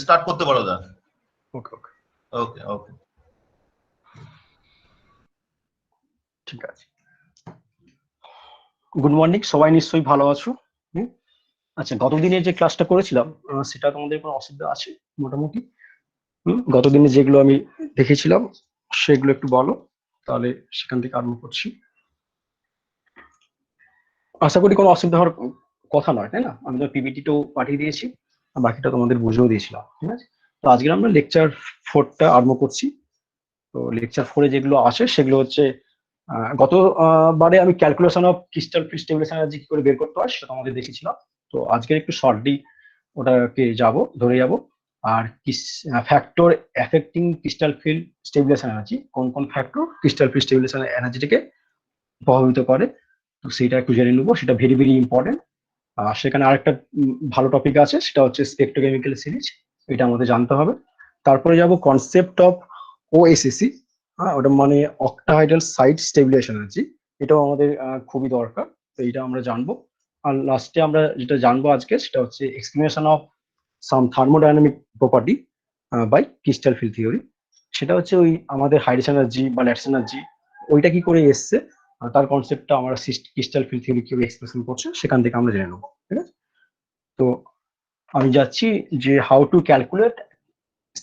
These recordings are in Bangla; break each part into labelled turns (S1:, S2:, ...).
S1: স্টার্ট করতে পারো দা।
S2: ওকে ওকে
S1: ওকে ওকে
S2: ঠিক আছে। গুড মর্নিং, সবাই নিশ্চয়ই ভালো আছো। আচ্ছা, গতদিনের যে ক্লাসটা করেছিলাম সেটা তোমাদের কোনো অসুবিধা আছে মোটামুটি? গতদিনে যেগুলো আমি দেখেছিলাম সেগুলো একটু বলো, তাহলে সেখান থেকে আরম্ভ করছি। আশা করি কোনো অসুবিধা হওয়ার কথা নয়, তাই না? আমি তো পিপিটিটাও পাঠিয়ে দিয়েছি, আর বাকিটা তোমাদের বুঝেও দিয়েছিলাম, ঠিক আছে? তো আজকে আমরা লেকচার 4টা আরম্ভ করছি। তো লেকচার 4-এ যেগুলো আছে সেগুলো হচ্ছে গত বারে আমি calculation of crystal field stabilisation energy কি করে বের করতে হয় সেটা তোমাদের দেখেছিলাম। তো আজকে একটু শর্টলি ওটাকে ধরে যাব। আর factor affecting crystal field stabilisation energy, কোন কোন ফ্যাক্টর ক্রিস্টাল ফিল্ড স্টেবিলাইজেশন এনার্জিটাকে প্রভাবিত করে, তো সেটা একটু জেনে নেবো। সেটা ভেরি ভেরি ইম্পর্টেন্ট। আর সেখানে আরেকটা ভালো টপিক আছে, সেটা হচ্ছে স্পেকট্রোকেমিক্যাল সিরিজ, এটা আমাদের জানতে হবে। তারপরে যাব কনসেপ্ট অফ ওএসএসি, ওটা মানে অক্টাহাইড্রাল সাইড স্টেবিলাইজেশন এনার্জি, এটাও আমাদের খুবই দরকার, তো এইটা আমরা জানবো। আর লাস্টে আমরা যেটা জানবো আজকে সেটা হচ্ছে explanation of some thermodynamic property by crystal field theory. সেটা হচ্ছে ওই আমাদের হাইড্রেশন এনার্জি বা ল্যাটিস এনার্জি ওইটা কি করে এসছে, তার কনসেপ্টটা আমরা ক্রিস্টাল ফিল্ড থিওরি কিভাবে এক্সপ্রেশন করছে সেখান থেকে আমরা জেনে নেবো, ঠিক আছে? তো আমি যাচ্ছি যে how to calculate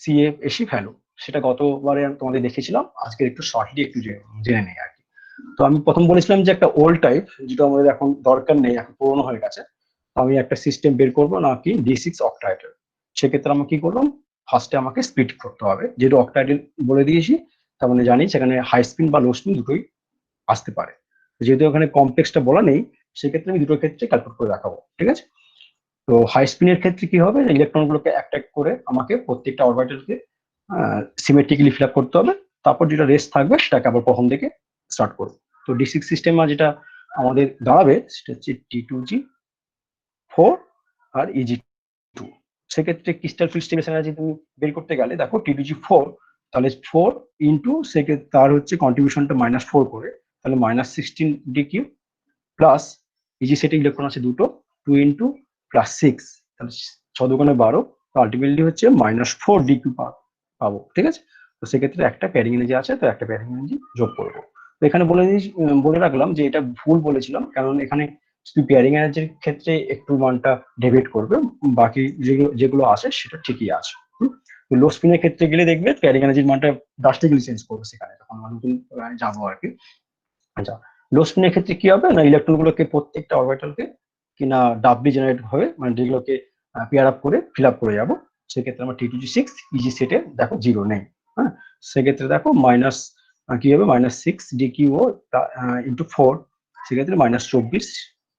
S2: CFAC value, সেটা গতবারে আমি তোমাদের দেখেছিলাম, আজকে একটু শর্টলি একটু জেনে নেই আর কি। তো আমি প্রথম বলেছিলাম যে একটা ওল্ড টাইপ, যেটা আমাদের এখন দরকার নেই, এখন পুরোনো হয়ে গেছে, আমি একটা সিস্টেম বের করবো নাকি D6 অক্টাহাইড্রাল। সেক্ষেত্রে আমি কি করলাম, ফার্স্টে আমাকে স্প্লিট করতে হবে, যেহেতু অক্টাহাইড্রাল বলে দিয়েছি তার মানে জানি সেখানে হাই স্পিন বা লো স্পিন দুটোই আসতে পারে। যেহেতু ওখানে কমপ্লেক্সটা বলা নেই, সেক্ষেত্রে আমি দুটোর ক্ষেত্রে ক্যালকুলেট করে দেখাবো, ঠিক আছে? তো হাই স্পিনের ক্ষেত্রে কি হবে, ইলেকট্রনগুলোকে একটা করে আমাকে প্রত্যেকটা অরবিটালকে সিমেট্রিক্যালি ফিল আপ করতে হবে, তারপর যেটা রেস্ট থাকবে সেটাকে আবার প্রথম থেকে স্টার্ট করবো। তো D6 সিস্টেম যেটা আমাদের দাঁড়াবে সেটা হচ্ছে T2G4 আর EG2। সেক্ষেত্রে ক্রিস্টাল ফিল্ড স্টেবিলাইজেশন এনার্জি তুমি বের করতে গেলে দেখো T2G4, তাহলে 4 ইন্টু সেক্ষেত্রে তার হচ্ছে কন্ট্রিবিউশনটা -4 করে, তাহলে -16 DQ প্লাস ইজি সেটে ইলেকট্রন আছে দুটো, 2 ইন্টু +6, তাহলে 6 দুগুণে 12, তো আলটিমেটলি হচ্ছে -4 DQ পাবো, ঠিক আছে? তো সেক্ষেত্রে একটা প্যারিং এনার্জি আছে, তো একটা প্যারিং এনার্জি যোগ করবো। তো এখানে বলে রাখলাম যে এটা ভুল বলেছিলাম, কারণ এখানে শুধু প্যারিং এনার্জির ক্ষেত্রে একটু মানটা ডেভিয়েট করবে, বাকি যেগুলো আছে সেটা ঠিকই আছে। লো স্পিনের ক্ষেত্রে গেলে দেখবে প্যারিং এনার্জির মানটা ড্রাস্টিক্যালি চেঞ্জ করবে সেখানে, তখন নতুন যাবো আর কি। আচ্ছা, লো স্পিনের ক্ষেত্রে কি হবে না, ইলেকট্রন গুলোকে প্রত্যেকটা অরবিটালকে কিনা ডাবলি জেনারেট হবে, মানে যেগুলোকে পেয়ার আপ করে ফিল আপ করে যাবো। সেক্ষেত্রে আমার T2G6 ইজি সেটে দেখো 0 নেই, হ্যাঁ? সেক্ষেত্রে দেখো মাইনাস কি হবে, -6 DQO ইন্টু 4, সেক্ষেত্রে -24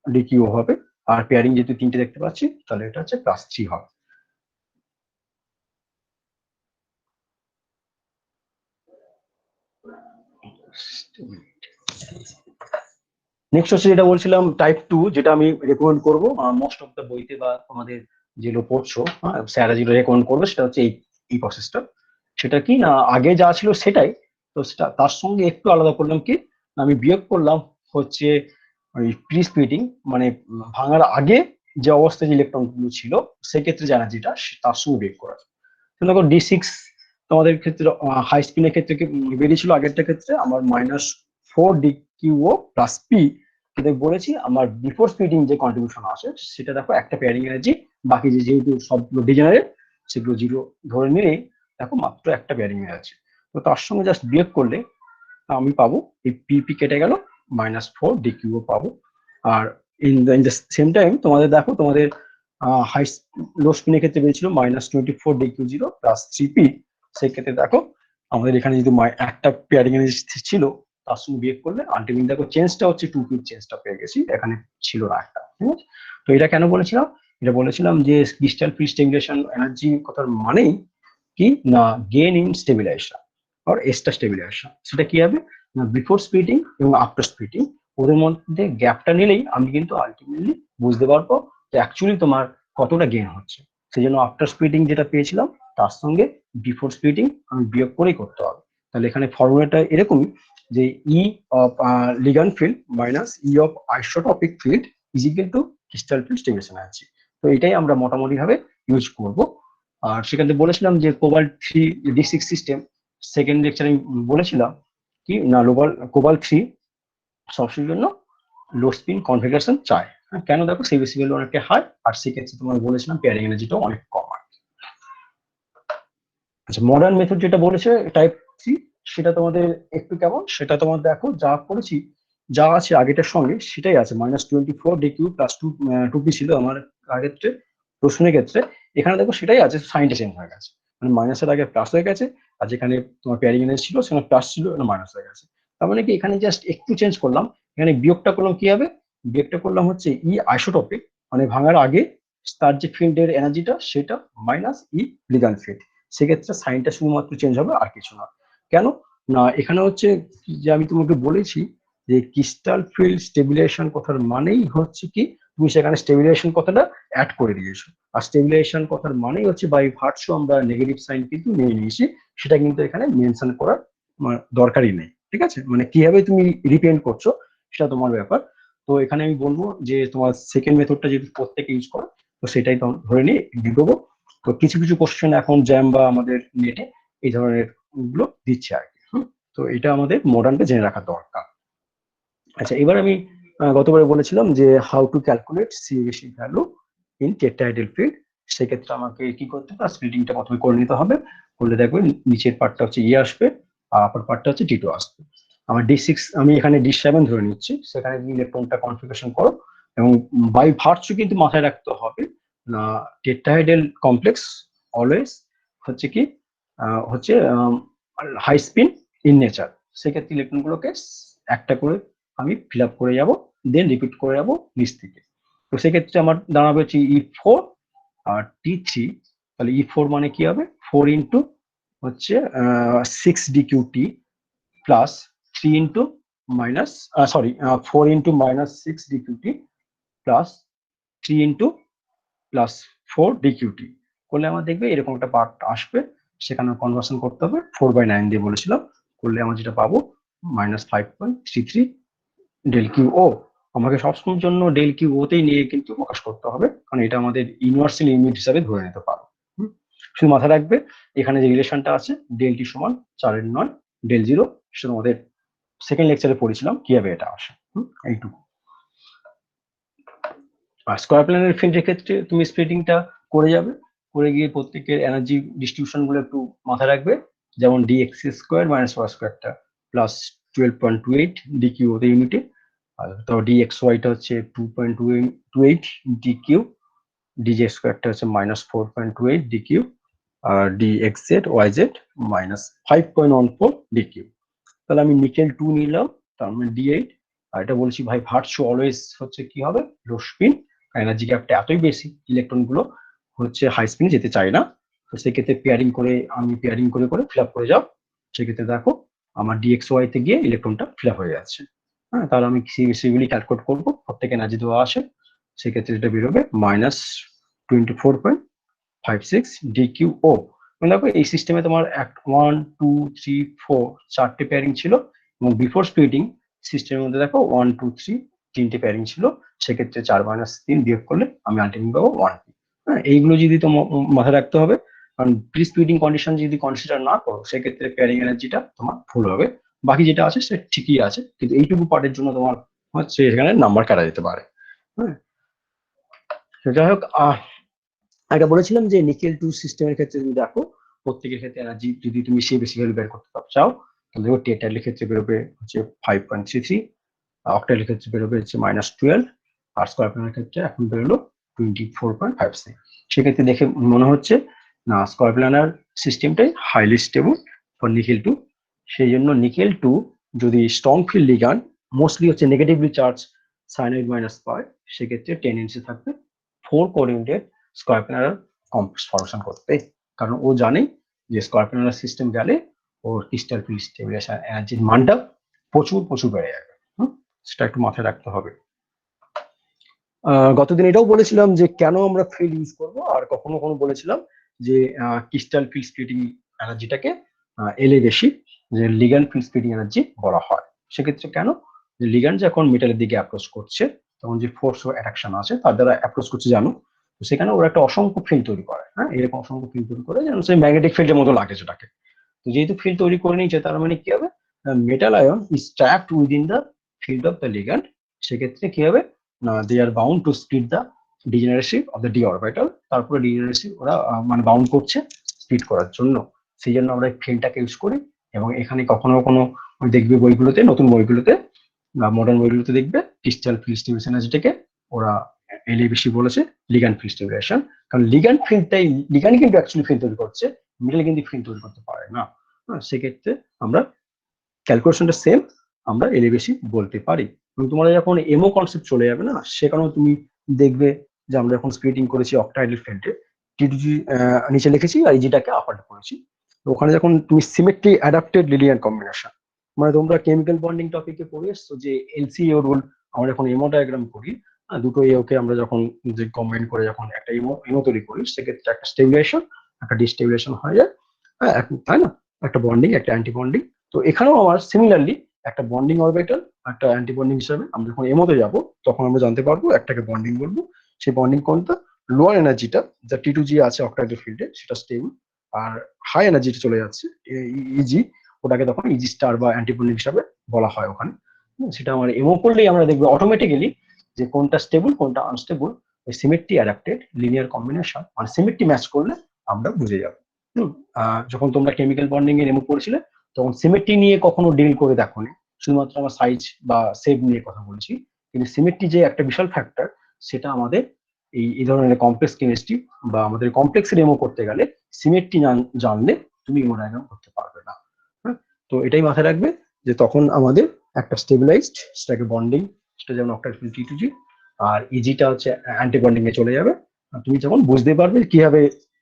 S2: DQO হবে। আর পেয়ারিং যেহেতু তিনটে দেখতে পাচ্ছি, তাহলে এটা হচ্ছে +3 হবে। নেক্সট হচ্ছে যেটা বলছিলাম টাইপ 2, যেটা আমি রেকমেন্ড করবো মোস্ট অফ দ্য বইতে বা তোমাদের যেগুলো পড়ছো, স্যারা যেগুলো রেকমেন্ড করবে সেটা হচ্ছে এই প্রসেসটা। সেটা কি না, আগে যা ছিল সেটাই, তো সেটা তার সঙ্গে একটু আলাদা করলাম কি, আমি বিয়োগ করলাম হচ্ছে ওই প্রি স্প্লিটিং, মানে ভাঙার আগে যে অবস্থায় যে ইলেকট্রন গুলো ছিল সেক্ষেত্রে যে এনার্জিটা তার সঙ্গে বিয়োগ করা। দেখো D6 তোমাদের ক্ষেত্রে হাই স্পিনের ক্ষেত্রে বেরিয়েছিল আগেরটা ক্ষেত্রে আমার -4 DQO প্লাস পি, কিন্তু বলেছি আমার বিফোর স্প্লিটিং যে কন্ট্রিবিউশন আসে সেটা দেখো একটা পেয়ারিং এনার্জি, বাকি যেহেতু সবগুলো ডিজেনারেট সেগুলো 0 ধরে নিলেই দেখো মাত্র একটা পেয়ারিং এনার্জি। তো তার সঙ্গে জাস্ট বিয়োগ করলে আমি পাবো এই পিপি কেটে গেল, -4 DQO পাবো। আর ইন দ্য সেম টাইম তোমাদের দেখো তোমাদের হাই লো স্পিনের ক্ষেত্রে বেরিয়েছিল -24 DQ0 প্লাস 3P। সেক্ষেত্রে দেখো আমাদের এখানে যদি একটা পেয়ারিং এনার্জি ছিল, তার সঙ্গে বিয়োগ করলে আলটিমেটলি দেখো চেঞ্জটা হচ্ছে 2P চেঞ্জটা পেয়ে গেছি, এখানে ছিল না একটা, ঠিক আছে? তো এটা কেন বলেছিলাম, এটা বলেছিলাম যে ক্রিস্টাল ফিল্ড স্টেবিলাইজেশন এনার্জি কথার মানেই কি না, গেইন ইন স্টেবিলাইজেশন আর এক্সট্রা স্টেবিলাইজেশন। সেটা কি হবে না, বিফোর স্প্লিটিং এবং আফটার স্প্লিটিং ওদের মধ্যে গ্যাপটা নিলেই আমি কিন্তু আলটিমেটলি বুঝতে পারবো যে অ্যাকচুয়ালি তোমার কতটা গেইন হচ্ছে। সেই জন্য আফটার স্প্লিটিং যেটা পেয়েছিলাম তার সঙ্গে বিফোর স্প্লিটিং আমি বিয়োগ করেই করতে হবে। তাহলে এখানে ফর্মুলাটা এরকমই যে E of ligand field minus E of isotropic field is equal to crystal field stabilisation energy. তো এটাই আমরা মোটামুটি ভাবে ইউজ করবো আর সেখান থেকে বলেছিলাম যে কোবাল্ট 3 D6 সিস্টেম, সেকেন্ড লেকচারে আমি বলেছিলাম কি না কোবাল্ট 3 সবসময়ের জন্য লো স্পিন কনফিগারেশন চায়। কেন দেখো সিবিসি ভ্যালু অনেকটা হাই, আর সেক্ষেত্রে তোমার বলেছিলাম পেয়ারিং এনার্জিটাও অনেক কম। আচ্ছা, মডার্ন মেথড যেটা বলেছে টাইপ সি, সেটা তোমাদের একটু কেমন সেটা তোমার দেখো, যা করেছি যা আছে আগেটার সঙ্গে সেটাই আছে। -24 ডিকিউ প্লাস 2p ছিল আমার আগের ক্ষেত্রে, প্রশ্নের ক্ষেত্রে। এখানে দেখো সেটাই আছে, সাইনটা চেঞ্জ হয়ে গেছে, মানে মাইনাসের আগে প্লাস হয়ে গেছে, আর যেখানে তোমার পেয়ারিং এনার্জি ছিল সেখানে প্লাস ছিল, এটা মাইনাস হয়ে গেছে। তার মানে কি এখানে জাস্ট একটু চেঞ্জ করলাম, এখানে বিয়োগটা করলাম কি হবে, বিয়োগটা করলাম হচ্ছে ই আইসোটপিক, মানে ভাঙার আগে তার যে ফিল্ডের এনার্জিটা সেটা মাইনাস ই লিগ্যান্ড ফিল্ড, সেক্ষেত্রে সাইনটা শুধুমাত্র চেঞ্জ হবে আর কিছু না। কেন না, এখানে হচ্ছে যে আমি তোমাকে বলেছি যে ক্রিস্টাল ফিল্ড স্টেবিলাইজেশন কথার মানেই হচ্ছে কি, তুমি সেখানে স্টেবিলাইজেশন কথাটা অ্যাড করে দিয়েছো, আর স্টেবিলাইজেশন কথার মানেই হচ্ছে বাই ভার্চু আমরা নেগেটিভ সাইন কিন্তু নিয়ে নিয়েছি, সেটা কিন্তু এখানে মেনশন করার দরকারই নেই। ঠিক আছে, মানে কিভাবে তুমি রিপ্রেজেন্ট করছো সেটা তোমার ব্যাপার। তো এখানে আমি বলবো যে তোমার সেকেন্ড মেথডটা যদি প্রত্যেকে ইউজ করো, তো সেটাই ধরে নিয়ে দিয়ে দেবো। তো কিছু কিছু কোশ্চেন এখন জ্যাম বা আমাদের নেটে এই ধরনের গুলো দিচ্ছে আর কি। তো এটা আমাদের মডার্নটা জেনে রাখা দরকার। আচ্ছা, এবার আমি গতবারে বলেছিলাম যে how to calculate CAC value in tetrahedral field. সেক্ষেত্রে আমাকে কি করতে হবে, স্প্লিটিংটা প্রথমে করে নিতে হবে, করলে দেখবেন নিচের পার্টটা হচ্ছে ই আসবে আর আপার পার্টটা হচ্ছে টি2 আসবে। আমার D6 আমি এখানে D7 ধরে নিচ্ছি, সেখানে ইলেকট্রনটা কনফিগারেশন করো, এবং বাই ভার্চু কিন্তু মাথায় রাখতে হবে না, টেট্রাহাইড্রাল কমপ্লেক্স অলওয়েজ হচ্ছে কি হচ্ছে হাই স্পিন ইন নেচার। সেক্ষেত্রে ইলেকট্রন গুলোকে একটা করে আমি ফিল আপ করে যাব, দেন রিপিট করে যাব নিচ থেকে। তো সেক্ষেত্রে আমার দাঁড়াবে হচ্ছে E4 আর T3। তাহলে E4 মানে কি হবে, 4 ইন্টু হচ্ছে 6 DQT plus 3 into minus 4 into -6 DQT plus 3 into plus 4 DQT করলে আমার দেখবে এরকম একটা পার্ট আসবে। সেখানে কনভার্সন করতে হবে 4/9 দিয়ে বলেছিলাম, করলে আমরা যেটা পাবো -5.33 ডেল কিউ ও। আমাকে সবসময়ের জন্য ডেল কিউ ও তেই নিয়ে কিন্তু প্রকাশ করতে হবে, কারণ এটা আমাদের ইউনিভার্সাল ইউনিট হিসাবে ধরে নিতে পারো। শুধু মাথায় রাখবে এখানে যে রিলেশনটা আছে ডেল টি সমান 4/9 ডেল 0, সেটা আমাদের সেকেন্ড লেকচারে পড়েছিলাম কিভাবে এটা আসে। এইটুকু। আর স্কয়ার প্ল্যানের ফিল্ডের ক্ষেত্রে তুমি স্প্লিটিংটা করে যাবে, করে গিয়ে প্রত্যেকের এনার্জি ডিস্ট্রিবিউশন গুলো একটু মাথায় রাখবে, যেমন dx² - y² প্লাস 12.28 ডিকিউ ওতে ইউনিটে, আর তো dxy টা হচ্ছে 2.28 ডিকিউ, dz² টা হচ্ছে -4.28 ডিকিউ, আর dxz yz -5.14 ডিকিউ। তাহলে আমি নিকেল 2 নিলাম, তার মানে D8। আর এটা বলছি ভাই ভার্চু অলওয়েজ হচ্ছে কি হবে, লো স্পিন, এনার্জি গ্যাপটা এতই বেশি ইলেকট্রন গুলো হচ্ছে হাই স্পিনে যেতে চায় না। তো সেক্ষেত্রে পেয়ারিং করে করে ফিল আপ করে যাও, সেক্ষেত্রে দেখো আমার DXY তে গিয়ে ইলেকট্রনটা ফিল আপ হয়ে যাচ্ছে। হ্যাঁ, তাহলে আমি সেগুলি ক্যালকুলেট করবো, প্রত্যেক এনার্জি দেওয়া আসে, সেক্ষেত্রে এটা বেরোবে -24.56 DQO। দেখো এই সিস্টেমে তোমার 1 2 3 4 চারটে পেয়ারিং ছিল, এবং বিফোর স্প্লিটিং সিস্টেমের মধ্যে দেখো 1 2 3 তিনটে পেয়ারিং ছিল, সেক্ষেত্রে 4 - 3 বিয়োগ করলে আমি আলটিমেট পাবো 1। হ্যাঁ, এইগুলো যদি তোমার মাথায় রাখতে হবে, কারণ প্রি স্প্লিটিং কন্ডিশন যদি কনসিডার না করো সেক্ষেত্রে পেয়ারিং এনার্জিটা তোমার ভুল হবে। বাকি যেটা আছে সেটা ঠিকই আছে, কিন্তু এইটুকু পার্টের জন্য তোমার হচ্ছে এখানে নাম্বার কাটা যেতে পারে। হ্যাঁ, যাই হোক, এটা বলেছিলাম যে নিকেল 2 সিস্টেমের ক্ষেত্রে তুমি দেখো প্রত্যেকের ক্ষেত্রে এনার্জি যদি তুমি সেই বেশি ভ্যালু বের করতে চাও, তাহলে দেখো টেট্রাইডের ক্ষেত্রে বেরোবে হচ্ছে 5.33, অক্টাইডের ক্ষেত্রে বেরোবে হচ্ছে -12, আর স্কয়ার প্ল্যানের ক্ষেত্রে এখন বেরোলো 24.56। সেক্ষেত্রে দেখে মনে হচ্ছে না স্কয়ার প্ল্যানার সিস্টেমটাই হাইলি স্টেবল ফর নিকেল 2। সেই জন্য নিকেল 2 যদি স্ট্রং ফিল্ড লিগ্যান্ড মোস্টলি হচ্ছে নেগেটিভলি চার্জ সায়ানাইড মাইনাস পায়, সেক্ষেত্রে টেন্ডেন্সি থাকবে 4 coordinated square planar complex formation করতে, কারণ ও জানে যে স্কয়ার প্ল্যানার সিস্টেম গেলে ওর ক্রিস্টাল ফিল্ড স্টেবিলাইজেশন এনার্জির মানটা প্রচুর প্রচুর বেড়ে যাবে। সেটা একটু মাথায় রাখতে হবে। গতদিন এটাও বলেছিলাম যে কেন আমরা ফিল্ড ইউজ করব, আর কখনো কখনো বলেছিলাম যে ক্রিস্টাল ফিল্ড স্প্লিটিং এনার্জিটাকে এলে বেশি যে লিগ্যান্ড ফিল্ড স্প্লিটিং এনার্জি বলা হয়। সেক্ষেত্রে কেন, যে লিগ্যান্ড যখন মেটালের দিকে অ্যাপ্রোচ করছে তখন যে ফোর্স ও অ্যাট্রাকশন আছে তার দ্বারা অ্যাপ্রোচ করছে জানো, তো সেখানে ওরা একটা অসংখ্য ফিল্ড তৈরি করে, হ্যাঁ, এরকম অসংখ্য ফিল্ড তৈরি করে যেন সেই ম্যাগনেটিক ফিল্ডের মতো লাগে সেটাকে। তো যেহেতু ফিল্ড তৈরি করে নিয়েছে, তার মানে কি হবে, metal ion is trapped within the field of the ligand. সেক্ষেত্রে কি হবে না, they are bound to split the degeneracy of the d orbital. তারপরে ডিজেনারেসি ওরা মানে বাউন্ড করছে স্প্লিট করার জন্য, সেই জন্য আমরা ফিল্ডটাকে ইউজ করি। এবং এখানে কখনো কখনো দেখবে বইগুলোতে, নতুন বইগুলোতে বা মডার্ন বইগুলোতে দেখবে ক্রিস্টাল ফিল্ড স্টিমুলেশন, যেটাকে ওরা এলএবিসি বলেছে, লিগ্যান্ড ফিল্ড স্টিমুলেশন। কারণ লিগ্যান্ড ফিল্ডটাই, লিগ্যান্ড কিন্তু অ্যাকচুয়ালি ফিল্ড তৈরি করছে, মেটাল কিন্তু ফিল্ড তৈরি করতে পারে না। সেক্ষেত্রে আমরা ক্যালকুলেশনটা সেম, আমরা এলএবিসি বলতে পারি। এবং তোমরা যখন এমও কনসেপ্ট চলে যাবে না, সেখানেও তুমি দেখবে যে আমরা যখন স্প্লিটিং করেছি অক্টাইডাল ফিল্ডে, টিডিজি নিচে লিখেছি আর ইজিটাকে আপারে করেছি। তো ওখানে যখন তুমি সিমেট্রি অ্যাডাপ্টেড লিনিয়ার কম্বিনেশন, মানে তোমরা কেমিক্যাল বন্ডিং টপিকে পড়ে এসছো যে এলসিএ রুল, আমরা যখন এমো ডায়াগ্রাম করি, দুটো এওকে আমরা যখন যে কম্বাইন করে যখন একটা এমো তৈরি করি, সেক্ষেত্রে একটা স্টেবিলাইজেশন একটা ডিস্টেবিলাইজেশন হয়ে যায়, হ্যাঁ, তাই না, একটা বন্ডিং একটা অ্যান্টি বন্ডিং। তো এখানেও আমার সিমিলারলি একটা বন্ডিং অরবিটাল একটা অ্যান্টি বন্ডিং হিসাবে আমরা যখন এমোতে যাব, তখন আমরা জানতে পারবো একটাকে বন্ডিং বলবো। সেই বন্ডিং কোনটা, লোয়ার এনার্জিটা যা T2G আছে অক্টাইডাল ফিল্ডে, সেটা স্টেবল। আর হাই এনার্জিটা চলে যাচ্ছে ইজি, ওটাকে তখন ইজি স্টার বা অ্যান্টি বন্ডিং হিসাবে বলা হয় ওখানে। সেটা আমার এমও করলেই আমরা দেখবো অটোমেটিক্যালি যে কোনটা স্টেবল কোনটা আনস্টেবল। ওই সিমেট্রি অ্যাডাপ্টেড লিনিয়ার কম্বিনেশন, মানে সিমেট্রি ম্যাচ করলে আমরা বুঝে যাবো। যখন তোমরা কেমিক্যাল বন্ডিং এ রেমুভ করেছিলে, তখন সিমেট্রি নিয়ে কখনো ডিল করে দেখোনি, শুধুমাত্র আমরা সাইজ বা সেভ নিয়ে কথা বলছি। কিন্তু সিমেট্রি যে একটা বিশাল ফ্যাক্টর, সেটা আমাদের এই ধরনের কমপ্লেক্স কেমিস্ট্রি বা আমাদের কমপ্লেক্স রেমো করতে গেলে সিমেট্রি জানলে তুমি ইমোডায়াগ্রাম করতে পারবে না। হ্যাঁ, তো এটাই মাথায় রাখবে যে তখন আমাদের একটা স্টেবিলাইজড, সেটাকে বন্ডিং, সেটা যেমন অক্টাইডাল T2G, আর ইজিটা হচ্ছে অ্যান্টি বন্ডিং এ চলে যাবে। আর তুমি যখন বুঝতে পারবে কিভাবে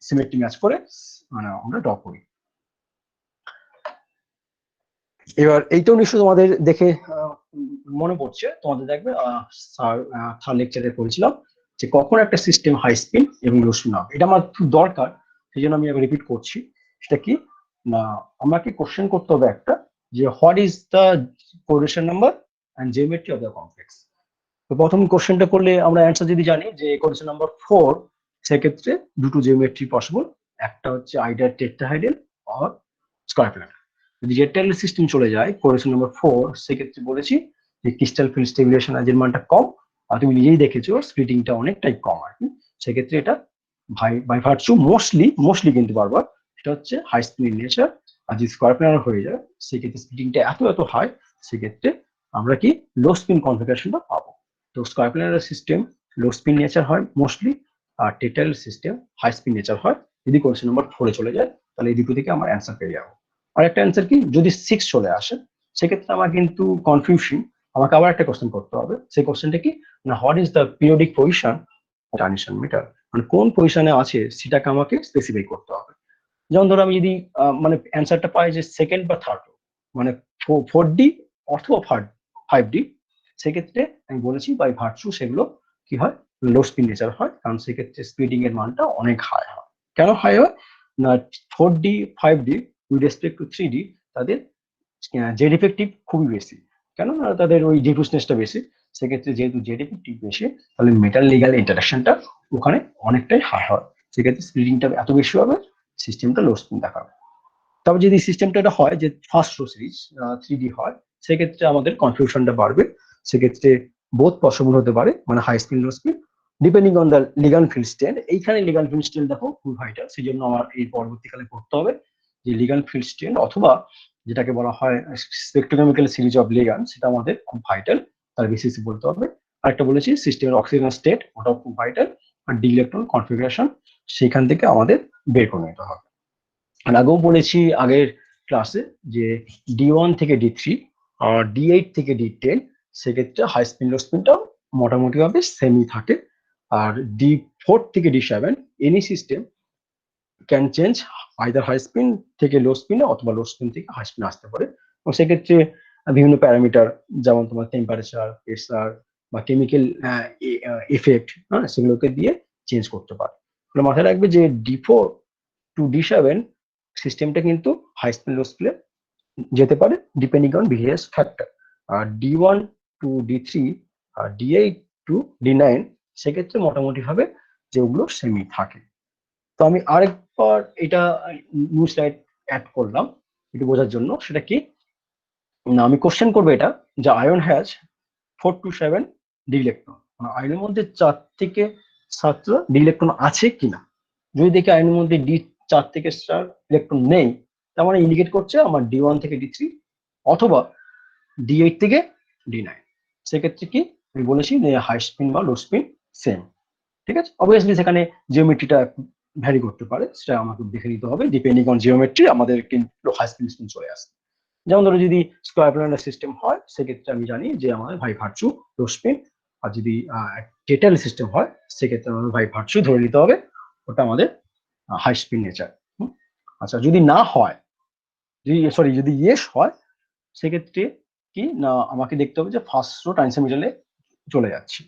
S2: সিমেট্রি ম্যাচ করে মানে আমরা ড্র করি। এবার এইটাও নিশ্চয় তোমাদের দেখে মনে পড়ছে, তোমাদের দেখবে স্যার লেকচারে পড়েছিলাম যে কখন একটা সিস্টেম হাই স্পিন এবং লো স্পিন হবে। এটা আমার খুব দরকার, সেই জন্য আমি রিপিট করছি। সেটা কি না, আমাকে কোশ্চেন করতে হবে একটা, যে what is the correlation number and geometry of the complex. তো প্রথম কোশ্চেনটা করলে আমরা অ্যান্সার যদি জানি যে কোরিলেশন নাম্বার 4, সেক্ষেত্রে দুটো জিওমেট্রি পসিবল, একটা হচ্ছে either tetrahedral or square planar. যদি জেড সিস্টেম চলে যায় কোরিলেশন নাম্বার 4, সেক্ষেত্রে বলেছি যে ক্রিস্টাল ফিল্ড স্টেবিলাইজেশন এর মানটা কম, আর তুমি নিজেই দেখেছো স্প্লিটিংটা অনেকটাই কম আর কি। সেক্ষেত্রে এটা বাই ভার্চু মোস্টলি কিন্তু বারবার এটা হচ্ছে হাই স্পিন নেচার। আর যদি স্কয়ার প্ল্যানার হয়ে যায়, সেক্ষেত্রে স্প্লিটিংটা এত হাই, সেক্ষেত্রে আমরা কি লো স্পিন কনফিগারেশনটা পাবো। তো square planar system low spin nature হয় মোস্টলি, আর tetrahedral system high spin nature হয়। যদি কোশ্চেন নাম্বার 4 চলে যায়, তাহলে এই দুটো থেকে আমার অ্যান্সার পেয়ে যাবো। আর একটা অ্যান্সার কি, যদি 6 চলে আসে, সেক্ষেত্রে আমার কিন্তু কনফিউশন, আমাকে আবার একটা কোশ্চেন করতে হবে। সেই কোশ্চেনটা কি না, what is the periodic position transition metal, মানে কোন পজিশনে আছে সেটাকে আমাকে স্পেসিফাই করতে হবে। যেমন ধরো আমি যদি মানে অ্যান্সারটা পাই যে সেকেন্ড বা থার্ড, মানে 4D অথবা 5D, সেক্ষেত্রে আমি বলেছি বাই ভার্চু সেগুলো কি হয়, লো স্পিন নেচার হয়, কারণ সেক্ষেত্রে স্পিডিং এর মানটা অনেক হাই হয়। কেন হাই হয় না, 4D 5D with respect two 3D, তাদের জেড ইফেক্টিভ খুবই বেশি। কেন না, তাদের ওই ডিফিউজনেসটা বেশি। সেক্ষেত্রে যেহেতু জেড ইফেক্টিভ বেশি, তাহলে মেটাল লিগ্যাল ইন্টারাকশনটা ওখানে অনেকটাই হাই হয়। সেক্ষেত্রে স্পিডিংটা এত বেশি হবে, সিস্টেমটা লো স্পিন দেখাবে। তবে যদি সিস্টেমটা এটা হয় যে ফার্স্ট রো সিরিজ 3D হয়, সেক্ষেত্রে আমাদের কনফিউশনটা বাড়বে। সেক্ষেত্রে বোথ পসিবল হতে পারে, মানে high spin low spin depending on the ligand field strength. এইখানে লিগ্যান্ড ফিল্ড স্ট্রেন্থ দেখো খুব ভাইটাল, সেই জন্য আমার এই পরবর্তীকালে পড়তে হবে যে লিগ্যান্ড ফিল্ড স্ট্রেন্থ অথবা যেটাকে বলা হয় স্পেকট্রোকেমিক্যাল সিরিজ অফ লিগ্যান্ড, সেটা আমাদের খুব ভাইটাল, তার বেসিসে বলতে হবে। আরেকটা বলেছি সিস্টেমের অক্সিজেন স্টেট, ওটাও খুব ভাইটাল। আর ডি ইলেকট্রন কনফিগারেশন, সেখান থেকে আমাদের বের করে নিতে হবে। আর আগেও বলেছি আগের ক্লাসে যে D1 থেকে D3 আর D8 থেকে D10, সেক্ষেত্রে হাই স্পিন লো স্পিনটাও মোটামুটি ভাবে সেমই থাকে। আর D4 থেকে D7 any system can change either high spin থেকে লো স্পিনে অথবা লো স্পিন থেকে হাই স্পিন আসতে পারে। এবং সেক্ষেত্রে বিভিন্ন প্যারামিটার, যেমন তোমার টেম্পারেচার, প্রেসার বা কেমিক্যাল এফেক্ট, হ্যাঁ, সেগুলোকে দিয়ে চেঞ্জ করতে পারে। মাথায় রাখবে যে D4 টু D7 সিস্টেমটা কিন্তু হাই স্পিন লো স্পিনে যেতে পারে ডিপেন্ডিং অন বিহেভিয়ার ফ্যাক্টর। আর D1 টু D3 আর D8 টু D9, সেক্ষেত্রে মোটামুটি ভাবে যেগুলো সেমি থাকে। তো আমি আরেকবার এটা নিউ স্লাইড অ্যাড করলাম একটু বোঝার জন্য। সেটা কি না, আমি কোশ্চেন করবো এটা যে ion has 4 to 7 D electron, আয়নের মধ্যে 4 থেকে 7টা ডি ইলেকট্রন আছে কিনা। যদি দেখি আয়নের মধ্যে ডি 4 থেকে 4 ইলেকট্রন নেই, তার মানে ইন্ডিকেট করছে আমার D1 থেকে D3 অথবা D8 থেকে D9। সেক্ষেত্রে কি আমি বলেছি যে হাই স্পিন বা লো স্পিন সেম। ঠিক আছে, অবভিয়াসলি সেখানে জিওমেট্রিটা ভ্যারি করতে পারে, সেটা আমাকে দেখে নিতে হবে। ডিপেন্ডিং অন জিওমেট্রি আমাদের কিন্তু হাই স্পিন স্পিন চলে আসে। যেমন ধরো যদি স্কোয়ার প্ল্যানার সিস্টেম হয় সেক্ষেত্রে আমি জানি যে আমাদের ভাই ভার্চু লো স্পিন, আর যদি টেটাল সিস্টেম হয় সেক্ষেত্রে আমাদের ভাই ভার্চু ধরে নিতে হবে ওটা আমাদের হাই স্পিন নেচার। আচ্ছা, যদি না হয়, যদি ইয়েস হয় সেক্ষেত্রে কি না আমাকে দেখতে হবে যে ফার্স্ট রো ট্রান্সমিটারে চলে যাচ্ছি।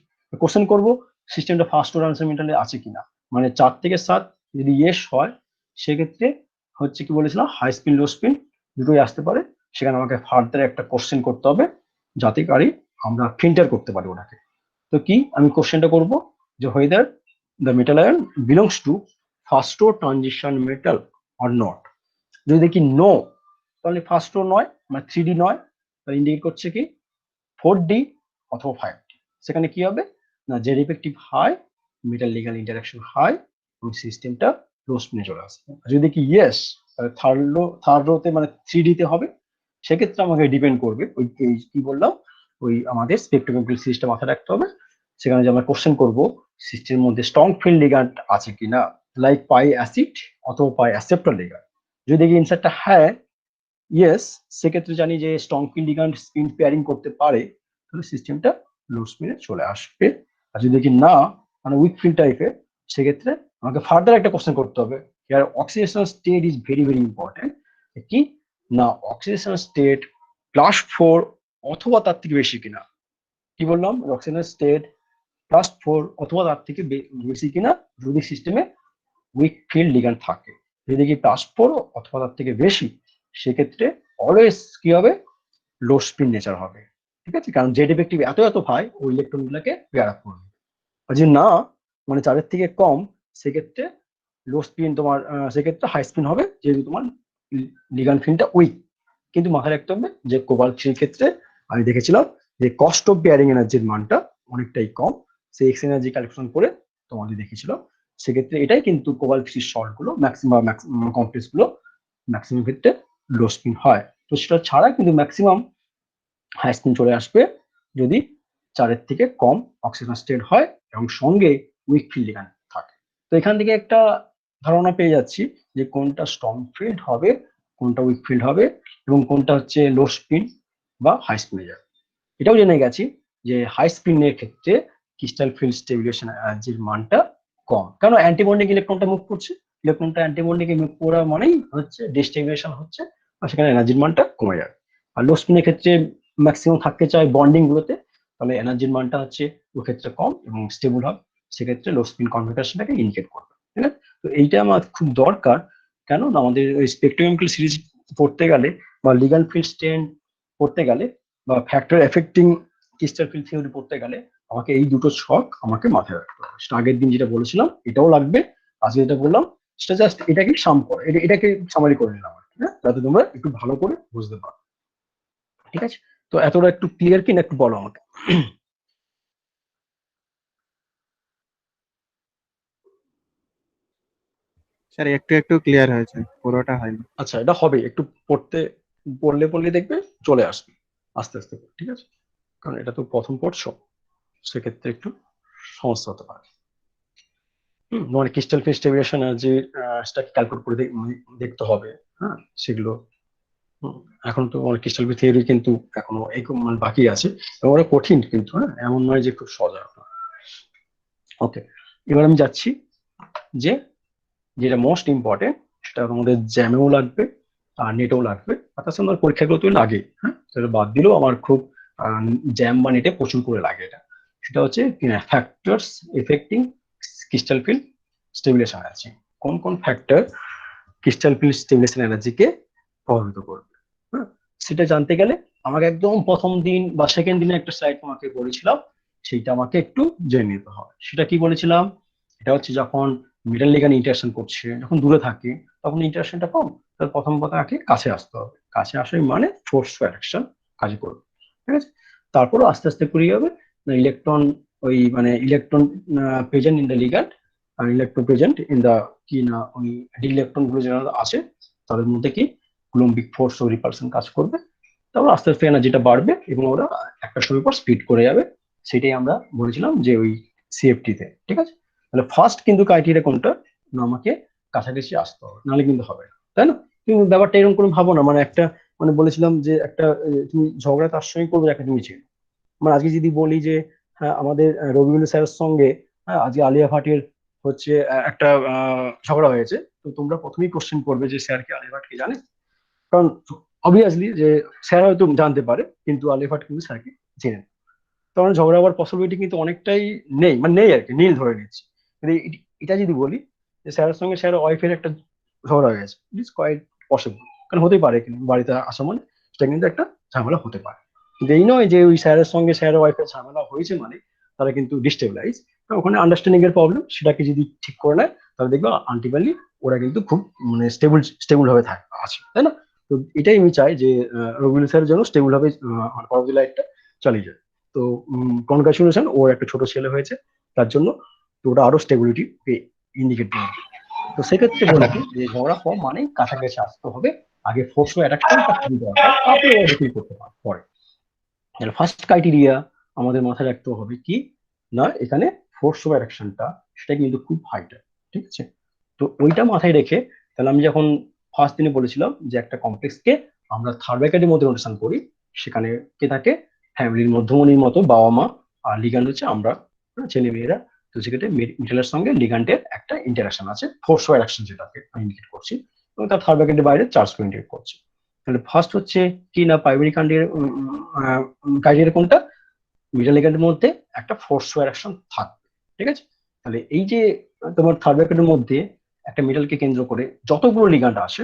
S2: কোশ্চেন করব সিস্টেমটা ফার্স্ট রো ট্রান্সমিটারে আছে কিনা, মানে 4 থেকে 7 যদি ইয়েস হয় সেক্ষেত্রে হচ্ছে কি বলেছিলাম হাই স্পিন লো স্পিন দুটোই আসতে পারে। সেখানে আমাকে ফার্দার একটা কোশ্চেন করতে হবে যাতে করে আমরা ফিল্টার করতে পারি ওটাকে। তো কি আমি কোশ্চেনটা করব যে whether the metal ion belongs to first row transition metal or not. যদি দেখি নো, তাহলে ফার্স্ট রো নয়, মানে 3D নয়, তাহলে ইন্ডিকেট করছে কি 4D অথবা 5D। সেখানে কি হবে না Z effective high, metal ligand interaction high এবং সিস্টেমটা লো স্পিনে চলে আসবে। যদি দেখি ইয়েস, তাহলে থার্ড রোতে মানে 3D তে হবে। সেক্ষেত্রে আমাকে ডিপেন্ড করবে ওই কি বললাম ওই আমাদের স্পেকট্রোকেমিক্যাল সিস্টেম মাথায় রাখতে হবে। সেখানে যে আমরা কোশ্চেন করব সিস্টেমের মধ্যে স্ট্রং ফিল্ড লিগ্যান্ড আছে কিনা, লাইক পাই অ্যাসিড অথবা পাই অ্যাসেপ্টর লিগ্যান্ড। যদি দেখি অ্যান্সারটা হ্যাঁ ইয়েস, সেক্ষেত্রে জানি যে strong field ligand spin pairing করতে পারে, তাহলে সিস্টেমটা লো স্পিনে চলে আসবে। আর যদি দেখি না মানে উইক ফিল্ড টাইপের, সেক্ষেত্রে আমাকে ফার্দার একটা কোশ্চেন করতে হবে। Here oxidation state is very very important. কি না অক্সিডেশন স্টেট +4 অথবা তার থেকে বেশি কিনা। কি বললাম অক্সিডেশন স্টেট +4 অথবা তার থেকে বেশি কিনা যদি সিস্টেমে উইক ফিল্ড লিগ্যান্ড থাকে। যদি দেখি +4 অথবা তার থেকে বেশি, সেক্ষেত্রে অলওয়েজ কি হবে লো স্পিন নেচার হবে। ঠিক আছে, কারণ জেড ইফেক্টিভ এত এত ভাই ওই ইলেকট্রন গুলাকে পেয়ার আপ করবে। আর যদি না মানে 4 থেকে কম, সেক্ষেত্রে লো স্পিন তোমার সেক্ষেত্রে হাই স্পিন হবে, যেহেতু তোমার লিগ্যান্ড ফিল্ডটা উইক। কিন্তু মাথায় রাখতে হবে যে কোবাল্ট 3 ক্ষেত্রে আমি দেখেছিলাম যে কস্ট অফ পেয়ারিং এনার্জির মানটা অনেকটাই কম, সেই এক্স এনার্জি ক্যালকুলেশন করে তোমাদের দেখেছিলাম। সেক্ষেত্রে এটাই কিন্তু কোবাল্ট 3 সল্ট গুলো ম্যাক্সিমাম কমপ্লেক্স গুলো ম্যাক্সিমাম ক্ষেত্রে লো স্পিন হয়। তো সেটা ছাড়া কিন্তু ম্যাক্সিমাম হাই স্পিন চলে আসবে যদি 4 থেকে কম অক্সিজেন স্টেট হয় এবং সঙ্গে উইক ফিল্ড লিগ্যান্ড থাকে। তো এখান থেকে একটা ধারণা পেয়ে যাচ্ছি যে কোনটা স্ট্রং ফিল্ড হবে, কোনটা উইক ফিল্ড হবে এবং কোনটা হচ্ছে লো স্পিন বা হাই স্পিনে যাবে। এটাও জেনে গেছি যে হাই স্পিনের ক্ষেত্রে ক্রিস্টাল ফিল্ড স্টেবিলাইজেশন এনার্জির মানটা কম, কারণ অ্যান্টিবন্ডিং ইলেকট্রনটা মুভ করছে, ইলেকট্রনটা অ্যান্টিবন্ডিং মুভ করা মানেই হচ্ছে ডিস্টেবিলাইজেশন হচ্ছে, আর সেখানে এনার্জির মানটা কমে যাবে। আর লো স্পিনের ক্ষেত্রে ম্যাক্সিমাম থাকতে চায় বন্ডিং গুলোতে, তাহলে এনার্জির মানটা হচ্ছে ওই ক্ষেত্রে কম এবং স্টেবল হবে, সেক্ষেত্রে লো স্পিন কনফিগারেশনটাকে ইন্ডিকেট করবে। ঠিক আছে, তো এইটা আমার খুব দরকার। কেন না আমাদের ওই স্পেকট্রোকেমিক্যাল সিরিজ পড়তে গেলে বা লিগ্যান্ড ফিল্ড স্ট্রেন্থ পড়তে গেলে বা factor affecting crystal field theory পড়তে গেলে আমাকে এই দুটো ছক আমাকে মাথায় রাখতে হবে। সেটা আগের দিন যেটা বলেছিলাম এটাও লাগবে, আজকে যেটা বললাম সেটা জাস্ট এটাকে এটাকে সামারি করে নিলাম, হ্যাঁ, যাতে তোমরা একটু ভালো করে বুঝতে পারো। ঠিক আছে, তো এতটা একটু ক্লিয়ার কিনা একটু বলো আমাকে।
S3: স্যার একটু একটু ক্লিয়ার হয়েছে, পুরোটা হয়নি।
S2: আচ্ছা, এটা হবে একটু পড়লে দেখবে চলে আসবে আস্তে আস্তে, ঠিক আছে, কারণ এটা তো প্রথম পড়ছো, সেক্ষেত্রে একটু সমস্যা হতে পারে। মানে ক্রিস্টাল ফিল্ড স্টেবিলাইজেশন যে সেটাকে ক্যালকুলেট করে দেখতে হবে, হ্যাঁ সেগুলো। এখন তো অনেক ক্রিস্টাল ফিল্ড থিওরি কিন্তু এখনো মানে বাকি আছে এবং ওরা কঠিন কিন্তু, হ্যাঁ এমন নয় যে খুব সহজ। ওকে, এবার আমি যাচ্ছি যে যেটা মোস্ট ইম্পর্টেন্ট সেটা তোমাদের জ্যামেও লাগবে আর নেটেও লাগবে, অর্থাৎ আমার পরীক্ষাগুলো তো লাগে, হ্যাঁ সেটা বাদ দিলেও আমার খুব জ্যাম বা নেটে প্রচুর করে লাগে। এটা সেটা হচ্ছে factors affecting crystal field stabilisation energy. কোন কোন ফ্যাক্টর ক্রিস্টাল ফিল্ড স্টেবিলাইজেশন এনার্জিকে প্রভাবিত করবে, হ্যাঁ সেটা জানতে গেলে আমাকে একদম প্রথম দিন বা সেকেন্ড দিনে একটা স্লাইড তোমাকে বলেছিলাম, সেইটা আমাকে একটু জেনে নিতে হবে। সেটা কি বলেছিলাম এটা হচ্ছে যখন মিডল লিগান্ড ইন্টারঅ্যাকশন করছে, যখন দূরে থাকে তখন ইন্টারঅ্যাকশনটা কম, তাহলে প্রথম কথা আগে কাছে আসতে হবে, কাছে আসাই মানে ফোর্স অ্যাট্রাকশন কাজে করবে, ঠিক আছে। তারপরও আস্তে আস্তে করে যাবে ইলেকট্রন, ওই মানে electron present in the ligand আর ইলেকট্রন প্রেজেন্ট ইন দ্য কি না ওই ইলেকট্রন গুলো যারা আছে তাদের মধ্যে কি কুলম্বিক ফোর্স ও রিপালশন কাজ করবে। তারপর আস্তে আস্তে এনার্জিটা বাড়বে এবং ওরা একটা সময় পর স্পিড করে যাবে। সেটাই আমরা বলেছিলাম যে ওই সিএফটি তে, ঠিক আছে। তাহলে ফার্স্ট কিন্তু ক্রাইটেরিয়া কোনটা না, আমাকে কাছাকাছি আসতে হবে, নাহলে কিন্তু হবে না, তাই না? কিন্তু ব্যাপারটা এরকম করে ভাবো না, মানে একটা মানে বলেছিলাম যে একটা তুমি ঝগড়া তার সঙ্গে করবে যাকে তুমি চেনো। মানে আজকে যদি বলি যে হ্যাঁ আমাদের রবিউল স্যারের সঙ্গে হ্যাঁ আজকে আলিয়া ভাটের হচ্ছে একটা ঝগড়া হয়েছে, তো তোমরা প্রথমেই কোশ্চেন করবে যে স্যার কি আলিয়া ভাটকে জানে? কারণ অবভিয়াসলি যে স্যার হয়তো জানতে পারে কিন্তু আলিয়া ভাট কিন্তু স্যারকে চেনেন, তখন ঝগড়া হওয়ার পসিবিলিটি কিন্তু অনেকটাই নেই, মানে নেই আর কি, নীল ধরে নিচ্ছি। কিন্তু এটা যদি বলি যে স্যারের সঙ্গে স্যার ওয়াইফের একটা ঝগড়া হয়ে গেছে, ইট ইজ কোয়াইট পসিবল, কারণ হতেই পারে কিন্তু বাড়িতে আসা মানে সেটা কিন্তু একটা ঝামেলা হতে পারে। কিন্তু এই নয় যে ওই স্যারের সঙ্গে স্যারের ওয়াইফের ঝামেলা হয়েছে মানে তারা কিন্তু ডিস্টেবিলাইজ, ওখানে আন্ডারস্ট্যান্ডিং এর প্রবলেম, সেটাকে যদি ঠিক করে নেয় তাহলে দেখবে আলটিমেটলি ওরা কিন্তু খুব মানে স্টেবল ভাবে থাকে আছে, তাই না? তো এটাই আমি চাই যে রবিউল স্যারের জন্য স্টেবল ভাবে পরবর্তী লাইফটা চালিয়ে যায়। তো কনগ্রাচুলেশন, ওর একটা ছোট ছেলে হয়েছে তার জন্য, তো ওটা আরো স্টেবিলিটি ইন্ডিকেট করে। তো সেক্ষেত্রে বলবো যে ঝগড়া কম মানে কাছাকাছি আসতে হবে, আগে ফোর্স ও অ্যাট্রাকশনটা খুবই দরকার, তারপরে ওরা রিপিট করতে পারে পরে। ফার্স্ট ক্রাইটেরিয়া আমাদের মাথায় রাখতে হবে কি না, এখানে ফোর্স ও অ্যাট্রাকশনটা সেটা কিন্তু খুব হাইটা, ঠিক আছে। তো ওইটা মাথায় রেখে তাহলে আমি যখন ফার্স্ট দিনে বলেছিলাম যে একটা কমপ্লেক্সকে আমরা থার্ড ব্র্যাকেটের মধ্যে নোটেশন করি, সেখানে কে থাকে ফ্যামিলির মধ্যমণির মতো বাবা মা, আর লিগ্যান্ড হচ্ছে আমরা ছেলে মেয়েরা। তো সেক্ষেত্রে মেটালের সঙ্গে লিগ্যান্ডের একটা ইন্টারাকশন আছে, ফোর্স ও অ্যাট্রাকশন যেটাকে ইন্ডিকেট করছি, এবং তার থার্ড ব্র্যাকেটের বাইরে চার্জকে ইন্ডিকেট করছি। তাহলে ফার্স্ট হচ্ছে কি না প্রাইমারি কান্ডের কাজের কোনটা, মিডল লিগ্যান্ডের মধ্যে একটা ফোর্স ও অ্যাট্রাকশন থাকবে, ঠিক আছে। তাহলে এই যে তোমার থার্ড ব্র্যাকেটের মধ্যে একটা মিডলকে কেন্দ্র করে যতগুলো লিগ্যান্ড আসে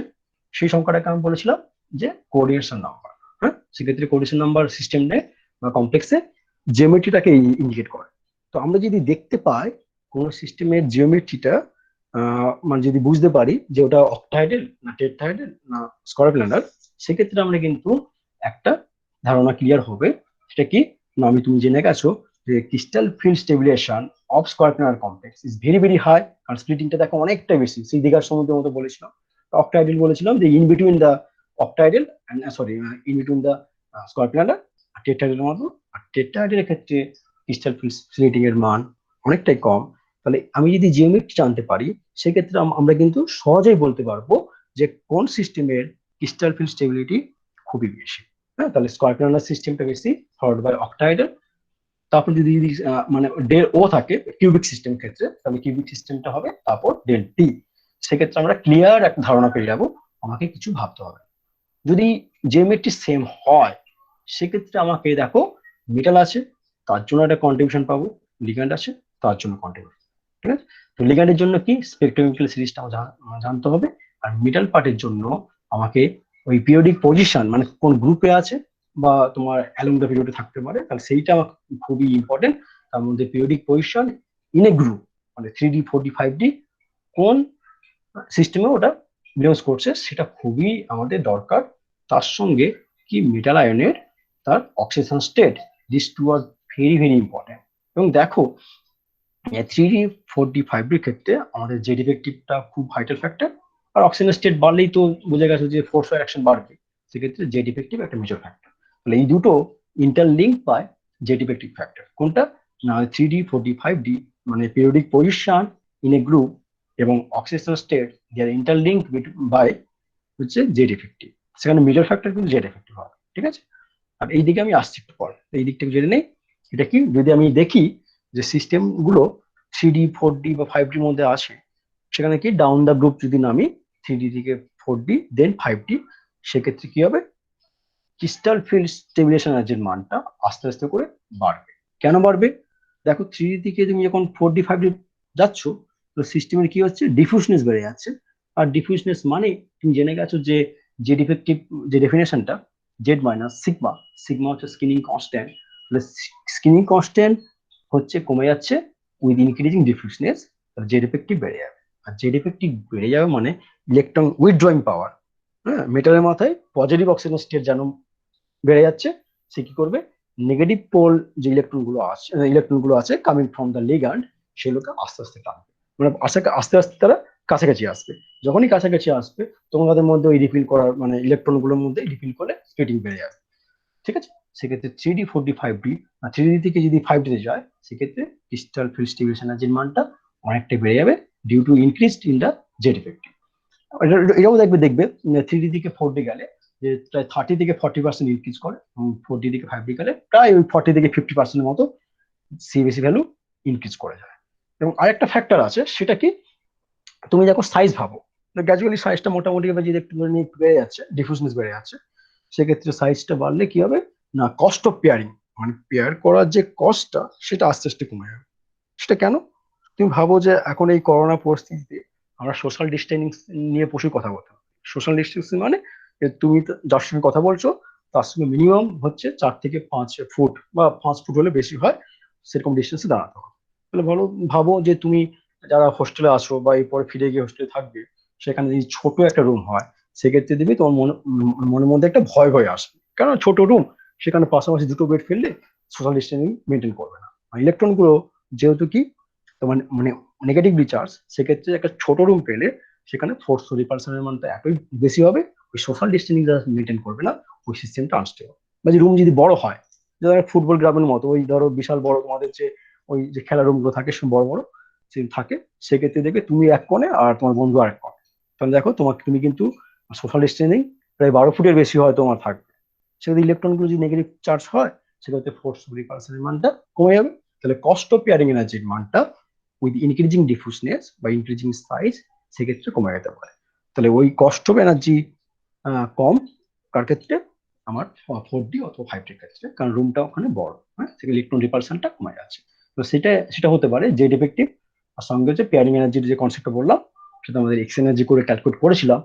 S2: সেই সংখ্যাটাকে আমি বলেছিলাম যে কোঅর্ডিনেশন নাম্বার। হ্যাঁ, সেক্ষেত্রে কোঅর্ডিনেশন নাম্বার সিস্টেমে বা কমপ্লেক্সে জিওমেট্রিটাকে ইন্ডিকেট করে। তো আমরা যদি দেখতে পাই কোন সিস্টেমের জিওমেট্রিটা মানে যদি বুঝতে পারি যে ওটা অক্টাহেড্রাল না টেট্রাহেড্রাল না স্কয়ার প্ল্যানার, সেক্ষেত্রে আমরা কিন্তু একটা ধারণা ক্লিয়ার হবে। সেটা কি না, আমি তুমি জেনে গেছো যে crystal field stabilization of square planar complex is very very high, কারণ স্প্লিটিংটা দেখো অনেকটা বেশি, সেই দিঘার সমুদ্রের মতো বলেছিলাম। অক্টাইডাল বলেছিলাম যে in between the octahedral sorry in between the square planar আর টেট্রাহেড্রালের মতো। আর টেট্রাহেড্রালের ক্ষেত্রে ক্রিস্টাল ফিল্ড স্প্লিটিং এর মান অনেকটাই কম। তাহলে আমি যদি জিওমেট্রি জানতে পারি সেক্ষেত্রে আমরা কিন্তু সহজেই বলতে পারবো যে কোন সিস্টেমের ক্রিস্টাল ফিল্ড স্টেবিলিটি খুবই বেশি। হ্যাঁ, তাহলে স্কয়ার প্ল্যানার সিস্টেমটা বেশি, ফলোড বাই অক্টাইডাল। তারপর যদি মানে ডেল ও থাকে কিউবিক সিস্টেম ক্ষেত্রে, তাহলে কিউবিক সিস্টেমটা হবে তারপর ডেল টি। সেক্ষেত্রে আমরা ক্লিয়ার একটা ধারণা পেয়ে যাবো, আমাকে কিছু ভাবতে হবে। যদি জিওমেট্রি সেম হয় সেক্ষেত্রে আমাকে দেখো মেটাল আছে তার জন্য একটা কন্ট্রিবিউশন পাবো, লিগ্যান্ড আছে তার জন্য কন্ট্রিবিউশন, ঠিক আছে। তো লিগ্যান্ডের জন্য কি স্পেকট্রোকেমিক্যাল সিরিজটা জানতে হবে, আর মিডল পার্টের জন্য আমাকে ওই পিরিয়ডিক পজিশন মানে কোন গ্রুপে আছে বা তোমার অ্যালং দ্য পিরিয়ডে থাকতে পারে, তাহলে সেইটা আমার খুবই ইম্পর্টেন্ট। তার মধ্যে periodic position in a group মানে 3D 4D 5D কোন সিস্টেমে ওটা বিলংস করছে সেটা খুবই আমাদের দরকার। তার সঙ্গে কি মেটাল আয়নের তার oxidation state, this two are very very important. এবং দেখো 3D 4D 5D ক্ষেত্রে আমাদের যে ডিফেক্টিভটা খুব ভাইটাল ফ্যাক্টর, আর অক্সিজেন স্টেট বাড়লেই তো বোঝা গেছে যে ফোর্স অ্যাকশন বাড়বে, সেক্ষেত্রে যে ডিফেক্টিভ একটা মেজর ফ্যাক্টর। তাহলে এই দুটো ইন্টারলিঙ্ক পায় যে ডিফেক্টিভ ফ্যাক্টর কোনটা না 3D 4D 5D মানে periodic position in a group এবং oxidation state they are interlink by হচ্ছে জেড ইফেক্টিভ, সেখানে মেজর ফ্যাক্টর কিন্তু জেড ইফেক্টিভ হবে, ঠিক আছে। আর এই দিকে আমি আসছি একটু পরে, এই দিকটা জেনে নেই। এটা কি যদি আমি দেখি যে সিস্টেম গুলো 3D 4D বা 5D মধ্যে আসে, সেখানে কি ডাউন দা গ্রুপ যদি নামি 3D থেকে 4D দেন 5D, সেক্ষেত্রে কি হবে ক্রিস্টাল ফিল্ড স্টেবিলাইজেশন এর মানটা আস্তে আস্তে করে বাড়বে। কেন বাড়বে? দেখো 3D থেকে তুমি যখন 4D 5D যাচ্ছ তো সিস্টেমের কি হচ্ছে ডিফিউজনেস বেড়ে যাচ্ছে, আর ডিফিউজনেস মানে তুমি জেনে গেছো যে যে ডিফেক্টিভ যে ডেফিনেশনটা জেড মাইনাস সিগমা, সিগমা হচ্ছে স্ক্রিনিং কনস্ট্যান্ট, স্ক্রিনিং কনস্ট্যান্ট হচ্ছে কমে যাচ্ছে উইথ ইনক্রিজিং ডিফিউজনেস, তাহলে জেড ইফেক্টিভ বেড়ে যাবে। আর জেড ইফেক্টিভ বেড়ে যাবে মানে ইলেকট্রন উইথড্রয়িং পাওয়ার, হ্যাঁ, মেটালের মাথায় পজিটিভ অক্সিজেন স্টেট যেন বেড়ে যাচ্ছে, সে কি করবে, নেগেটিভ পোল যে ইলেকট্রন গুলো আছে কামিং ফ্রম দ্য লিগ্যান্ড, সেগুলোকে আস্তে আস্তে টানবে, মানে আস্তে আস্তে তারা কাছাকাছি আসবে। যখনই কাছাকাছি আসবে তোমাদের মধ্যে ওই রিফিল করার মানে ইলেকট্রন গুলোর মধ্যে রিফিল করলে স্প্লিটিং বেড়ে যাবে। ঠিক আছে, সেক্ষেত্রে 3D 4D 5D, 3D থেকে যদি 5D তে যায় সেক্ষেত্রে ক্রিস্টাল ফিল্ড স্টিমিউলেশন এনার্জির মানটা অনেকটা বেড়ে যাবে due to increase in the Z effective. এটাও দেখবে 3D থেকে 4D গেলে যে প্রায় 30 থেকে 40% ইনক্রিজ করে, এবং 4D থেকে 5D গেলে প্রায় ওই 40 থেকে 50% মতো সিবিএসি ভ্যালু ইনক্রিজ করে যায়। এবং আরেকটা ফ্যাক্টর আছে, সেটা কি, তুমি দেখো সাইজ ভাবো, গ্র্যাজুয়ালি সাইজটা মোটামুটি ভাবে যদি একটু বেড়ে যাচ্ছে, ডিফিউজনেস বেড়ে যাচ্ছে, সেক্ষেত্রে সাইজটা বাড়লে কি হবে না, কস্ট অফ পেয়ারিং মানে পেয়ার করার যে কস্টটা সেটা আস্তে আস্তে কমে যাবে। সেটা কেন, তুমি ভাবো যে এখন এই করোনা পরিস্থিতিতে আমরা সোশ্যাল ডিস্টেন্সিং নিয়ে প্রচুর কথা বলতাম। সোশ্যাল ডিস্টেন্সিং মানে যে তুমি যার সঙ্গে কথা বলছো তার সঙ্গে মিনিমাম হচ্ছে 4 থেকে 5 ফুট বা 5 ফুট হলে বেশি হয়, সেরকম ডিস্টেন্সে দাঁড়াতে হবে। তাহলে ভাবো যে তুমি যারা হোস্টেলে আছো বা এরপরে ফিরে গিয়ে হোস্টেলে থাকবে, সেখানে যদি ছোট একটা রুম হয়, সেক্ষেত্রে দিবি তোমার মনের মধ্যে একটা ভয় ভয় আসবে, কারণ ছোট রুম, সেখানে পাশাপাশি দুটো বেড ফেললে সোশ্যাল ডিস্টেন্সিং মেনটেন করবে না। ইলেকট্রন গুলো যেহেতু কি তোমার মানে নেগেটিভলি চার্জ, সেক্ষেত্রে একটা ছোট রুম পেলে সেখানে ফোর্স রিপালশনের মানটা এতই বেশি হবে, ওই সোশ্যাল ডিস্টেন্সিং মেনটেন করবে না, ওই সিস্টেমটা আনস্টেবল। বা যে রুম যদি বড় হয়, যেমন ফুটবল গ্রাউন্ডের মতো, ওই ধরো বিশাল বড় তোমাদের যে ওই যে খেলার রুম গুলো থাকে বড় বড় থাকে, সেক্ষেত্রে দেখবে তুমি এক কোণে আর তোমার বন্ধু আরেক কোণে, তাহলে দেখো তুমি কিন্তু সোশ্যাল ডিস্টেন্সিং প্রায় 12 ফুটের বেশি হয় তোমার থাকবে। সেক্ষেত্রে ইলেকট্রন গুলো যদি নেগেটিভ চার্জ হয়, সেক্ষেত্রে ফোর্স রিপালশনের মানটা কমে যাবে। তাহলে কস্ট অফ পেয়ারিং এনার্জির মানটা উইথ ইনক্রিজিং ডিফিউজনেস বা ইনক্রিজিং সাইজ সেক্ষেত্রে কমে যেতে পারে। তাহলে ওই কস্ট অফ এনার্জি কম কার ক্ষেত্রে, আমার 4D অথবা 5D ক্ষেত্রে, কারণ রুমটা ওখানে বড়, হ্যাঁ, ইলেকট্রন রিপালশনটা কমে যাচ্ছে। তো সেটা হতে পারে জেড ইফেক্টিভ। আর সঙ্গে যে পেয়ারিং এনার্জির যে কনসেপ্টটা বললাম, সেটা আমাদের এক্স এনার্জি করে ক্যালকুলেট করেছিলাম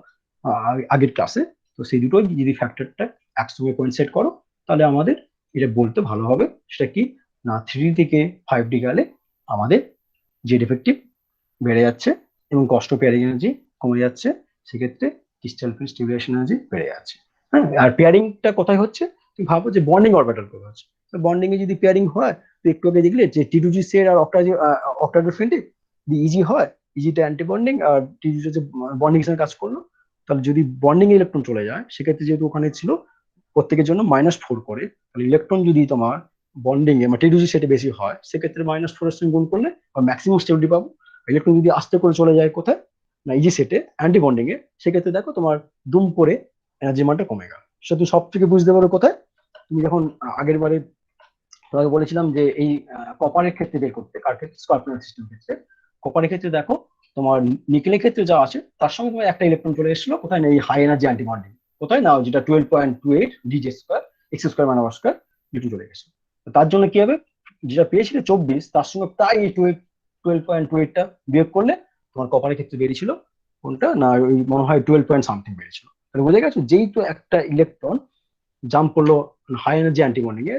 S2: আগের ক্লাসে। তো সেই দুটোই যদি ফ্যাক্টরটা একসঙ্গে কোইনসাইড করো, তাহলে আমাদের এটা বলতে ভালো হবে, সেটা কি না 3D থেকে 5D গেলে আমাদের জেড ইফেক্টিভ বেড়ে যাচ্ছে এবং কস্ট অফ পেয়ারিং এনার্জি কমে যাচ্ছে, সেক্ষেত্রে ক্রিস্টাল ফিল্ড স্টিমিউলেশন এনার্জি বেড়ে যাচ্ছে। হ্যাঁ, আর পেয়ারিংটা কোথায় হচ্ছে, তুমি ভাবো যে বন্ডিং অরবিটাল কোথায় হচ্ছে। বন্ডিং এ যদি পেয়ারিং হয়, তো একটু আগে দেখলে যে টি2জি সেট আর অক্টাজো ফ্রেন্ডে যদি ইজি হয়, ইজিটা অ্যান্টি বন্ডিং আর টি2জি যে বন্ডিং হিসেবে কাজ করলো, তাহলে যদি বন্ডিং ইলেকট্রন চলে যায়, সেক্ষেত্রে যেহেতু ওখানে ছিল প্রত্যেকের জন্য -4 করে, তাহলে ইলেকট্রন যদি তোমার বন্ডিং এ মানে টি2জি সেটে বেশি হয়, সেক্ষেত্রে -4 এর সঙ্গে গুণ করলে ম্যাক্সিমাম স্টেবিলিটি পাবো। ইলেকট্রন যদি আস্তে করে চলে যায় কোথায় না ইজি সেটে অ্যান্টি বন্ডিং এ, সেক্ষেত্রে দেখো তোমার দুম করে এনার্জি মানটা কমে গেল। সেটা তুমি সব থেকে বুঝতে পারো কোথায়, তুমি যখন আগের বারে তোমাকে বলেছিলাম যে এই কপারের ক্ষেত্রে বের করতে, কার ক্ষেত্রে, স্করপিয়ন সিস্টেম ক্ষেত্রে। কপারের ক্ষেত্রে দেখো তোমার নিকেলের ক্ষেত্রে যা আছে তার সঙ্গে তোমার একটা ইলেকট্রন চলে এসেছিল কোথায় না এই হাই এনার্জি অ্যান্টি বন্ডিং, কোথায় না যেটা 12.28 D Z square X square minus square D two চলে গেছে। তার জন্য কি হবে, যেটা পেয়েছিল 24, তার সঙ্গে প্রায় 12.28টা বিয়োগ করলে তোমার কপারের ক্ষেত্রে বেরিয়েছিল কোনটা না ওই মনে হয় 12 পয়েন্ট সামথিং বেরিয়েছিল। তাহলে বুঝে গেছো, যেই তো একটা ইলেকট্রন জাম্প করলো হাই এনার্জি অ্যান্টি বন্ডিং এ,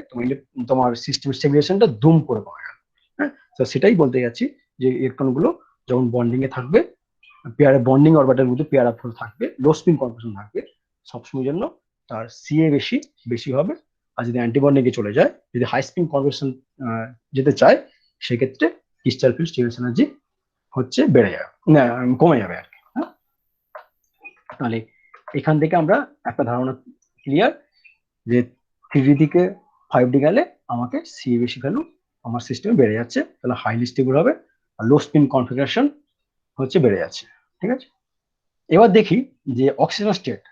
S2: তোমার সিস্টেম স্টেবিলাইজেশনটা দুম করে কমে গেল। হ্যাঁ, তো সেটাই বলতে যাচ্ছি যে ইলেকট্রন গুলো যখন বন্ডিং এ থাকবে, পেয়ারে বন্ডিং অরবিটাল মধ্যে পেয়ার আপ থাকবে, লো স্পিন কনফিউশন থাকবে, সবসময় জন্য তার সিএ বেশি বেশি হবে। আর যদি অ্যান্টিবন্ডিং এ চলে যায়, যদি হাই স্পিন কনফিউশন যেতে চায়, সেক্ষেত্রে ক্রিস্টাল ফিল্ড স্টিমিউলেশন এনার্জি হচ্ছে বেড়ে যাবে না কমে যাবে আর কি। হ্যাঁ, তাহলে এখান থেকে আমরা একটা ধারণা ক্লিয়ার যে 3D থেকে 5D গেলে আমাকে সিএ বেশি ভ্যালু আমার সিস্টেমে বেড়ে যাচ্ছে, তাহলে হাইলি স্টেবল হবে আর লো স্পিন কনফিগারেশন হচ্ছে বেড়ে যাচ্ছে। ঠিক আছে, এবার দেখি যে অক্সিজেন স্টেট,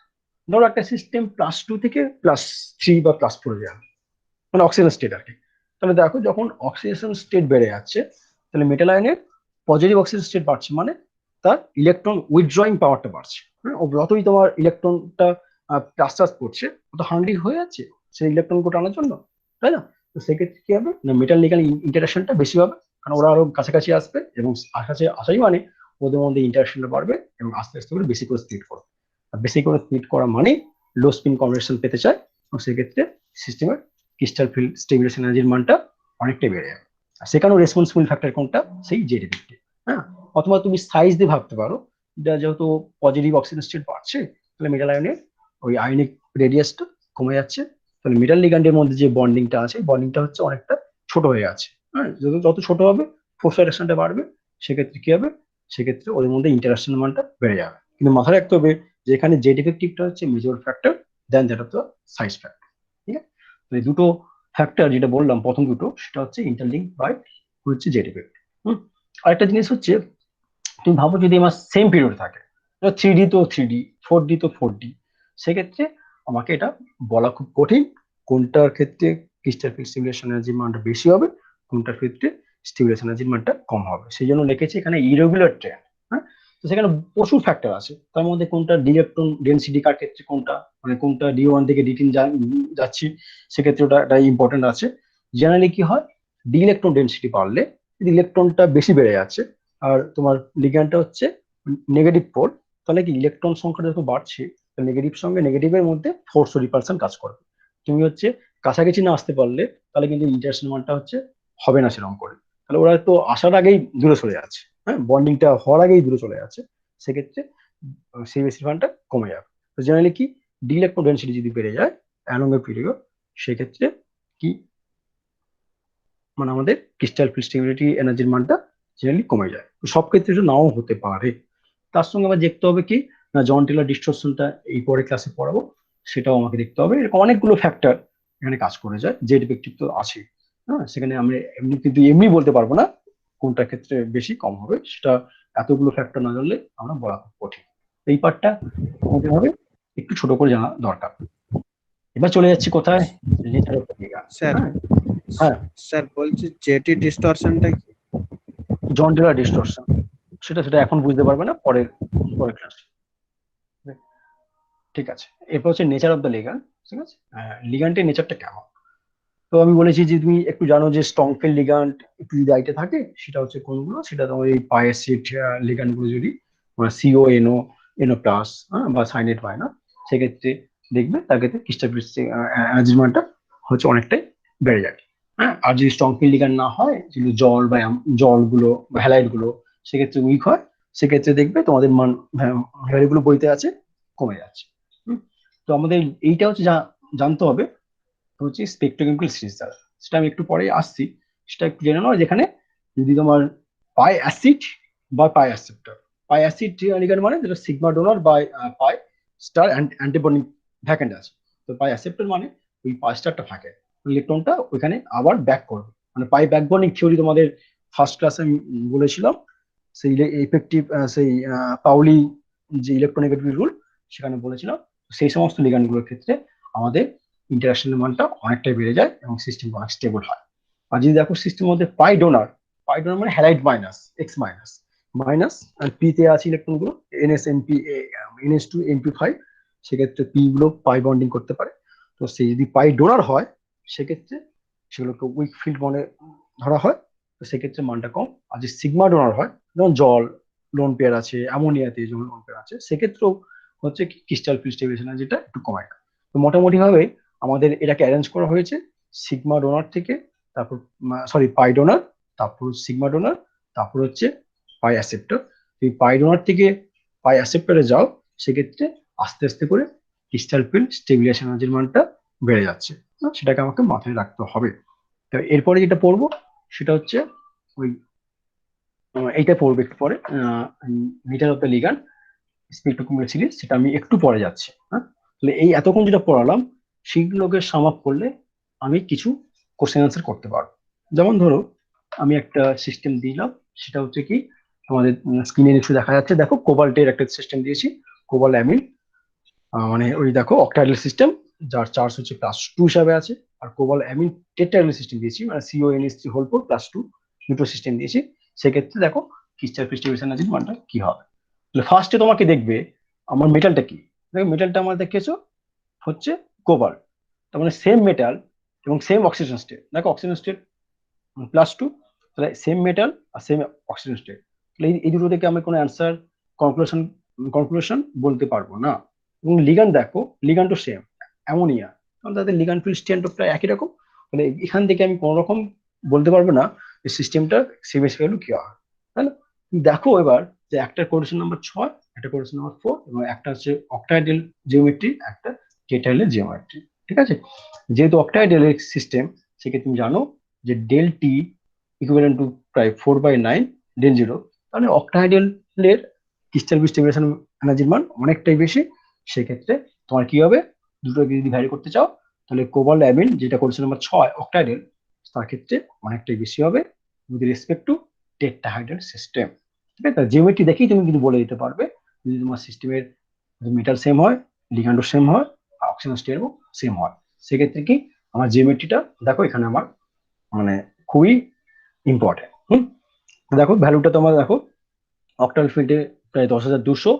S2: ধরো একটা সিস্টেম +2 থেকে +3 বা +4 যাবে, মানে অক্সিজেন স্টেট আর কি। তাহলে দেখো যখন অক্সিজেশন স্টেট বেড়ে যাচ্ছে, তাহলে মেটাল আয়নের পজিটিভ অক্সিজেন স্টেট বাড়ছে, মানে তার ইলেকট্রন উইথড্রয়িং পাওয়ারটা বাড়ছে। যতই তোমার ইলেকট্রনটা প্লাস চার্জ করছে, তত হাংরি হয়ে যাচ্ছে সেই ইলেকট্রনকে টানার জন্য, তাই না? তো সেক্ষেত্রে কি হবে না মেটাল নিকেল ইন্টারাকশনটা বেশি হবে, কারণ ওরা আরো কাছাকাছি আসবে এবং আসাই মানে ওদের মধ্যে ইন্টারাকশনটা বাড়বে এবং আস্তে আস্তে করে বেশি করে স্পিড করবে। আর বেশি করে স্পিড করা মানে লো স্পিন কনভার্সন পেতে চায়, এবং সেক্ষেত্রে সিস্টেমের ক্রিস্টাল ফিল্ড স্টেবিলাইজেশন এনার্জির মানটা অনেকটাই বেড়ে যাবে। আর সেখানেও রেসপন্সিবল ফ্যাক্টর কোনটা, সেই জেড ইফেক্টিভ। হ্যাঁ, অথবা তুমি সাইজ দিয়ে ভাবতে পারো, এটা যেহেতু পজিটিভ অক্সিজেন স্টেট বাড়ছে, তাহলে মেটাল আয়নের ওই আয়নিক রেডিয়াসটা কমে যাচ্ছে, তাহলে মেটাল লিগ্যান্ডের মধ্যে যে বন্ডিংটা আছে, বন্ডিংটা হচ্ছে অনেকটা ছোট হয়ে যাচ্ছে। হ্যাঁ, যত যত ছোট হবে ফোর্স অ্যাট্রাকশনটা বাড়বে, সেক্ষেত্রে কি হবে, সেক্ষেত্রে ওদের মধ্যে ইন্টারাকশন মানটা বেড়ে যাবে। কিন্তু মাথায় রাখতে হবে যে এখানে জেড ইফেক্টিভটা হচ্ছে major factor then that of the size factor. ঠিক আছে, তো এই দুটো ফ্যাক্টর যেটা বললাম প্রথম দুটো, সেটা হচ্ছে ইন্টারলিঙ্ক বাই হচ্ছে জেড ইফেক্ট। আরেকটা জিনিস হচ্ছে, তুমি ভাবো যদি আমার সেম পিরিয়ড থাকে, 3D তো 3D, 4D তো 4D, সেক্ষেত্রে আমাকে এটা বলা খুব কঠিন কোনটার ক্ষেত্রে ক্রিস্টাল স্টিমুলেশন এনার্জির মানটা বেশি হবে, কোনটার ক্ষেত্রে স্টিমুলেশন এনার্জির মানটা কম হবে। সেই জন্য লিখেছি এখানে ইরেগুলার ট্রেন্ড। হ্যাঁ, তো সেখানে প্রচুর ফ্যাক্টর আছে, তার মধ্যে কোনটা ইলেকট্রন ডেন্সিটি কার ক্ষেত্রে কোনটা, মানে কোনটা D1 থেকে D3 যাচ্ছি, সেক্ষেত্রে ওটা একটা ইম্পর্টেন্ট আছে। জেনারেলি কি হয়, ডি ইলেকট্রন ডেন্সিটি বাড়লে ইলেকট্রনটা বেশি বেড়ে যাচ্ছে, আর তোমার লিগ্যান্ডটা হচ্ছে নেগেটিভ পোল, তাহলে কি ইলেকট্রন সংখ্যাটা যত বাড়ছে, নেগেটিভ সঙ্গে নেগেটিভের মধ্যে ফোর্স রিপালশন কাজ করবে। তুমি হচ্ছে কাছাকাছি না আসতে পারলে, তাহলে কিন্তু ইন্টারেকশন মানটা হচ্ছে হবে না সেরকম করে, তাহলে ওরা তো আসার আগেই দূরে চলে যাচ্ছে, হ্যাঁ, বন্ডিংটা হওয়ার আগেই দূরে চলে যাচ্ছে, সেক্ষেত্রে সিভিএসি মানটা কমে যাবে। তো জেনারেলি কি, ডি ইলেকট্রন ডেন্সিটি যদি বেড়ে যায় অ্যালং এ পিরিয়ড, সেক্ষেত্রে কি, মানে আমাদের ক্রিস্টাল স্টেবিলিটি এনার্জির মানটা জেনারেলি কমে যায়। তো সব ক্ষেত্রে এটা নাও হতে পারে। তার সঙ্গে আবার দেখতে হবে কি না, জন টেলর ডিস্টরশনটা এই পরে ক্লাসে পড়াবো, সেটাও আমাকে দেখতে হবে। এরকম অনেকগুলো ফ্যাক্টর এখানে কাজ করে যায়, জেড ইফেক্টিভ তো আছে। হ্যাঁ, সেখানে আমরা এমনি কিন্তু এমনি বলতে পারবো না কোনটা ক্ষেত্রে বেশি কম হবে, সেটা এতগুলো ফ্যাক্টর না জানলে আমরা বলা খুব কঠিন। এই পার্টটা আমাদের হবে একটু ছোট করে জানা দরকার। এবার চলে যাচ্ছি কোথায়, নেচার অফ দ্য
S3: স্যার
S2: হ্যাঁ, হ্যাঁ,
S3: স্যার বলছি জেটি ডিস্টরশনটা কি?
S2: জন টেলর ডিস্টরশন, সেটা সেটা এখন বুঝতে পারবে না, পরের পরের ক্লাস। ঠিক আছে, এরপর হচ্ছে নেচার অফ দ্য লিগ্যান্ড। ঠিক আছে, লিগ্যান্ডের নেচারটা কেমন, তো আমি বলেছি যে তুমি একটু জানো যে স্ট্রং ফিল্ড লিগ্যান্ড একটু যদি আইটে থাকে, সেটা হচ্ছে কোনগুলো, সেটা তোমার এই পায়াসিড লিগ্যান্ড গুলো যদি সিও এনও এনও প্লাস বা সাইনেট পায় না, সেক্ষেত্রে দেখবে তার ক্ষেত্রে ক্রিস্টাল এনার্জির মানটা হচ্ছে অনেকটাই বেড়ে যায়। হ্যাঁ, আর যদি স্ট্রং ফিল্ড লিগ্যান্ড না হয়, যদি জল বা জলগুলো বা হ্যালাইড গুলো সেক্ষেত্রে উইক হয়, সেক্ষেত্রে দেখবে তোমাদের মান হ্যালাইড গুলো বইতে আছে কমে যাচ্ছে। তো আমাদের এইটা হচ্ছে জানতে হবে হচ্ছে স্পেকট্রোকেমিক্যাল সিরিজ দ্বারা, সেটা আমি একটু পরে আসছি, সেটা একটু জেনে নাও। যেখানে যদি তোমার পাই অ্যাসিড বা পাই অ্যাসেপ্টর, পাই অ্যাসিড লিগ্যান্ড মানে যেটা sigma donor by pi star antibonding vacant আছে, তো পাই অ্যাসেপ্টর মানে ওই পাই স্টারটা থাকে, ইলেকট্রনটা ওইখানে আবার ব্যাক করবে, মানে পাই ব্যাকবন্ডিং থিওরি তোমাদের ফার্স্ট ক্লাসে আমি বলেছিলাম, সেই ইফেক্টিভ সেই পাউলি যে ইলেকট্রোনেগেটিভ রুল, সেখানে বলেছিলাম সেই সমস্ত লিগ্যান্ডগুলোর ক্ষেত্রে আমাদের ইন্টারাকশনের মানটা অনেকটাই বেড়ে যায় এবং সিস্টেম অনেক স্টেবল হয়। আর যদি দেখো সিস্টেমের মধ্যে পাই ডোনার মানে halide minus X minus minus, আর পি তে আছে ইলেকট্রন গুলো NS NP NS two NP five, সেক্ষেত্রে পি গুলো পাই বন্ডিং করতে পারে। তো সেই যদি পাই ডোনার হয়, সেক্ষেত্রে সেগুলোকে উইক ফিল্ড মনে ধরা হয়, তো সেক্ষেত্রে মানটা কম। আর যে সিগমা ডোনার হয়, যেমন জল লোন পেয়ার আছে, অ্যামোনিয়াতে যেমন লোন পেয়ার আছে, সেক্ষেত্রেও হচ্ছে কি ক্রিস্টাল ফিস্টেবিলেশন যেটা একটু কমায়। তো মোটামুটি ভাবে আমাদের এটাকে অ্যারেঞ্জ করা হয়েছে সিগমা ডোনার থেকে, তারপর পাই ডোনার, তারপর সিগমা ডোনার, তারপর হচ্ছে পাই অ্যাসেপ্টর। এই পাই ডোনার থেকে পাই অ্যাসেপ্টরে যাও, সেক্ষেত্রে আস্তে আস্তে করে ক্রিস্টাল ফিল্ড স্টেবিলাইজেশন এনার্জির মানটা বেড়ে যাচ্ছে। সেটাকে আমাকে মাথায় রাখতে হবে। তো এরপরে যেটা পড়বো সেটা হচ্ছে ওই এইটা পড়বে একটু পরে, meter of the ligand spectrochemical series, সেটা আমি একটু পরে যাচ্ছি। হ্যাঁ, তাহলে এই এতক্ষণ যেটা পড়ালাম সেগুলোকে সাম আপ করলে আমি কিছু কোশ্চেন আনসার করতে পারবো। যেমন ধরো আমি একটা সিস্টেম দিলাম, সেটা হচ্ছে কি আমাদের স্ক্রিনে নিচে দেখা যাচ্ছে, দেখো কোবাল্টের একটা সিস্টেম দিয়েছি, কোবাল্ট অ্যামিন, মানে ওই দেখো অক্টাইডাল সিস্টেম, যার চার্জ হচ্ছে +2 হিসাবে আছে। আর কোবাল্ট অ্যামিন টেট্রাইডাল সিস্টেম দিয়েছি, মানে CONH3 +2 দুটো সিস্টেম দিয়েছি। সেক্ষেত্রে দেখো ক্রিস্টাল ক্রিস্টালাইজেশন এনার্জির মানটা কি হবে। ফার্স্টে তোমাকে দেখবে আমার মেটালটা কি, দেখো মেটালটা আমার দেখেছো হচ্ছে কোবাল্ট, তার মানে সেম মেটাল এবং সেম অক্সিজেন স্টেট, দেখো অক্সিজেন স্টেট +2, তাহলে সেম মেটাল আর সেম অক্সিজেন স্টেট, তাহলে এই দুটো থেকে আমি কোনো অ্যান্সার কনক্লুশন কনক্লুশন বলতে পারবো না। এবং লিগ্যান্ড দেখো, লিগ্যান্ড তো সেম অ্যামোনিয়া, কারণ তাদের লিগ্যান্ড ফিল্ড স্ট্রেন্থ প্রায় একই রকম, মানে এখান থেকে আমি কোনো রকম বলতে পারবো না যে সিস্টেমটা সিবিএসই ভ্যালু কি হয়, তাই না? দেখো এবার যে একটা কোডেশন নাম্বার 6, একটা কোডেশন নাম্বার 4 এবং একটা হচ্ছে অক্টাইডাল জিওমেট্রি, একটা টেট্রাহেড্রাল জিওমেট্রি। ঠিক আছে, যেহেতু অক্টাইডাল সিস্টেম, সেক্ষেত্রে তুমি জানো যে ডেল টি ইকুইভ্যালেন্ট টু প্রায় 4/9 ডেল জিরো। তাহলে অক্টাইডালের ক্রিস্টাল স্টেবিলাইজেশন এনার্জির মান অনেকটাই বেশি। সেক্ষেত্রে তোমার কি হবে, দুটোকে যদি ভ্যারি করতে চাও তাহলে কোবাল্ট অ্যামিন যেটা কোডেশন নাম্বার 6 অক্টাইডাল, তার ক্ষেত্রে অনেকটাই বেশি হবে with respect two tetrahedral system. ঠিক আছে, জিওমেট্রি দেখেই তুমি কিন্তু বলে দিতে পারবে যদি তোমার সিস্টেমের মেটাল সেম হয়, লিগ্যান্ডও সেম হয়, অক্সিজেন স্টেটও সেম হয়। সেক্ষেত্রে কি আমার জিওমেট্রিটা দেখো এখানে আমার মানে খুবই ইম্পর্টেন্ট। দেখো ভ্যালুটা তোমার দেখো অক্টাল ফিল্ডে প্রায় 10,200,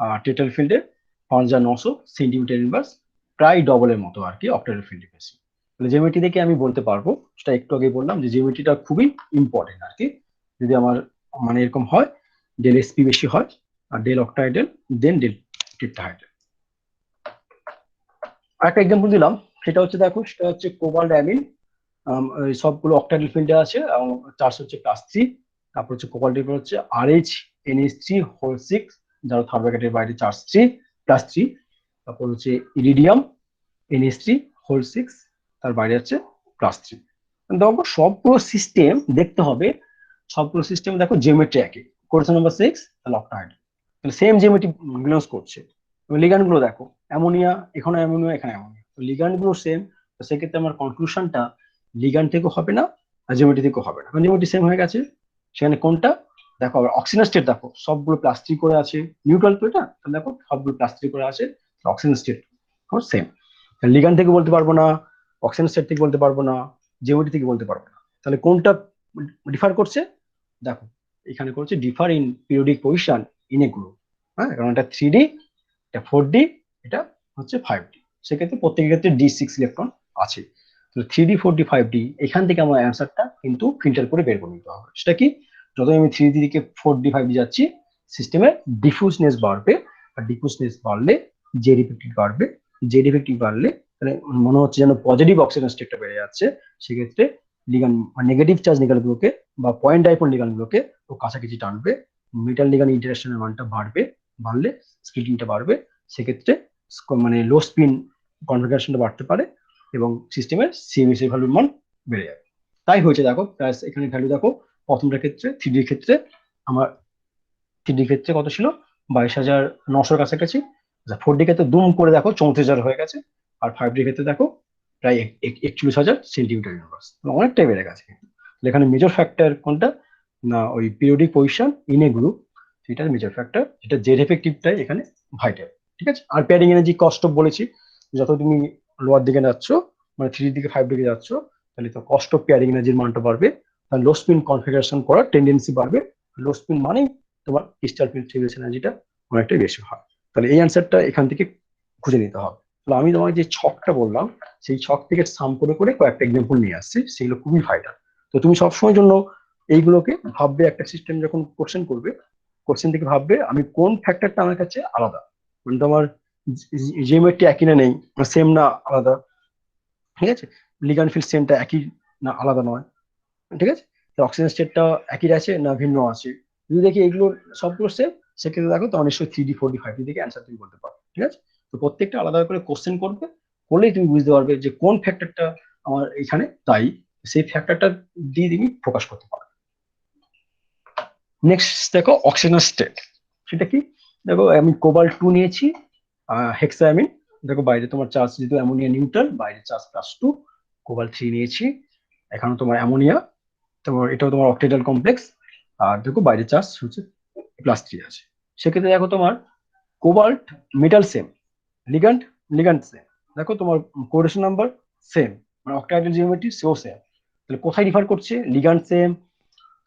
S2: আর টেটাল ফিল্ডে 5,900 সেন্টিমিটার ইনভার্স, প্রায় ডবলের মতো আর কি অক্টাল ফিল্ডে বেশি। তাহলে জিওমেট্রি দেখে আমি বলতে পারবো, সেটা একটু আগে বললাম যে জিওমেট্রিটা খুবই ইম্পর্টেন্ট আর কি। যদি আমার মানে এরকম হয় ডেল এসপি বেশি হয় আর ডেল অক্টাইডেল দেন ডেল টেট্রাহাইড্রাল। আরেকটা এক্সাম্পল দিলাম, সেটা হচ্ছে দেখো, সেটা হচ্ছে কোবাল্ট অ্যামিন। সবগুলো অক্টাইডাল ফিল্ডে আছে এবং চার্জ হচ্ছে +3। তারপর হচ্ছে কোবাল্টের পর হচ্ছে RH NH3 হোল 6, যার থার্ড ব্র্যাকেটের বাইরে চার্জ 3 +3। তারপর হচ্ছে ইরিডিয়াম NH3 হোল 6, তার বাইরে হচ্ছে +3। দেখো সবগুলো সিস্টেম দেখতে হবে, সবগুলো সিস্টেম দেখো জিওমেট্রি একই, কোডেশন নাম্বার 6 তাহলে অক্টাইড, তাহলে সেম জিওমেট্রি বিলংস করছে। লিগ্যান্ড গুলো দেখো, অ্যামোনিয়া এখানে, অ্যামোনিয়া এখানে অ্যামোনিয়া, তো লিগ্যান্ড গুলো সেম। তো সেক্ষেত্রে আমার কনক্লুশনটা লিগ্যান্ড থেকেও হবে না আর জিওমেট্রি থেকেও হবে না, কারণ জিওমেট্রি সেম হয়ে গেছে। সেখানে কোনটা দেখো, আবার অক্সিজেন স্টেট দেখো সবগুলো +3 করে আছে, নিউট্রাল তো এটা, তাহলে দেখো সবগুলো +3 করে আছে, অক্সিজেন স্টেট সেম। লিগ্যান্ড থেকে বলতে পারবো না, অক্সিজেন স্টেট থেকে বলতে পারবো না, জিওমেট্রি থেকে বলতে পারবো না। তাহলে কোনটা ডিফার করছে, দেখো এখানে করছে differ in periodic position in a group. হ্যাঁ, কারণ এটা 3D, এটা 4D, এটা হচ্ছে 5D। সেক্ষেত্রে প্রত্যেকের ক্ষেত্রে D6 ইলেকট্রন আছে। তো 3D 4D 5D এখান থেকে আমার অ্যান্সারটা কিন্তু ফিল্টার করে বের করে নিতে হবে। সেটা কি, যতই আমি 3D থেকে 4D 5D যাচ্ছি, সিস্টেমের ডিফিউজনেস বাড়বে, আর ডিফিউজনেস বাড়লে জে ডিফেক্টিভ বাড়বে, জে ডিফেক্টিভ বাড়লে মানে মনে হচ্ছে যেন পজিটিভ অক্সিজেন স্টেটটা বেড়ে যাচ্ছে। সেক্ষেত্রে লিগান নেগেটিভ চার্জ নিকালগুলোকে বা পয়েন্ট ডাইপোল নিকালগুলোকে ও কাছাকাছি টানবে, মেটাল লিগান ইন্টারেকশনের মানটা বাড়বে, বাড়লে স্প্লিটিংটা বাড়বে। সেক্ষেত্রে মানে লো স্পিন কনফিগারেশনটা বাড়তে পারে এবং সিস্টেমের সিএমএস এর ভ্যালুর মান বেড়ে যাবে। তাই হয়েছে দেখো, এখানে ভ্যালু দেখো, প্রথমটার ক্ষেত্রে 3D ক্ষেত্রে আমার 3D ক্ষেত্রে কত ছিল, 22,900 কাছাকাছি। 4D ক্ষেত্রে দুম করে দেখো 34,000 হয়ে গেছে, আর 5D ক্ষেত্রে দেখো প্রায় 41,000 সেন্টিমিটার ইউনিভার্স, অনেকটাই বেড়ে গেছে। এখানে মেজর ফ্যাক্টর কোনটা না, ওই periodic position in a group, সেটা মেজর ফ্যাক্টর, যেটা জেড এফেক্টিভটাই এখানে ভাইটাল। ঠিক আছে, আর প্যাডিং এনার্জি কস্ট অফ বলেছি, যত তুমি লোয়ার দিকে যাচ্ছ মানে 3 দিকে 5 দিকে যাচ্ছ, তাহলে তো কস্ট অফ প্যাডিং এনার্জির মানটা বাড়বে, তাহলে লো স্পিন কনফিগারেশন করার টেন্ডেন্সি বাড়বে। লো স্পিন মানে তোমার ক্রিস্টাল ফিল্ট্রেশন এনার্জিটা অনেকটাই বেশি হয়। তাহলে এই অ্যান্সারটা এখান থেকে খুঁজে নিতে হবে। তাহলে আমি তোমাকে যে ছকটা বললাম, সেই ছক থেকে সাম করে করে কয়েকটা এক্সাম্পল নিয়ে আসছি, সেগুলো খুবই ভাইটাল। তো তুমি সবসময় জন্য এইগুলোকে ভাববে, একটা সিস্টেম যখন কোশ্চেন করবে, কোশ্চেন থেকে ভাববে আমি কোন ফ্যাক্টরটা আমার কাছে আলাদা, মানে তোমার জিওমেট্রি একই না নেই, সেম না আলাদা, ঠিক আছে, লিগ্যান্ড ফিল্ড সেমটা একই না আলাদা নয়, ঠিক আছে, অক্সিজেন স্টেটটা একই আছে না ভিন্ন আছে। যদি দেখি এগুলো সবগুলো সেম, সেক্ষেত্রে দেখো তখন নিশ্চয়ই 3D 4D 5D থেকে অ্যান্সার তুমি বলতে পারো। ঠিক আছে, তো প্রত্যেকটা আলাদা করে কোশ্চেন করবে, করলেই তুমি বুঝতে পারবে যে কোন ফ্যাক্টরটা আমার এখানে তাই, সেই ফ্যাক্টরটা দিয়ে তুমি প্রকাশ করতে পারো। নেক্সট দেখো অক্সিজেন স্টেট, সেটা কি, দেখো আমি কোবাল্ট 2 নিয়েছি, হেক্সামিন, দেখো বাইরে তোমার চার্জ যেহেতু অ্যামোনিয়া নিউট্রাল, বাইরে চার্জ +2। কোবাল্ট 3 নিয়েছি, এখানে তোমার অ্যামোনিয়া, তোমার এটাও তোমার অক্টেডাল কমপ্লেক্স, আর দেখো বাইরে চার্জ হচ্ছে +3 আছে। সেক্ষেত্রে দেখো তোমার cobalt metal same, ligand ligand same, দেখো তোমার কোডেশন নাম্বার সেম, মানে অক্টাইডাল জিওমেট্রি সেও সেম। তাহলে কোথায় ডিফার করছে, লিগ্যান্ড সেম,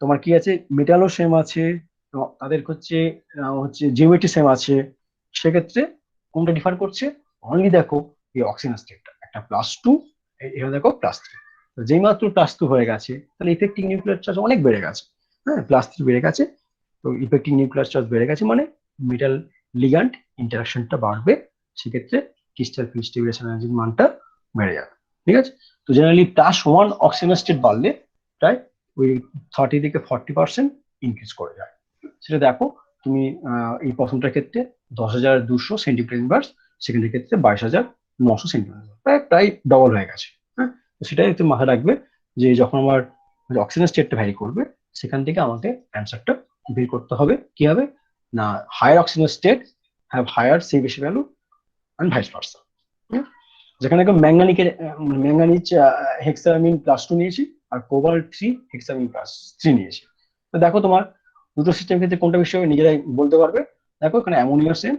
S2: তোমার কি আছে মেটালও সেম আছে, তাদের হচ্ছে জিওমেট্রি সেম আছে। সেক্ষেত্রে কোনটা ডিফার করছে, অনলি দেখো এই অক্সিজেন স্টেটটা, একটা +2, এটা দেখো +3। যেই মাত্র +2 হয়ে গেছে, তাহলে ইফেক্টিভ নিউক্লিয়ার চার্জ অনেক বেড়ে গেছে। হ্যাঁ, +3 বেড়ে গেছে, তো ইফেক্টিভ নিউক্লিয়ার চার্জ বেড়ে গেছে মানে মেটাল লিগ্যান্ড ইন্টারাকশনটা বাড়বে। সেক্ষেত্রে ক্রিস্টাল ফিল্ড স্টেবিলাইজেশন এনার্জির মানটা বেড়ে যাবে। ঠিক আছে, তো জেনারেলি +1 অক্সিজেন স্টেট বাড়লে প্রায় ওই 30 থেকে 40% ইনক্রিজ করে যায়। সেটা দেখো তুমি এই প্রথমটার ক্ষেত্রে 10,200 সেন্টিগ্রেড ইনভার্স, সেকেন্ডের ক্ষেত্রে 22,900 সেন্টিগ্রেড, প্রায় প্রায় ডবল হয়ে গেছে। হ্যাঁ, তো সেটাই একটু মাথায় রাখবে যে যখন আমার অক্সিজেন স্টেটটা ভ্যারি করবে সেখান থেকে আমাকে অ্যান্সারটা বের করতে হবে কি হবে না, higher oxygen state have higher CBC value and vice versa. যেখানে ম্যাঙ্গানিকের ম্যাঙ্গানিজ হেক্সামিন +2 নিয়েছি আর কোবাল্ট 3 হেক্সামিন +3 নিয়েছি। তো দেখো তোমার দুটো সিস্টেম ক্ষেত্রে কোনটা বেশি হবে নিজেরাই বলতে পারবে। দেখো এখানে অ্যামোনিয়া সেম,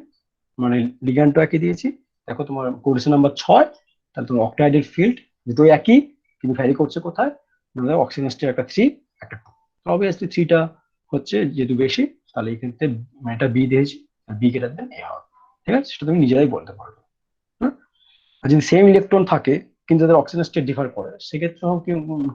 S2: মানে লিগ্যান্ডটা একই দিয়েছি। দেখো তোমার কোয়েশ্চেন নাম্বার 6, তাহলে তোমার অক্টাইডের ফিল্ড দুটোই একই, কিন্তু ভ্যারি করছে কোথায়, অক্সিজেন স্টেট একটা 3 একটা 2। তো অবভিয়াসলি 3টা হচ্ছে যেহেতু বেশি, তাহলে এই ক্ষেত্রে এটা বি দিয়েছি, বি গ্রেটার দেন এ হবে। ঠিক আছে, সেটা তুমি নিজেরাই বলতে পারবে। হ্যাঁ, আর যদি সেম ইলেকট্রন থাকে কিন্তু তাদের অক্সিজেন স্টেট ডিফার করে, সেক্ষেত্রে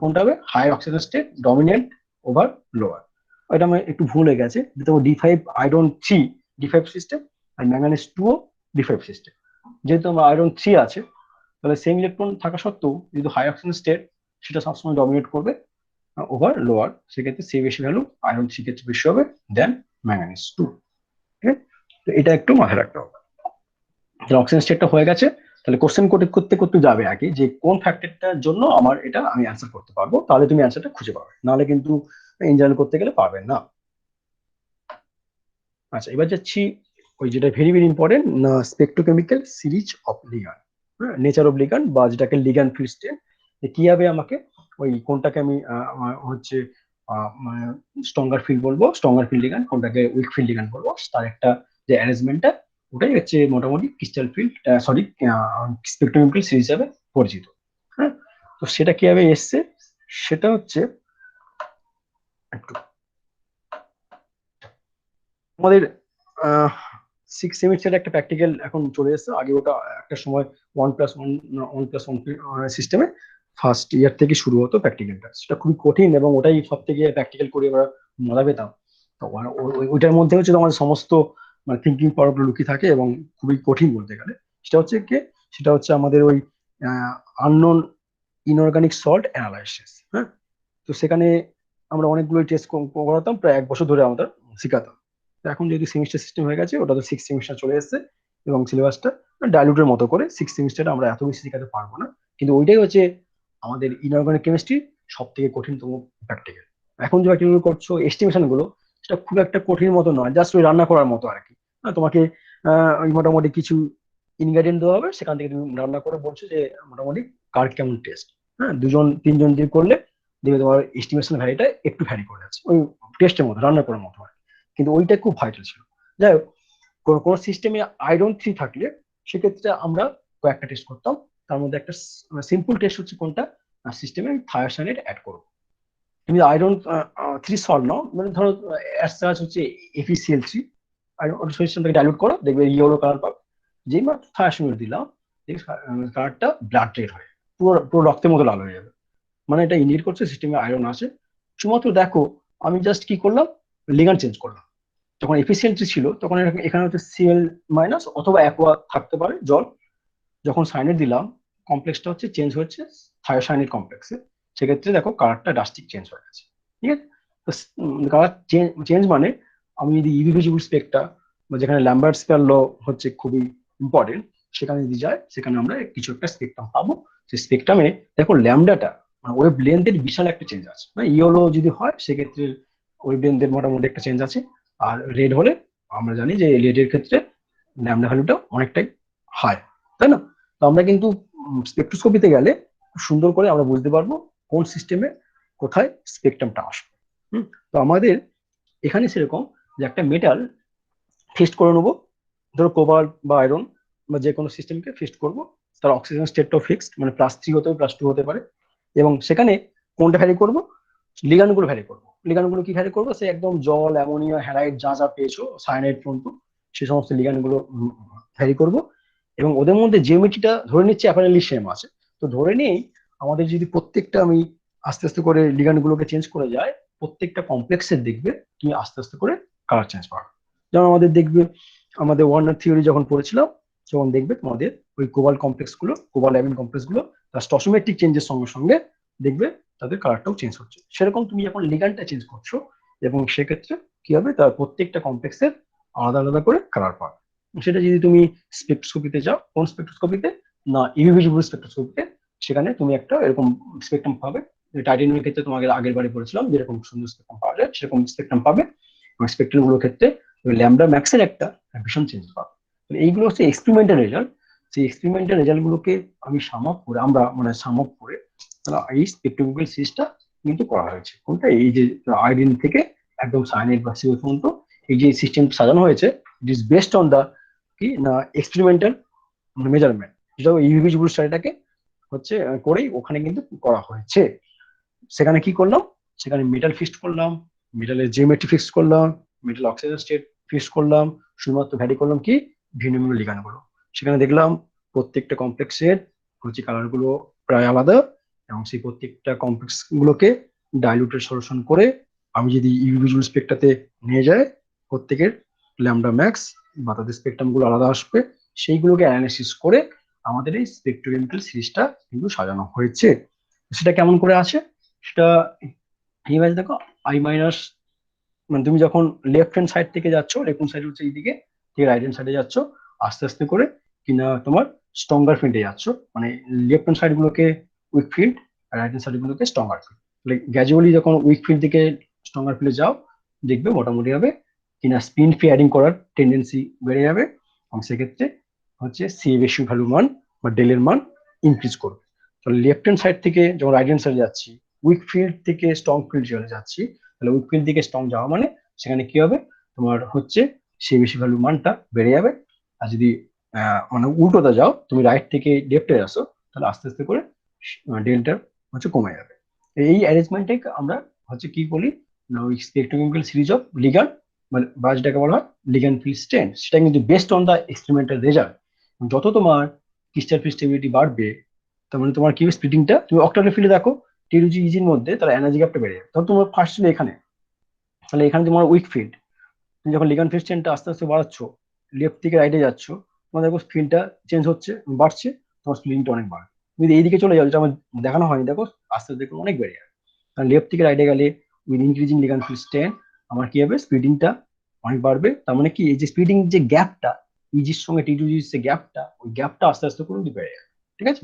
S2: কোনটা হবে, higher oxygen state dominant over lower. এটা আমার একটু ভুল হয়ে গেছে, যেহেতু D5 আয়রন 3 D5 সিস্টেম আর ম্যাঙ্গানিজ 2 D5 সিস্টেম। যেহেতু আমার আয়রন 3 আছে, তাহলে সেম ইলেকট্রন থাকা সত্ত্বেও যেহেতু হাই অক্সিজেন স্টেট সেটা সবসময় ডমিনেট করবে ওভার লোয়ার, সেক্ষেত্রে সে বেশি ভ্যালু আয়রন 3 ক্ষেত্রে বেশি হবে দেন ম্যাঙ্গানিজ 2। ঠিক আছে, তো এটা একটু মাথায় রাখতে হবে। অক্সিজেন স্টেটটা হয়ে গেছে, তাহলে কোশ্চেন করতে করতে যাবে আগে যে কোন ফ্যাক্টরটার জন্য আমার এটা আমি অ্যান্সার করতে পারবো, তাহলে তুমি অ্যান্সারটা খুঁজে পাবে, নাহলে কিন্তু ইন জেনারেল করতে গেলে পারবেন না। আচ্ছা, এবার যাচ্ছি ওই যেটা ভেরি ভেরি ইম্পর্টেন্ট না, spectrochemical series of ligand, nature of ligand, বা যেটাকে লিগ্যান্ড ফিল্ড স্টেট, কিভাবে আমাকে ওই কোনটাকে আমি হচ্ছে স্ট্রঙ্গার ফিল্ড বলবো, স্ট্রঙ্গার ফিল্ড লিগ্যান্ড, কোনটাকে উইক ফিল্ড লিগ্যান্ড বলবো, তার একটা যে অ্যারেঞ্জমেন্টটা, ওটাই হচ্ছে মোটামুটি ক্রিস্টাল ফিল্ড সরি স্পেকট্রোকেমিক্যাল সিরিজ হিসাবে পরিচিত। হ্যাঁ, তো সেটা কিভাবে এসছে সেটা হচ্ছে একটু আমাদের 6 সেমিস্টার একটা প্র্যাকটিক্যাল এখন চলে এসেছে, আগে ওটা একটা সময় 1+1 সিস্টেমে ফার্স্ট ইয়ার থেকে শুরু হতো প্র্যাকটিক্যালটা, সেটা খুবই কঠিন এবং ওটাই সব থেকে প্র্যাকটিক্যাল করে আমরা মজা পেতাম। তো ওইটার মধ্যে হচ্ছে আমাদের সমস্ত মানে থিঙ্কিং পাওয়ারগুলো লুকিয়ে থাকে এবং খুবই কঠিন বলতে গেলে। সেটা হচ্ছে আমাদের ওই আননোন ইনঅর্গানিক সল্ট অ্যানালাইসিস। হ্যাঁ, তো সেখানে আমরা অনেকগুলো টেস্ট করাতাম, প্রায় 1 বছর ধরে আমাদের শেখাতাম। এখন যেহেতু সেমিস্টার সিস্টেম হয়ে গেছে, ওটা তো 6 সেমিস্টার চলে এসেছে এবং সিলেবাসটা ডাইলুটের মতো করে 6 সেমিস্টারে আমরা এত বেশি শেখাতে পারবো না, কিন্তু ওইটাই হচ্ছে আমাদের ইনঅর্গানিক কেমিস্ট্রি সব থেকে কঠিনতম প্র্যাকটিক্যাল। এখন যে প্র্যাকটিক্যাল করছো এস্টিমেশন গুলো, সেটা খুব একটা কঠিন মতো নয়, জাস্ট ওই রান্না করার মতো আর কি। তোমাকে ওই মোটামুটি কিছু ইনগ্রেডিয়েন্ট দেওয়া হবে, সেখান থেকে তুমি রান্না করে বলছো যে মোটামুটি কার কেমন টেস্ট। হ্যাঁ, 2-3 জন দিয়ে করলে দেখবে তোমার এস্টিমেশন ভ্যালিটা একটু ভ্যারি করে যাচ্ছে, ওই টেস্টের মতো রান্না করার মতো হয়, কিন্তু ওইটা খুব ভাইটাল ছিল। যাই হোক, কোন সিস্টেমে আয়রন 3 থাকলে সেক্ষেত্রে আমরা কয়েকটা টেস্ট করতাম, তার মধ্যে একটা সিম্পল টেস্ট হচ্ছে কোনটা, সিস্টেমে থায়োসাইনেট অ্যাড করবো। তুমি আয়রন 3 সল্ট নাও, মানে ধরো হচ্ছে FeCl3, আর ওটা সিস্টেমটাকে ডাইলুট করো, দেখবে ইয়েলো কালার পাবে। যেই মাত্র থায়োসাইনেট দিলাম, কালারটা ব্লাড রেড হয়ে পুরো পুরো রক্তের মতো লাল হয়ে যাবে, মানে এটা ইন্ডিকেট করছে সিস্টেমে আয়রন আছে। শুধুমাত্র দেখো আমি জাস্ট কি করলাম, লিগ্যান্ড চেঞ্জ করলাম। যখন এফিসিয়েন্সি ছিল তখন এখানে হচ্ছে Cl- অথবা অ্যাকোয়া থাকতে পারে জল। যখন সাইনেট দিলাম, কমপ্লেক্সটা হচ্ছে চেঞ্জ হচ্ছে থায়োসাইনেট কমপ্লেক্সে, সেক্ষেত্রে দেখো কালারটা ড্রাস্টিক চেঞ্জ হয়ে গেছে। ঠিক আছে, তো কালার চেঞ্জ মানে আমি যদি ইউভি ভিজিবল স্পেকটা বা যেখানে ল্যাম্বার্ট স্কয়ার ল হচ্ছে খুবই ইম্পর্টেন্ট, সেখানে যদি যায় সেখানে আমরা কিছু একটা স্পেকট্রাম পাবো। সেই স্পেকট্রামে দেখো ল্যামডাটা মানে ওয়েভ লেন্থের বিশাল একটা চেঞ্জ আছে, মানে ইয়েলো যদি হয় সেক্ষেত্রে ওয়েভ লেন্থের মোটামুটি একটা চেঞ্জ আছে, আর রেড হলে আমরা জানি যে রেডের ক্ষেত্রে ল্যামডা ভ্যালুটা অনেকটাই হাই, তাই না? তো আমরা কিন্তু স্পেকট্রোস্কোপিতে গেলে খুব সুন্দর করে আমরা বুঝতে পারবো কোন সিস্টেমে কোথায় স্পেকট্রামটা আসবে। তো আমাদের এখানে সেরকম যে একটা মেটাল টেস্ট করে নেবো, ধরো কোবাল্ট বা আয়রন বা যে কোনো সিস্টেমকে টেস্ট করবো, তার অক্সিজেন স্টেটটাও ফিক্সড, মানে +3 হতে পারে +2 হতে পারে, এবং সেখানে কোনটা ভ্যারি করবো, লিগান্ডগুলো ভ্যারি করবো। লিগান্ডগুলো কি ভ্যারি করবো, সে একদম জল, অ্যামোনিয়া, হ্যালাইড যা যা পেয়েছো সায়ানাইড পর্যন্ত সেই সমস্ত লিগান্ডগুলো ভ্যারি করবো, এবং ওদের মধ্যে জিওমেট্রিটা ধরে নিচ্ছে অ্যাপারেন্টলি সেম আছে। তো ধরে নিই আমাদের যদি প্রত্যেকটা আমি আস্তে আস্তে করে লিগান্ডগুলোকে চেঞ্জ করে যায়, প্রত্যেকটা কমপ্লেক্সের দেখবে তুমি আস্তে আস্তে করে কালার চেঞ্জ পাবে। যেমন আমাদের দেখবে আমাদের ওয়ার্নার থিওরি যখন পড়েছিলাম, যখন দেখবে তোমাদের ওই কোবাল কমপ্লেক্স গুলো, কোবাল অ্যামিন কমপ্লেক্স গুলো তার স্টসিওমেট্রিক চেঞ্জের সঙ্গে সঙ্গে দেখবে তাদের কালারটাও চেঞ্জ হচ্ছে। সেরকম তুমি যখন লিগান্ডটা চেঞ্জ করছো এবং সেক্ষেত্রে কি কি হবে, তার প্রত্যেকটা কমপ্লেক্সের আলাদা আলাদা করে কালার পাবে। সেটা যদি তুমি স্পেকট্রোস্কোপিতে যাও, কোন স্পেকট্রোস্কোপিতে না ইউভি ভিজিবল স্পেকট্রোস্কোপিতে, সেখানে তুমি একটা এরকম স্পেকট্রাম পাবে। টাইটেনিয়ামের ক্ষেত্রে তোমাকে আগের বারে বলেছিলাম যেরকম সুন্দর স্পেকট্রাম পাওয়া যায় সেরকম স্পেকট্রাম পাবে, এবং স্পেকট্রাম গুলোর ক্ষেত্রে ল্যামডা ম্যাক্সের একটা ভীষণ চেঞ্জ পাবে। এইগুলো হচ্ছে এক্সপেরিমেন্টাল রেজাল্ট। সেই এক্সপেরিমেন্টাল রেজাল্ট গুলোকে আমি সাম আপ করে, আমরা মানে সাম আপ করে এই স্পেকট্রোকেমিক্যাল সিরিজটা কিন্তু করা হয়েছে। কোনটা, এই যে আয়োডিন থেকে একদম সায়ানাইড বা সিও পর্যন্ত এই যে সিস্টেম সাজানো হয়েছে, it is based on the কি না এক্সপেরিমেন্টাল মেজারমেন্ট, যেটা ইউভি ভিজিবল স্টাডিটাকে হচ্ছে করেই ওখানে কিন্তু করা হয়েছে। সেখানে কি করলাম, সেখানে মেটাল ফিক্সড করলাম, মেটালের জিওমেট্রি ফিক্সড করলাম, মেটাল অক্সিজেন স্টেট ফিক্সড করলাম, শুধুমাত্র ভ্যারি করলাম কি ভিন্ন লিগান গুলো। সেখানে দেখলাম প্রত্যেকটা কমপ্লেক্সের হচ্ছে কালার গুলো প্রায় আলাদা, এবং সেই প্রত্যেকটা কমপ্লেক্স গুলোকে ডাইলুটেড সলিউশন করে আমি যদি ইউভিজুয়াল স্পেকটাতে নিয়ে যাই, প্রত্যেকের ল্যামডা ম্যাক্স বা তাদের স্পেকট্রাম গুলো আলাদা আসবে, সেইগুলোকে অ্যানালাইসিস করে আমাদের এই স্পেকট্রোকেমিক্যাল সিরিজটা কিন্তু সাজানো হয়েছে। সেটা কেমন করে আছে, সেটা এইভাবে দেখো। আই মাইনাস, মানে তুমি যখন লেফট হ্যান্ড সাইড থেকে যাচ্ছ, লেফট হ্যান্ড সাইড হচ্ছে এইদিকে, ঠিক রাইট হ্যান্ড সাইডে যাচ্ছ, আস্তে আস্তে করে কিনা তোমার স্ট্রঙ্গার ফিল্ডে যাচ্ছ, মানে লেফট হ্যান্ড সাইড গুলোকে উইক ফিল্ড আর রাইট হ্যান্ড সাইড গুলোকে স্ট্রঙ্গার ফিল্ড। গ্র্যাজুয়ালি যখন উইক ফিল্ড থেকে স্ট্রঙ্গার ফিল্ডে যাও, দেখবে মোটামুটি হবে কিনা স্পিন ফ্রি অ্যাডিং করার টেন্ডেন্সি বেড়ে যাবে, এবং সেক্ষেত্রে হচ্ছে সি রেশিও ভ্যালু মান বা ডেলের মান ইনক্রিজ করবে। তো লেফট হ্যান্ড সাইড থেকে যখন রাইট হ্যান্ড সাইডে যাচ্ছি, উইক ফিল্ড থেকে স্ট্রং ফিল্ড চলে যাচ্ছি, তাহলে উইক ফিল্ড দিকে স্ট্রং যাওয়া মানে সেখানে কি হবে, তোমার হচ্ছে সে বেশি ভ্যালু মানটা বেড়ে যাবে। আর যদি মানে উল্টোতে যাও, তুমি রাইট থেকে লেফটে আসো, তাহলে আস্তে আস্তে করে ডেল্টা হচ্ছে কমে যাবে। এই অ্যারেঞ্জমেন্টটাই আমরা হচ্ছে কি বলি না, ওই স্পেকট্রোকেমিক্যাল সিরিজ অফ লিগান, মানে বা যেটাকে বলা হয় লিগান ফিল্ড স্ট্রেন্থ, সেটা কিন্তু based on the experimental result. যত তোমার ক্রিস্টাল ফিল্ড স্টেবিলিটি বাড়বে, তার মানে তোমার কি স্প্লিটিংটা, তুমি অক্টাল ফিল্ডে দেখো টিরুজি ইজির মধ্যে তার এনার্জি গ্যাপটা বেড়ে যাবে। তখন তোমার ফার্স্ট ছিল এখানে, তাহলে এখানে তোমার উইক ফিল্ড, তুমি যখন লিগান ফিল্ড স্ট্রেন্থটা আস্তে আস্তে বাড়াচ্ছ, লেফট থেকে রাইটে যাচ্ছ, তোমার দেখো ফিল্ডটা চেঞ্জ হচ্ছে, বাড়ছে, তোমার স্প্লিটিংটা অনেক বাড়ে। তুমি যদি এইদিকে চলে যাও, যেটা আমার দেখানো হয়নি, দেখো আস্তে আস্তে অনেক বেড়ে যাবে। কারণ লেফট থেকে রাইটে গেলে উইথ ইনক্রিজিং লিগান ফিল্ড স্ট্রেন্থ আমার কি হবে, স্প্লিটিংটা অনেক বাড়বে। তার মানে কি, এই যে স্প্লিটিং যে গ্যাপটা ইজির সঙ্গে টি টু জির যে গ্যাপটা, ওই গ্যাপটা আস্তে আস্তে করে কিন্তু বেড়ে যাবে। ঠিক আছে,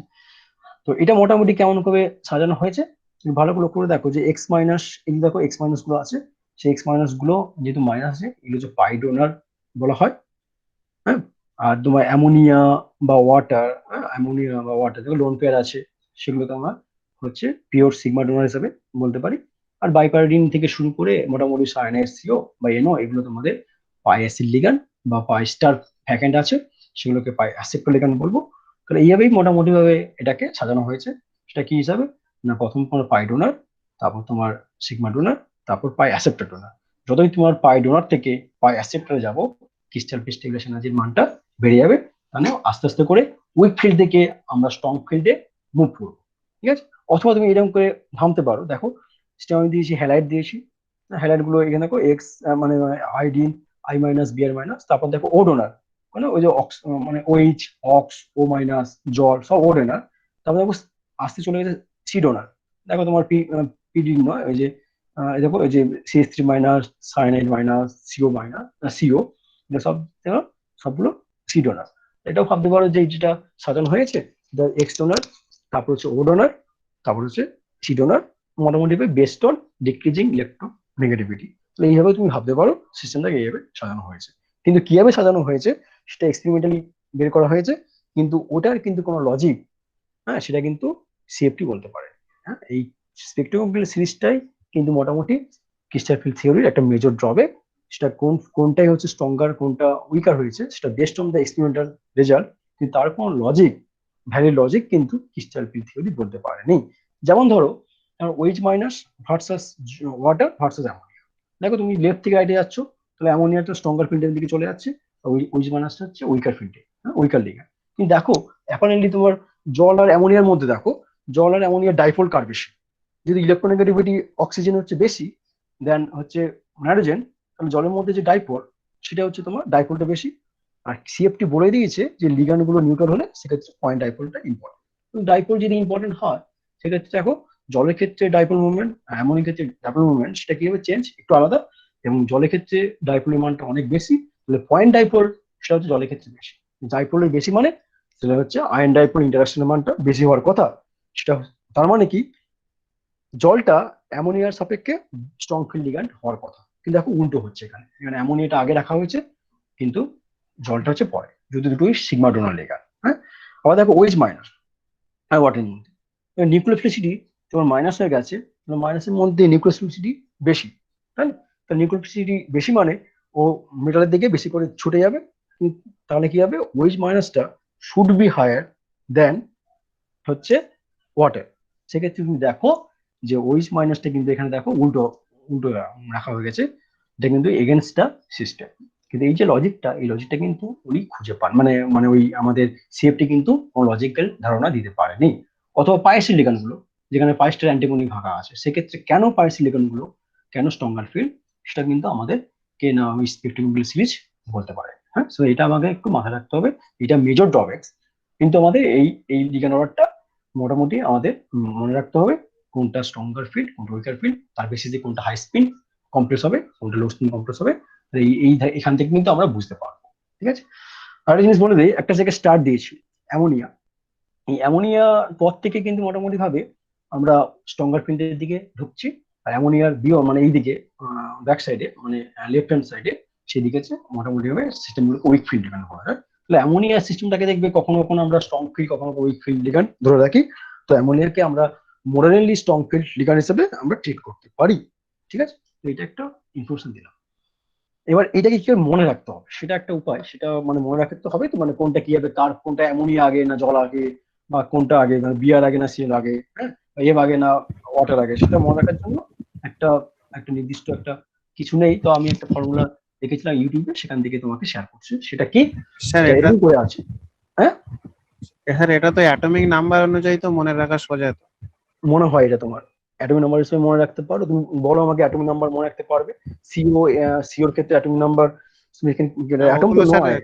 S2: তো এটা মোটামুটি কেমন করে সাজানো হয়েছে তুমি ভালো করে করে দেখো, যে এক্স মাইনাস, এই দেখো এক্স মাইনাস গুলো আছে, সেই এক্স মাইনাস গুলো যেহেতু মাইনাস আছে, এগুলো হচ্ছে পাই ডোনার বলা হয়। হ্যাঁ, আর তোমার অ্যামোনিয়া বা ওয়াটার, অ্যামোনিয়া বা ওয়াটার যেগুলো লোন পেয়ার আছে, সেগুলোকে আমরা হচ্ছে পিওর সিগমা ডোনার হিসেবে বলতে পারি। আর বাইপাইরিডিন থেকে শুরু করে মোটামুটি সায়ানাইড সিও বা এনও, এগুলো তোমাদের পাই অ্যাসিড লিগান বা পাই স্টার ভ্যাকেন্ট আছে, সেগুলোকে পাই অ্যাসেপ্টো লিগান বলবো। তাহলে এইভাবেই মোটামুটি ভাবে এটাকে সাজানো হয়েছে। সেটা কি হিসাবে না, প্রথম তোমার পাই ডোনার, তারপর তোমার সিগমা ডোনার, তারপর পাই অ্যাসেপ্টার ডোনার। যতই তোমার পাই ডোনার থেকে পাই অ্যাসেপ্টারে যাবো, ক্রিস্টাল স্টেবিলাইজেশন এনার্জির মানটা বেড়ে যাবে। মানে আস্তে আস্তে করে উইক ফিল্ড থেকে আমরা স্ট্রং ফিল্ডে মুভ করবো। ঠিক আছে, অথবা তুমি এরকম করে ভাবতে পারো, দেখো সেটা আমি দিয়েছি হ্যালাইড দিয়েছি, হ্যালাইড গুলো এখানে দেখো এক্স, মানে iodine I minus B R minus, তারপর দেখো ও ডোনার, মানে ওই যে অক্স, মানে ওইচ অক্স ও মাইনাস জল সব ও ডোনার। তারপর দেখো আসতে চলে গেছে সি ডোনার, দেখো তোমার পিডি নয়, ওই যে দেখো ওই যে CS three minus, cyanide minus, CO minus, CO, সব দেখো সবগুলো সি ডোনার। এটাও ভাবতে পারো যে যেটা সাজানো হয়েছে, এক্স ডোনার, তারপর হচ্ছে ও ডোনার, তারপর হচ্ছে সি ডোনার, মোটামুটি based on decreasing electro negativity. এইভাবে তুমি ভাবতে পারো সিস্টেমটাকে এইভাবে সাজানো হয়েছে। কিন্তু কিভাবে সাজানো হয়েছে সেটা এক্সপেরিমেন্টালি বের করা হয়েছে, কিন্তু ওটার কিন্তু কোনো লজিক, হ্যাঁ, সেটা কিন্তু সিএফটি বলতে পারে। হ্যাঁ, এই স্পেকট্রোকেমিক্যাল সিরিজটাই কিন্তু মোটামুটি ক্রিস্টাল ফিল্ড থিওরির একটা মেজর ড্রব্যাক। সেটা কোনটাই হচ্ছে স্ট্রঙ্গার কোনটা উইকার হয়েছে, সেটা best on the experimental result, কিন্তু তার কোনো লজিক, ভ্যালিড লজিক কিন্তু ক্রিস্টাল ফিল্ড থিওরি বলতে পারেনি। যেমন ধরো OH minus versus water versus ammonia, দেখো তুমি লেফট থেকে রাইটে যাচ্ছ, তাহলে অ্যামোনিয়াটা স্ট্রঙ্গার ফিল্ডের দিকে চলে যাচ্ছে, ওইচ মাইনাসটা হচ্ছে উইকার ফিল্ডে, উইকার লিগে। কিন্তু দেখো অ্যাপারেন্টলি তোমার জল আর অ্যামোনিয়ার মধ্যে দেখো, জল আর অ্যামোনিয়ার ডাইপোল কার বেশি, যদি ইলেকট্রোনেগেটিভিটি অক্সিজেন হচ্ছে বেশি দেন হচ্ছে নাইট্রোজেন, তাহলে জলের মধ্যে যে ডাইপোল, সেটা হচ্ছে তোমার ডাইপোলটা বেশি। আর সিএফটি বলে দিয়েছে যে লিগ্যান্ড গুলো নিউট্রাল হলে সেক্ষেত্রে পয়েন্ট ডাইপোলটা ইম্পর্টেন্ট। ডাইপোল যদি ইম্পর্টেন্ট হয়, সেক্ষেত্রে দেখো জলের ক্ষেত্রে ডাইপোল মুভমেন্ট, অ্যামোনিয়ার ক্ষেত্রে ডাইপোল মুভমেন্ট, সেটা কি হবে চেঞ্জ একটু আলাদা, এবং জলের ক্ষেত্রে ডাইপোলের মানটা অনেক বেশি, তাহলে পয়েন্ট ডাইপোল সেটা হচ্ছে জলের ক্ষেত্রে বেশি। ডাইপোলের বেশি মানে সেটা হচ্ছে আয়ন ডাইপোল ইন্টারাকশনের মানটা বেশি হওয়ার কথা। সেটা তার মানে কি, জলটা অ্যামোনিয়ার সাপেক্ষে স্ট্রং ফিল্ড লিগ্যান্ড হওয়ার কথা, কিন্তু এখন উল্টো হচ্ছে। এখানে এখানে অ্যামোনিয়াটা আগে রাখা হয়েছে, কিন্তু জলটা হচ্ছে পরে, যদি দুটোই সিগমা ডোনার লিগ্যান্ড। হ্যাঁ, আবার দেখো ওইচ মাইনাস আর ওয়াটারের মধ্যে নিউক্লিওফিলিসিটি তোমার মাইনাস হয়ে গেছে, মাইনাসের মধ্যে নিউক্লিওফিলিসিটি বেশি, তাই না? তাহলে নিউক্লিওফিলিসিটি বেশি মানে ও মেটালের দিকে বেশি করে ছুটে যাবে। তাহলে কি হবে, ওইচ মাইনাসটা শুড বি হায়ার দেন হচ্ছে ওয়াটার। সেক্ষেত্রে তুমি দেখো যে ওইচ মাইনাসটা কিন্তু এখানে দেখো উল্টো উল্টো রাখা হয়ে গেছে, এটা কিন্তু এগেনস্ট দ্য সিস্টেম। কিন্তু এই যে লজিকটা, এই লজিকটা কিন্তু উনি খুঁজে পান, মানে মানে ওই আমাদের সিএফটি কিন্তু কোনো লজিক্যাল ধারণা দিতে পারেনি। অথবা পাই সিলিকন গুলো, যেখানে পাইস্টার অ্যান্টিমনি ভাঙা আছে, সেক্ষেত্রে কেন পাই সিলিকন গুলো কেন স্ট্রঙ্গার ফিল্ড, সেটা কিন্তু আমাদের কে না ওই স্পেকট্রাম সিরিজ বলতে পারে। হ্যাঁ, সো এটা আমাকে একটু মাথায় রাখতে হবে, এটা মেজর ড্রব্যাকস। কিন্তু আমাদের এই লিগ্যান্ড অর্ডারটা মোটামুটি আমাদের মনে রাখতে হবে, কোনটা স্ট্রঙ্গার ফিল্ড কোনটা উইকার ফিল্ড, তার বেসিসে কোনটা হাই স্পিন কমপ্লেক্স হবে কোনটা লো স্পিন কমপ্লেক্স হবে। এখান থেকে কিন্তু আমরা বুঝতে পারবো। ঠিক আছে, আরেকটা জিনিস বলে দিই, একটা জায়গায় স্টার্ট দিয়েছি অ্যামোনিয়া। এই অ্যামোনিয়া পর থেকে কিন্তু মোটামুটি ভাবে আমরা স্ট্রঙ্গার ফিল্ডের দিকে ঢুকছি। আর অ্যামোনিয়ার বিও মানে এই দিকে ব্যাক সাইডে মানে লেফট হ্যান্ড সাইডে সেদিকে মোটামুটি ভাবে সিস্টেমগুলো উইক ফিল্ড ডিপেন্ড করে। তাহলে অ্যামোনিয়া সিস্টেমটাকে দেখবে কখনো কখনো আমরা স্ট্রং ফিল্ড কখনো উইক ফিল্ড লিগ্যান্ড ধরে রাখি। তো অ্যামোনিয়াকে আমরা মডারেনলি স্ট্রং ফিল্ড লিগ্যান্ড হিসেবে আমরা ট্রিট করতে পারি। ঠিক আছে, তো এটা একটা ইনফরমেশন দিলাম। এবার এটাকে কি মনে রাখতে হবে, সেটা একটা উপায়, সেটা মানে মনে রাখতে হবে তো, মানে কোনটা কি হবে, কার কোনটা অ্যামোনিয়া আগে না জল আগে, বা কোনটা আগে মানে বিয়ার আগে না সিএল আগে, হ্যাঁ এম আগে না ওয়াটার আগে, সেটা মনে রাখার জন্য একটা একটা নির্দিষ্ট একটা কিছু নেই। তো আমি একটা ফর্মুলা দেখেছিলাম ইউটিউবে, সেখান থেকে তোমাকে শেয়ার করছি। সেটা কি,
S3: স্যার
S2: সেটা
S3: এটা
S2: এরকম করে আছে। হ্যাঁ
S3: স্যার এটা তো অ্যাটমিক নাম্বার অনুযায়ী তো মনে রাখা সোজা তো।
S2: মনে হয় এটা তোমার অ্যাটমিক নাম্বার হিসেবে মনে রাখতে পারো। তুমি বলো আমাকে অ্যাটমিক নাম্বার মনে রাখতে পারবে? সিওর ক্ষেত্রে অ্যাটমিক নাম্বার অ্যাটম তো
S3: ওগুলো স্যার
S2: নয়,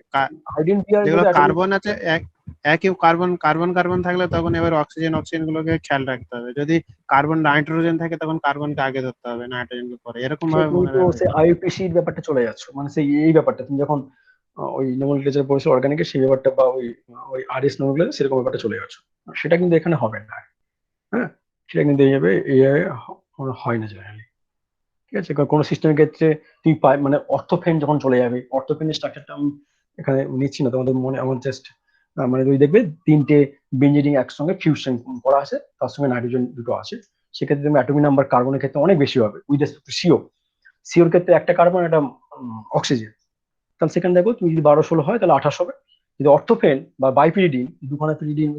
S2: হাইড্রোজেন পেয়ার
S3: যেগুলো
S2: কিন্তু অ্যাটমিক।
S3: কার্বন আছে একই কার্বন কার্বন কার্বন থাকলে তখন এবার অক্সিজেন অক্সিজেন গুলোকে খেয়াল রাখতে হবে। যদি কার্বন নাইট্রোজেন থাকে তখন কার্বনকে আগে ধরতে হবে, নাইট্রোজেনকে পরে, এরকম ভাবে
S2: তুমি
S3: মনে
S2: তো
S3: রাখবে।
S2: সে আইউপিসির ব্যাপারটা চলে যাচ্ছ, মানে সেই এই ব্যাপারটা তুমি যখন ওই নোমেনক্লেচার পড়েছো অর্গানিকের সেই ব্যাপারটা, বা ওই ওই আরএস নোমেনক্লেচার সেরকম ব্যাপারটা চলে যাচ্ছ। সেটা কিন্তু এখানে হবে না। হ্যাঁ, সেটা কিন্তু এইভাবে এইভাবে হয় না জেনারেলি। ঠিক আছে, কারণ কোনো সিস্টেমের ক্ষেত্রে তুমি মানে অর্থোফেন যখন চলে যাবে, অর্থোফেনের স্ট্রাকচারটা আমি এখানে নিচ্ছি না, তোমাদের মনে আমার জাস্ট মানে তুমি দেখবে তিনটে বেঞ্জিডিং একসঙ্গে ফিউশন করা আছে, তার সঙ্গে নাইট্রোজেন দুটো আছে। সেক্ষেত্রে তুমি অ্যাটমিক নাম্বার কার্বনের ক্ষেত্রে অনেক বেশি হবে উইথ রেসপেক্ট টু সিও। সিওর ক্ষেত্রে একটা কার্বন একটা অক্সিজেন, তাহলে সেখানে দেখো তুমি যদি 12-16 হয় তাহলে 28 হবে। যদি অর্থোফেন বা বাইপিরিডিন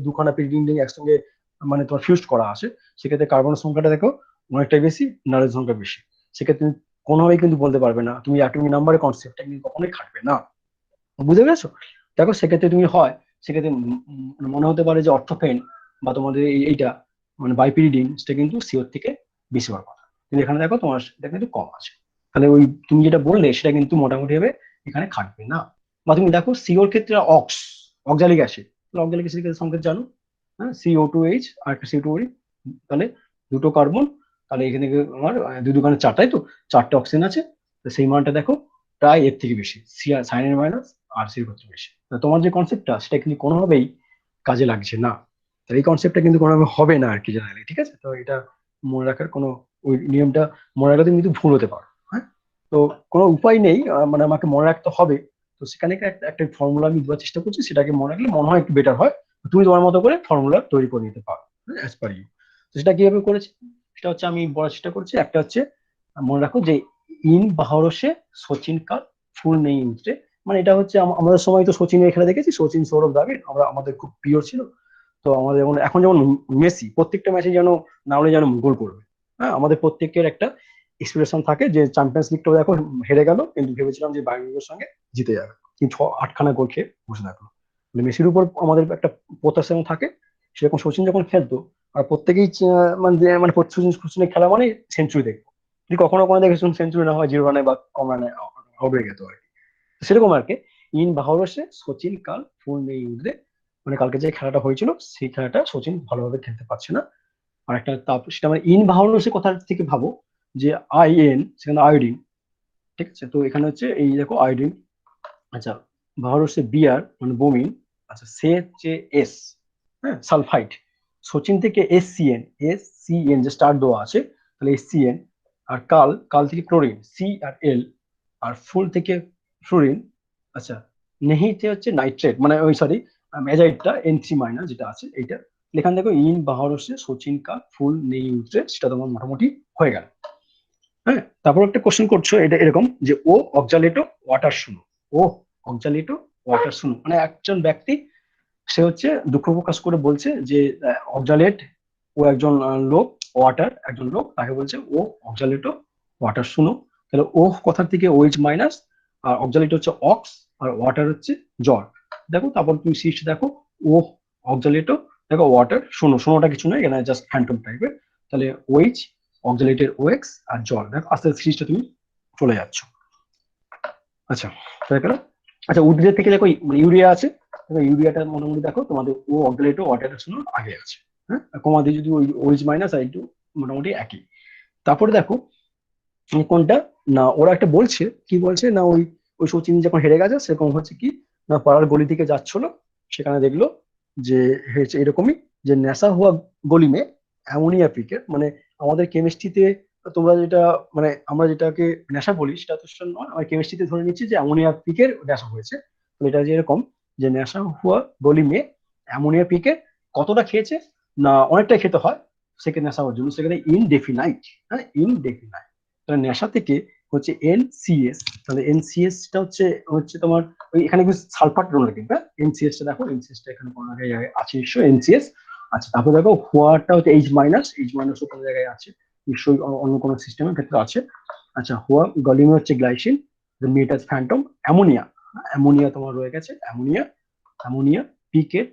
S2: দুখানা পিরিডিন একসঙ্গে মানে তোমার ফিউজ করা আছে, সেক্ষেত্রে কার্বনের সংখ্যাটা দেখো অনেকটাই বেশি, নাইট্রোজেন সংখ্যা বেশি। সেক্ষেত্রে তুমি কোনোভাবেই কিন্তু বলতে পারবে না, তুমি অ্যাটমিক নাম্বারের কনসেপ্টটা কিন্তু কখনোই খাটবে না। বুঝে গেছো? দেখো সেক্ষেত্রে তুমি হয় সেক্ষেত্রে মনে হতে পারে যে অর্থোফেন বা তোমাদের এইটা মানে বাইপিরিডিন সেটা কিন্তু সিওর থেকে বেশি হওয়ার কথা, কিন্তু এখানে দেখো তোমার এটা কিন্তু কম আছে। তাহলে ওই তুমি যেটা বললে সেটা কিন্তু মোটামুটি ভাবে এখানে খাটবে না। বা তুমি দেখো সিওর ক্ষেত্রে অক্সালিক অ্যাসিড, অক্সালিক অ্যাসিডের সংকেত জানো? হ্যাঁ, CO2H আর একটা CO2, তাহলে দুটো কার্বন, তাহলে এখানে আমার দুখানে চারটাই তো, চারটে অক্সিজেন আছে। তো সেই মানটা দেখো প্রায় এর থেকে বেশি, সাইনের মাইনাস আর সির ক্ষেত্রে বেশি। তো তোমার যে কনসেপ্টটা সেটা কিন্তু কোনোভাবেই কাজে লাগছে না। তো এই কনসেপ্টটা কিন্তু কোনোভাবে হবে না আর কি জেনারেলি। ঠিক আছে, তো এটা মনে রাখার কোনো ওই নিয়মটা মনে রাখলে তুমি কিন্তু ভুল হতে পারো। হ্যাঁ, তো কোনো উপায় নেই, মানে আমাকে মনে রাখতে হবে। তো সেখানে একটা ফর্মুলা আমি দেওয়ার চেষ্টা করছি, সেটাকে মনে রাখলে মনে হয় একটু বেটার হয়। তুমি তোমার মতো করে ফর্মুলা তৈরি করে নিতে পারো অ্যাজ পার ইউ। তো সেটা কিভাবে করেছি, সেটা হচ্ছে আমি বলার চেষ্টা করছি। একটা হচ্ছে মনে রাখো যে ইন বাহারসে সচিন কাল ফুল নেই উঠতে, মানে এটা হচ্ছে আমাদের সময় তো সচিনের খেলা দেখেছি, সচিন সৌরভ দ্রাবিড় আমরা আমাদের খুব প্রিয় ছিল। তো আমাদের যেমন এখন যেমন মেসি প্রত্যেকটা ম্যাচে যেন না হলে যেন গোল করবে। হ্যাঁ, আমাদের প্রত্যেকের একটা এক্সপ্রেশন থাকে যে চ্যাম্পিয়ন্স লিগটা দেখো হেরে গেল, কিন্তু ভেবেছিলাম যে বায়ার্ন মিউনিখের সঙ্গে জিতে যাবে, কিন্তু 8খানা গোল খেয়ে বসে থাকলো। মানে মেসির উপর আমাদের একটা প্রত্যাশা থাকে। সেরকম সচিন যখন খেলতো আর প্রত্যেকেই মানে মানে সচিনের খেলা মানে সেঞ্চুরি দেখবো, যদি কখনো কখনো দেখেছেন সেঞ্চুরি না হয় 0 রানে বা কম রানে আউট হয়ে যেত আর কি। সেরকম আর কি, ইন বাহারসে সচিন কাল ফুল নেই উঠবে, মানে কালকে যে খেলাটা হয়েছিল সেই খেলাটা সচিন ভালোভাবে খেলতে পারছে না। আর একটা তারপর সেটা মানে ইন বাহারসে কথা থেকে ভাবো যে IN সেখানে আয়োডিন, ঠিক আছে, তো এখানে হচ্ছে এই দেখো আয়োডিন। আচ্ছা, বাহর হচ্ছে বিআর মানে বোমিন। আচ্ছা, সে হচ্ছে এস, হ্যাঁ সালফাইড। সচিন থেকে এস সি এন যে স্টার দেওয়া আছে, তাহলে এস সি এন। আর কাল, কাল থেকে ক্লোরিন সি আর এল। আর ফুল থেকে ফ্লোরিন। আচ্ছা, নেহিতে হচ্ছে নাইট্রেট মানে ওই সরি মেজাইটটা N3 মাইনাস যেটা আছে এইটা। এখানে দেখো ইন বাহর হচ্ছে সচিন কা ফুল নেই উঠছে, সেটা তোমার মোটামুটি হয়ে গেল। হ্যাঁ, তারপর একটা কোশ্চেন করছো এটা এরকম যে ও অক্সালেটো ওয়াটার শুনো। ও অক্সালেটো ওয়াটার শুনো মানে একজন ব্যক্তি, সে হচ্ছে দুঃখ প্রকাশ করে বলছে যে অক্সালেট, ও একজন লোক, ওয়াটার একজন লোক, তাকে বলছে ও অক্সালেটো ওয়াটার শুনো। তাহলে ও কথার থেকে ওইচ মাইনাস, আর অক্সালেট হচ্ছে অক্স, আর ওয়াটার হচ্ছে জল। দেখো তারপর তুমি সিস্ট দেখো, ও অক্সালেটো, দেখো ওয়াটার শুনো, শোনোটা কিছু নয় এখানে জাস্ট ফ্যান্টম টাইপের। তাহলে ওইচ, অক্সালেটের ওএক্স আর জল, দেখো আস্তে আস্তে সিরিজটা তুমি চলে যাচ্ছ। আচ্ছা, তাই গেল। আচ্ছা, উদ্ভিদের থেকে দেখো ইউরিয়া আছে, দেখো ইউরিয়াটা মোটামুটি দেখো তোমাদের ও অক্সালেটো ওয়াটারের জন্য আগে আছে। হ্যাঁ, কমাতে যদি ওই ওইচ মাইনাস আর একটু মোটামুটি একই। তারপরে দেখো কোনটা, না ওরা একটা বলছে, কি বলছে না ওই ওই সচিন যখন হেরে গেছে সেরকম হচ্ছে কি, না পাড়ার গলি থেকে যাচ্ছিল, সেখানে দেখলো যে হচ্ছে এরকমই যে নেশা হওয়া গলি মে অ্যামোনিয়া পিকের, মানে আমাদের কেমিস্ট্রিতে তোমরা যেটা মানে আমরা যেটাকে নেশা বলি সেটা তো সেটা নয়, আমরা কেমিস্ট্রিতে ধরে নিচ্ছি যে অ্যামোনিয়া পিকের নেশা হয়েছে। তো এটা যে এরকম যে নেশা হওয়া গলি মে অ্যামোনিয়া পিকের কতটা খেয়েছে, না অনেকটা খেতে হয় সেখানে নেশা হওয়ার জন্য, সেখানে ইনডেফিনাইট। হ্যাঁ, ইনডেফিনাইট। তাহলে নেশা থেকে হচ্ছে NCS, তাহলে NCS টা হচ্ছে হচ্ছে তোমার ওই এখানে কিছু সালফার রোল কিন্তু NCS টা দেখো, NCS টা এখানে কোনো জায়গায় আছে নিশ্চয়ই NCS। আচ্ছা, তারপর দেখো হোয়াটা হচ্ছে H মাইনাস ও কোনো জায়গায় আছে নিশ্চয়ই, অন্য কোনো সিস্টেমের ক্ষেত্রে আছে। আচ্ছা, হোয়া গলিমে হচ্ছে গ্লাইসিন, মেটাস ফ্যান্টম, অ্যামোনিয়া, অ্যামোনিয়া তোমার রয়ে গেছে অ্যামোনিয়া, অ্যামোনিয়া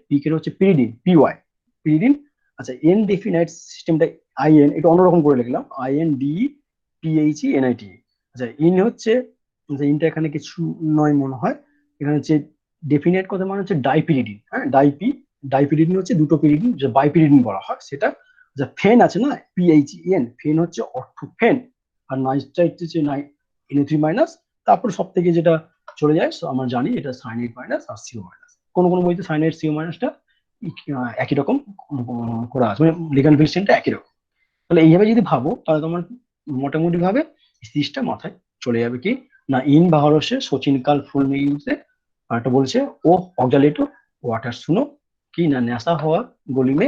S2: পিকের হচ্ছে পিরিডিন পিরিডিন। আচ্ছা, ইনডেফিনাইট সিস্টেমটা IN, এটা অন্যরকম করে লিখলাম INDPHENIT। আচ্ছা, ইন হচ্ছে যে ইনটা এখানে কিছু নয় মনে হয়, এখানে হচ্ছে ডেফিনেট কথা মানে হচ্ছে ডাইপিরিডিন। হ্যাঁ, ডাইপিরিডিন হচ্ছে দুটো পিরিডিন যে বাইপিরিডিন বলা হয় সেটা। যা ফেন আছে না PHEN, ফেন হচ্ছে অর্থোফেন। আর নাইট্রাইট হচ্ছে NO3 মাইনাস। তারপর সব থেকে যেটা চলে যায় আমরা জানি এটা সাইনাইড মাইনাস আর CO মাইনাস। কোনো কোনো বইতে সাইনাইড CO মাইনাসটা একই রকম করা আছে, মানে লিগ্যান্ড ফিক্সেশনটা একই রকম। তাহলে এইভাবে যদি ভাবো তাহলে তোমার মোটামুটি ভাবে সিরিজটা মাথায় চলে যাবে কি, না ইন বাহারসে সচিন কাল ফুল নেই ইউজে, আর একটা বলছে ও অক্সালেটো ওয়াটার শুনো, কি না নেশা হওয়া গলিমে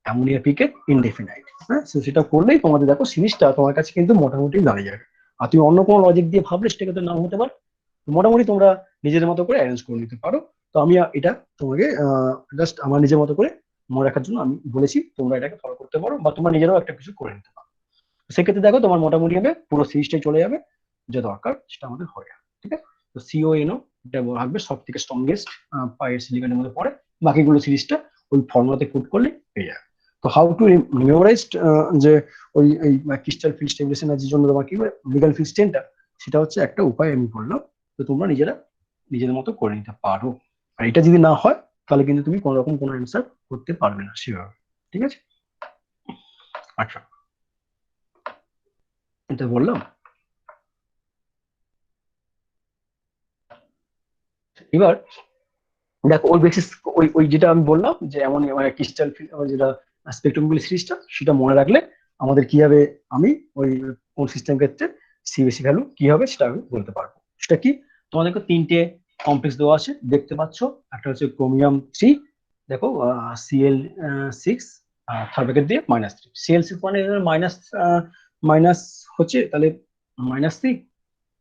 S2: অ্যামোনিয়া পিকে ইনডেফিনাইট। হ্যাঁ, তো সেটা করলেই তোমাদের দেখো সিরিজটা তোমার কাছে কিন্তু মোটামুটি দাঁড়িয়ে যাবে। আর তুমি অন্য কোনো লজিক দিয়ে ভাবলে সেটা কিন্তু নাও হতে পারে। মোটামুটি তোমরা নিজেদের মতো করে অ্যারেঞ্জ করে নিতে পারো। তো আমি এটা তোমাকে জাস্ট আমার নিজের মতো করে মনে রাখার জন্য আমি বলেছি, তোমরা এটাকে ফলো করতে পারো বা তোমরা নিজেরাও একটা কিছু করে নিতে পারো। সেক্ষেত্রে দেখো তোমার মোটামুটি হবে পুরো সিরিজটাই চলে যাবে, যে দরকার সেটা আমাদের হয়ে যাবে। ঠিক আছে, তো CONO এটা রাখবে সব থেকে স্ট্রংগেস্ট পায়ের সিলিকনের মধ্যে পড়ে, বাকিগুলো সিরিজটা ওই ফর্মুলাতে পুট করলে পেয়ে যাবে। তো হাউ টু মেমোরাইজ যে ওই এই ক্রিস্টাল ফিল্ড স্টেবিলাইজেশনের জন্য তোমার কি লিগ্যাল ফিল্ড স্ট্রেনটা, সেটা হচ্ছে একটা উপায় আমি বললাম। তো তোমরা নিজেরা নিজেদের মতো করে নিতে পারো। আর এটা যদি না হয় তাহলে কিন্তু তুমি কোনো রকম কোনো অ্যান্সার করতে পারবে না সেভাবে। ঠিক আছে, আচ্ছা এটা বললাম। এবার দেখো ওই বেসিস, ওই ওই যেটা আমি বললাম যে এমন মানে ক্রিস্টাল যেটা স্পেকট্রামগুলি সিরিজটা, সেটা মনে রাখলে আমাদের কি হবে, আমি ওই কোন সিস্টেম ক্ষেত্রে CBSE ভ্যালু কি হবে সেটা আমি বলতে পারবো। সেটা কি, তোমাদেরকে তিনটে কমপ্লেক্স দেওয়া আছে দেখতে পাচ্ছ। একটা হচ্ছে ক্রোমিয়াম 3, দেখো Cl6 থার্ড ব্র্যাকেট দিয়ে -3, Cl6 মানে মাইনাস মাইনাস হচ্ছে তাহলে -3।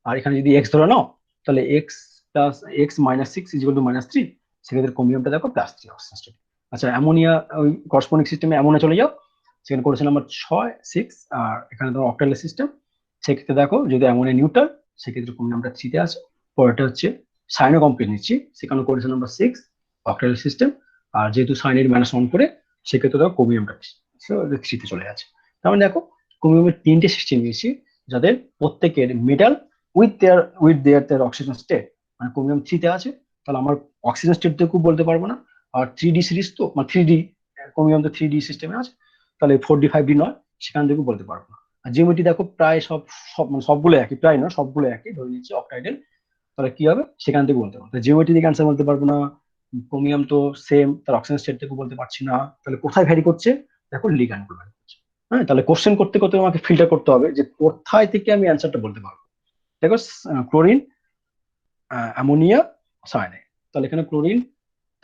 S2: আর এখানে যদি এক্স ধরে নাও তাহলে x+x-6 = -3, সেক্ষেত্রে ক্রোমিয়ামটা দেখো +3 অক্সিজেন। আচ্ছা, অ্যামোনিয়া ওই করসপন্ডিং সিস্টেমে অ্যামোনিয়া চলে যাও, সেখানে কোয়েশ্চেন নাম্বার 6 আর এখানে তোমার অক্টাল সিস্টেম। সেক্ষেত্রে দেখো যদি অ্যামোনিয়া নিউট্রাল, সেক্ষেত্রে ক্রোমিয়ামটা 3-তে আছে। পরেরটা হচ্ছে সাইনো কমপ্লেক্স নিচ্ছি, সেখানে কোয়েশ্চেন নাম্বার 6 অক্টাল সিস্টেম। আর যেহেতু সাইনাইড -1 করে, সেক্ষেত্রে দেখো ক্রোমিয়ামটা 3-তে চলে যাচ্ছে। তার মানে দেখো ক্রোমিয়ামের 3টে সিস্টেম নিয়েছি যাদের প্রত্যেকের metal with their oxygen state, মানে ক্রোমিয়াম 3-তে আছে। তাহলে আমার অক্সিজেন স্টেট থেকে বলতে পারবো না। আর 3D সিরিজ তো মানে 3D, ক্রোমিয়াম তো 3D সিস্টেমে আছে, তাহলে 4D 5D নয়, সেখান থেকে বলতে পারবো না। আর জিওমেট্রি দেখো প্রায় সবগুলো একই, প্রায় না সবগুলো একই ধরে নিচ্ছি অক্টাইডেল। তাহলে কি হবে সেখান থেকে বলতে পারবো। জিওমেট্রি থেকে অ্যান্সার বলতে পারবো না, ক্রোমিয়াম তো সেম, তার অক্সিজেন স্টেট থেকে বলতে পারছি না। তাহলে কোথায় ভ্যারি করছে, দেখো লিগ্যান্ড গুলো ভ্যারি করছে। হ্যাঁ, তাহলে কোশ্চেন করতে করতে আমাকে ফিল্টার করতে হবে যে কোথায় থেকে আমি অ্যান্সারটা বলতে পারবো। দেখো ক্লোরিন, অ্যামোনিয়া, সায়ানাইড। তাহলে এখানে ক্লোরিন,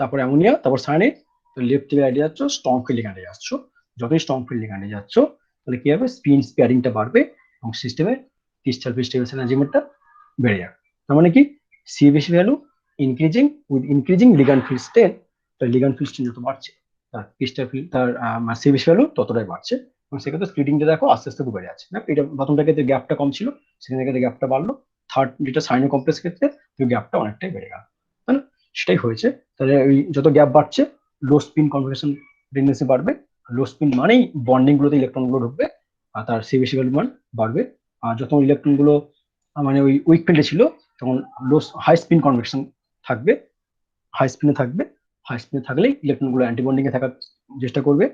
S2: তারপর অ্যামোনিয়া, তারপর সায়ানাইড। তো লেফট থেকে এড়িয়ে যাচ্ছ, স্ট্রং ফিল্ড লিগ্যান্ডে যাচ্ছ। যতই স্ট্রং ফিল্ড লিগ্যান্ডে যাচ্ছ তাহলে কি হবে, স্পিন স্পেয়ারিংটা বাড়বে এবং সিস্টেমের ক্রিস্টাল ক্রিস্টালেশন এনার্জিমেন্টটা বেড়ে যাবে। তার মানে কি, সি বেশি value increasing with increasing ligand field strain. তার লিগ্যান্ড ফিল্ড স্ট্রেন যত বাড়ছে তার ক্রিস্টাল ফিল্ড, তার সি বেশি ভ্যালু ততটাই বাড়ছে। এবং সেক্ষেত্রে স্প্লিটিংটা দেখো আস্তে আস্তে বেড়ে যাচ্ছে না। এটা প্রথমটাকে গ্যাপটা কম ছিল, সেখান থেকে গ্যাপটা বাড়লো। থার্ড যেটা সাইনো কমপ্লেক্স ক্ষেত্রে গ্যাপটা অনেকটাই বেড়ে গেল, তাই না? সেটাই হয়েছে। তাহলে ওই যত গ্যাপ বাড়ছে লো স্পিন কনফিগারেশন টেন্ডেন্সি বাড়বে। লো স্পিন মানেই বন্ডিং গুলোতে ইলেকট্রন গুলো ঢুকবে আর তার সি বেশি ভ্যালু মান বাড়বে। আর যখন ইলেকট্রন গুলো মানে ওই উইক ফিল্ডে ছিল তখন লো হাই স্পিন কনভেকশন থাকবে, হাই স্পিনে থাকবে। হাই স্পিনে থাকলেই ইলেকট্রন গুলো অ্যান্টিবন্ডিং এ থাকার চেষ্টা করবে।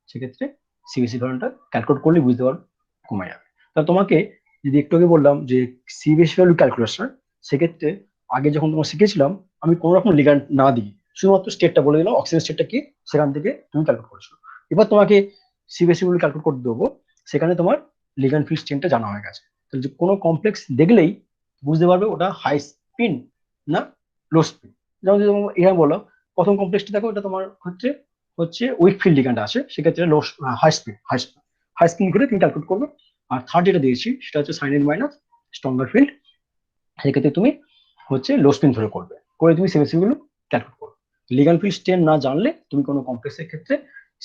S2: সেক্ষেত্রে সিবিসি ভ্যালুটা ক্যালকুলেট করলে বুঝতে পারবে কমে যাবে। তা তোমাকে যদি একটু আগে বললাম যে সিবিএস ভ্যালু ক্যালকুলেশন, সেক্ষেত্রে আগে যখন তোমার শিখেছিলাম আমি কোনো রকম লিগ্যান্ড না দিই, শুধুমাত্র স্টেটটা বলে দিলাম, অক্সিজেন স্টেটটা কি সেখান থেকে তুমি ক্যালকুলেট করেছো। এবার তোমাকে সিবিএস ভ্যালু ক্যালকুলেট করতে দেবো, সেখানে তোমার লিগ্যান্ড ফিল্ড স্ট্রেনটা জানা হয়ে গেছে। তাহলে যে কোনো কমপ্লেক্স দেখলেই বুঝতে পারবে ওটা হাই স্পিন না লো স্পিন। যেমন যদি এখানে বলো প্রথম কমপ্লেক্সটা দেখো, এটা তোমার ক্ষেত্রে হচ্ছে উইক ফিল্ড লিগ্যান্ড আছে, সেক্ষেত্রে low high spin, high spin করে তুমি ক্যালকুলেট করবে। আর থার্ড যেটা দিয়েছি সেটা হচ্ছে সাইনাইড মাইনাস স্ট্রঙ্গার ফিল্ড, সেক্ষেত্রে তুমি হচ্ছে লো স্পিন ধরে করবে, করে তুমি সিবিসি ভ্যালু ক্যালকুলেট করবে। লিগ্যান্ড ফিল্ড স্ট্রেন না জানলে তুমি কোনো কমপ্লেক্সের ক্ষেত্রে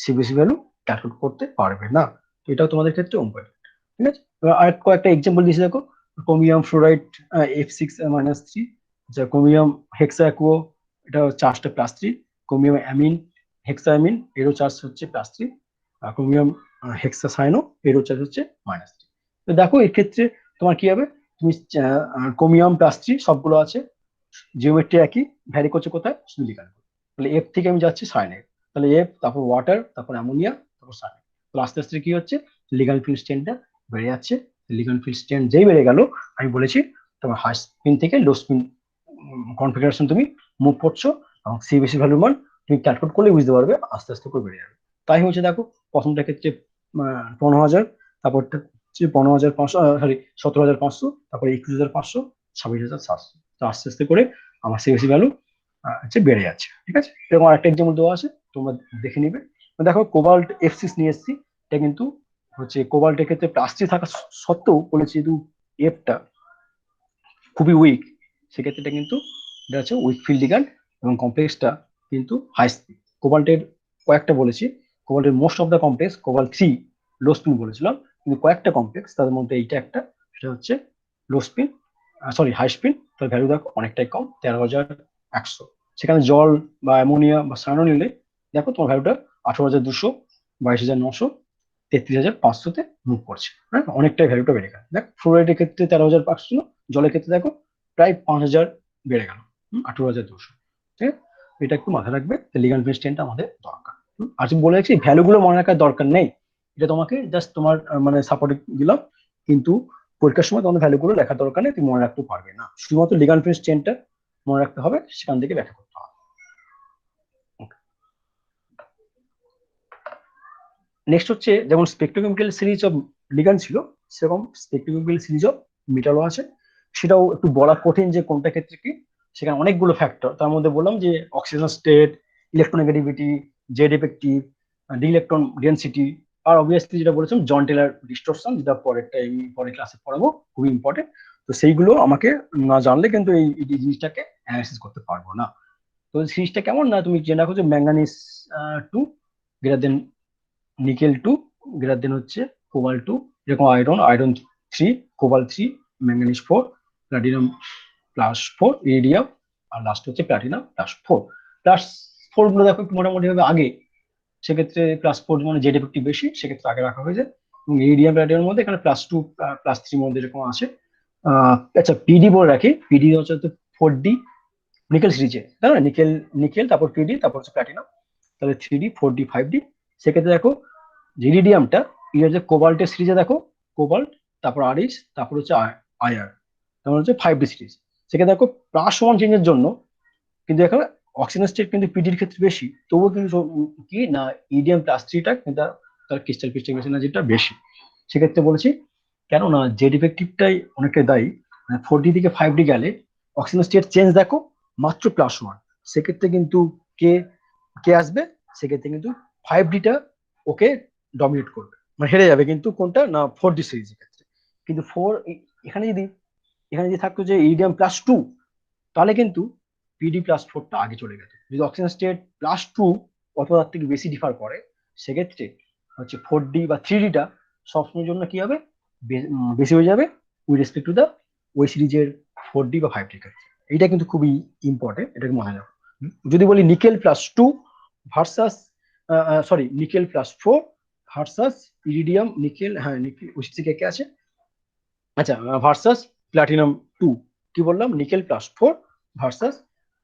S2: সিবিসি ভ্যালু ক্যালকুলেট করতে পারবে না। তো এটাও তোমাদের ক্ষেত্রে ইম্পর্টেন্ট, ঠিক আছে? আর কয়েকটা এক্সাম্পল দিয়েছি দেখো, ক্রোমিয়াম ফ্লোরাইড F6-3, যা ক্রোমিয়াম হেক্সাঅ্যাকুয়ো, এটা চার্জটা +3, ক্রোমিয়াম অ্যামিন হেক্সাঅ্যামিন এরও চার্জ হচ্ছে +3, আর ক্রোমিয়াম হেক্সাসাইনো এরও চার্জ হচ্ছে -3। তো দেখো এক্ষেত্রে তোমার কি হবে, তুমি ক্রোমিয়াম +3 সবগুলো আছে, জিওমেট্রি একই, ভ্যারি করছে কোথায়, শুধু লিগ্যান্ড। তাহলে এফ থেকে আমি যাচ্ছি সায়ানাইড, তাহলে এফ, তারপর ওয়াটার, তারপর অ্যামোনিয়া, তারপর সায়ানাইড। তো আস্তে আস্তে কি হচ্ছে, লিগ্যান্ড ফিল্ড স্ট্রেনটা বেড়ে যাচ্ছে। লিগ্যান্ড ফিল্ড স্ট্রেন যেই বেড়ে গেল, আমি বলেছি তোমার হাই স্পিন থেকে লো স্পিন কনফিগারেশন তুমি মুভ করছো, এবং সিবিসি ভ্যালু মান তুমি ক্যালকুলেট করলে বুঝতে পারবে আস্তে আস্তে করে বেড়ে যাবে। তাই হচ্ছে দেখো প্রথমটা ক্ষেত্রে 15,000, তারপরটা হচ্ছে 15,500, সরি 17,500, তারপরে 21,500, 26,700। তো আস্তে আস্তে করে আমার সিবিসি ভ্যালু হচ্ছে বেড়ে যাচ্ছে, ঠিক আছে? এরকম আরেকটা এক্সাম্পল দেওয়া আছে, তোমরা দেখে নিবে। দেখো কোবাল্ট F6 নিয়ে এসেছি, এটা কিন্তু হচ্ছে কোবাল্টের ক্ষেত্রে +3 থাকা সত্ত্বেও বলেছি যেহেতু এফটা খুবই উইক, সেক্ষেত্রে এটা কিন্তু এটা হচ্ছে উইক ফিল্ড লিগ্যান্ড এবং কমপ্লেক্সটা কিন্তু হাই স্পিন। কোবাল্টের কয়েকটা বলেছি, কোবাল্টের most of the complex cobalt 3 low spin বলেছিলাম, কিন্তু কয়েকটা কমপ্লেক্স তাদের মধ্যে এইটা একটা, সেটা হচ্ছে low spin, sorry high spin. তার ভ্যালু দেখো অনেকটাই কম, 13,100। সেখানে জল বা অ্যামোনিয়া বা সায়ানো নিলে দেখো তোমার ভ্যালুটা 18,200, 22,900, 33,500-তে মুভ করছে। হ্যাঁ, অনেকটাই ভ্যালুটা বেড়ে গেল। দেখ ফ্লোরাইডের ক্ষেত্রে 13,500, জলের ক্ষেত্রে দেখো প্রায় 5,000 বেড়ে গেল, 18,200। ঠিক আছে, এটা একটু মাথায় রাখবে, লিগ্যান্ড ফিল্ড স্ট্রেনটা আমাদের দরকার। আর তুমি বলে রাখছি ভ্যালু গুলো মনে রাখার দরকার নেই, এটা তোমাকে জাস্ট তোমার মানে সাপোর্ট দিলাম, কিন্তু পরীক্ষার সময় তোমাদের ভ্যালু গুলো লেখার দরকার নেই, তুমি মনে রাখতে পারবে না। শুধুমাত্র লিগ্যান্ড ফিল্ড স্ট্রেনটা মনে রাখতে হবে, সেখান থেকে ব্যাখ্যা করতে হবে। নেক্সট হচ্ছে যেমন স্পেকট্রোকেমিক্যাল সিরিজ অফ লিগ্যান্ড ছিল, সেরকম স্পেকট্রোকেমিক্যাল সিরিজ অফ মেটালও আছে। সেটাও একটু বলা কঠিন যে কোনটা ক্ষেত্রে কি, সেখানে অনেকগুলো ফ্যাক্টর, তার মধ্যে বললাম যে oxygen state, electronegativity, Z effective, D electron density, আর অবভিয়াসলি যেটা বলেছিলাম জন টেলার ডিস্টরশন, যেটা পরেরটা আমি পরের ক্লাসে পড়াবো, খুবই ইম্পর্টেন্ট। তো সেইগুলো আমাকে না জানলে কিন্তু এই জিনিসটাকে অ্যানালাইসিস করতে পারবো না। তো সিরিজটা কেমন না, তুমি জেনে রাখো যে manganese 2 greater than nickel 2 greater than হচ্ছে কোবাল্ট 2, এরকম iron 3, cobalt 3, manganese 4, platinum +4, iridium, আর লাস্ট হচ্ছে প্লাটিনাম +4। +4 গুলো দেখো একটু মোটামুটি ভাবে আগে, সেক্ষেত্রে +4 মানে জেড ইফেক্টিভ বেশি, সেক্ষেত্রে আগে রাখা হয়েছে। এবং ইরিডিয়াম প্লাটিনামের মধ্যে এখানে +2 +3 মধ্যে এরকম আছে। আচ্ছা পিডি বলে রাখি, পিডি হচ্ছে 4D নিকেল সিরিজে, তাই না? নিকেল তারপর পিডি তারপর হচ্ছে প্লাটিনাম, তাহলে 3D 4D 5D। সেক্ষেত্রে দেখো ইরিডিয়ামটা, এর যে কোবাল্টের সিরিজে দেখো কোবাল্ট, তারপর আরএইচ, তারপর হচ্ছে আইআর, তারপর হচ্ছে 5D সিরিজ। সেখানে দেখো +1 চেঞ্জের জন্য কিন্তু দেখো অক্সিজেন স্টেট কিন্তু পিডির ক্ষেত্রে বেশি, তবুও কিন্তু কি না EDM+3টা কিন্তু তার ক্রিস্টাল এনার্জিটা বেশি। সেক্ষেত্রে বলেছি কেন না জেড ইফেক্টিভটাই অনেকটা দায়ী। 4D থেকে 5D গেলে অক্সিজেন স্টেট চেঞ্জ দেখো মাত্র +1, সেক্ষেত্রে কিন্তু কে কে আসবে, সেক্ষেত্রে কিন্তু 5Dটা ওকে ডমিনেট করবে, মানে হেরে যাবে কিন্তু কোনটা না 4D সিরিজের ক্ষেত্রে। কিন্তু এখানে যদি থাকতো যে EDM+2, তাহলে কিন্তু PD+4টা আগে চলে গেছে। যদি অক্সিজেন স্টেট +2 অথবা তার থেকে বেশি ডিফার করে, সেক্ষেত্রে হচ্ছে 4D বা 3Dটা সবসময়ের জন্য কি হবে, বেশি হয়ে যাবে উইথ রেসপেক্ট টু দা ওই সিরিজের 4D বা 5D ক্ষেত্রে। এটা কিন্তু খুবই ইম্পর্টেন্ট, এটাকে মনে রাখো। যদি বলি নিকেল+2 ভার্সাস নিকেল+4 ভার্সাস ইরিডিয়াম নিকেল, হ্যাঁ নিকেল ওসিসি কে আছে, আচ্ছা, ভার্সাস প্লাটিনাম 2, কি বললাম, নিকেল+4 ভার্সাস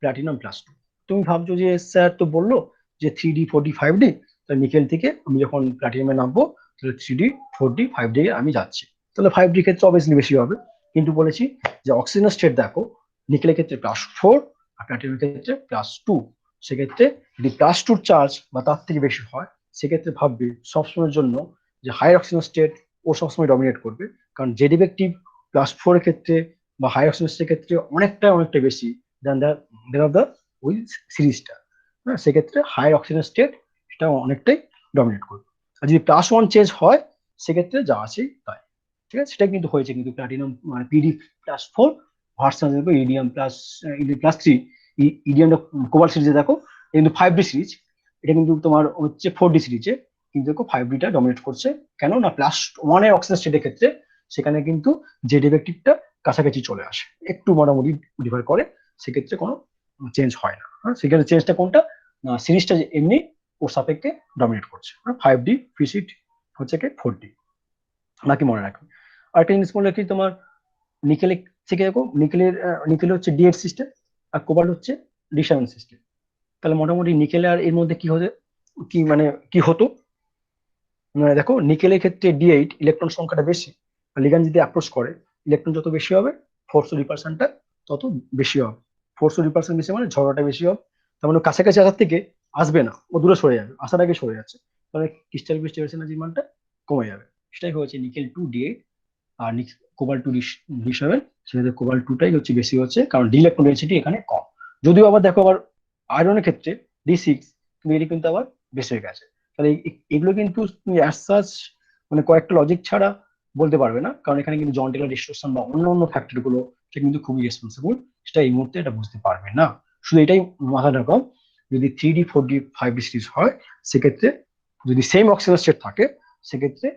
S2: প্লাটিনাম+2। তুমি ভাবছো যে স্যার তো বললো যে 3D 4D 5D, তাহলে নিকেল থেকে আমি যখন প্লাটিনামে নামবো তাহলে 3D 4D 5D আমি যাচ্ছি, তাহলে 5D ক্ষেত্রে অবভিয়াসলি বেশি হবে। কিন্তু বলেছি যে অক্সিজেন স্টেট দেখো নিকেলের ক্ষেত্রে +4 আর প্লাটিনামের ক্ষেত্রে +2, সেক্ষেত্রে যদি +2 চার্জ বা তার থেকে বেশি হয়, সেক্ষেত্রে ভাববে সবসময়ের জন্য যে হাই অক্সিজেন স্টেট ও সবসময় ডমিনেট করবে। কারণ জেড ইফেক্টিভ +4 এর ক্ষেত্রে বা হাই অক্সিজেনের ক্ষেত্রে অনেকটা বেশি দেন অফ দ্য ওই সিরিজটা। হ্যাঁ, সেক্ষেত্রে হাই অক্সিজেন স্টেট সেটা অনেকটাই ডমিনেট করবে। আর যদি +1 চেঞ্জ হয়, সেক্ষেত্রে যা আছে তাই। ঠিক আছে, সেটা কিন্তু হয়েছে কিন্তু প্লাটিনাম মানে PD+4 ভার্সাস ইডিয়াম+3। ইডিয়ামটা কোবাল্ট সিরিজে দেখো কিন্তু 5D সিরিজ, এটা কিন্তু তোমার হচ্ছে 4D সিরিজে কিন্তু দেখো 5Dটা ডমিনেট করছে। কেন না +1 এর অক্সিজেন স্টেটের ক্ষেত্রে সেখানে কিন্তু জেড ইফেক্টিভটা কাছাকাছি চলে আসে, একটু মোটামুটি ডিফার করে, সেক্ষেত্রে কোনো চেঞ্জ হয় না। হ্যাঁ, সেখানে চেঞ্জটা কোনটা না সিরিজটা এমনি ওর সাপেক্ষে ডমিনেট করছে। 5D ফিসিট হচ্ছে কি 4D, নাকি মনে রাখবে। আর একটা জিনিস বললে কি তোমার নিকেলের থেকে দেখো নিকেল হচ্ছে D8 সিস্টেম আর কোবাল্ট হচ্ছে D7 সিস্টেম। তাহলে মোটামুটি নিকেল আর এর মধ্যে কি হতো, মানে দেখো নিকেলের ক্ষেত্রে D8 ইলেকট্রন সংখ্যাটা বেশি, লিগ্যান্ড যদি অ্যাপ্রোচ করে ইলেকট্রন যত বেশি হবে ফোর্স রিপালশনটা তত বেশি হবে। ফোর্স রিপালশন বেশি মানে ঝগড়াটা বেশি হবে, তার মানে কাছাকাছি আসার থেকে আসবে না, ও দূরে সরে যাবে, আসার আগে সরে যাচ্ছে, তাহলে ক্রিস্টাল এনার্জি মানটা কমে যাবে। সেটাই হচ্ছে নিকেল 2 D8 আর কোবাল্ট 2 D7, সেক্ষেত্রে কোবাল্ট 2টাই হচ্ছে বেশি হচ্ছে, কারণ ডি ইলেকট্রন ডেন্সিটি এখানে কম। যদিও আবার দেখো আবার আয়রনের ক্ষেত্রে D6 কিন্তু এটি কিন্তু আবার বেশি হয়ে গেছে। তাহলে এগুলো কিন্তু তুমি অ্যাজ সাচ মানে কয়েকটা লজিক ছাড়া বলতে পারবে না, কারণ এখানে কিন্তু জন টেলর ডিস্ট্রিবিউশন বা অন্য ফ্যাক্টর গুলো সেটা কিন্তু খুবই রেসপন্সিবল, সেটা এই মুহূর্তে এটা বুঝতে পারবে না। শুধু এটাই মাথায় রাখো, যদি 3D 4D 5D সিরিজ হয়, সেক্ষেত্রে যদি সেম অক্সিজেন স্টেট থাকে, সেক্ষেত্রে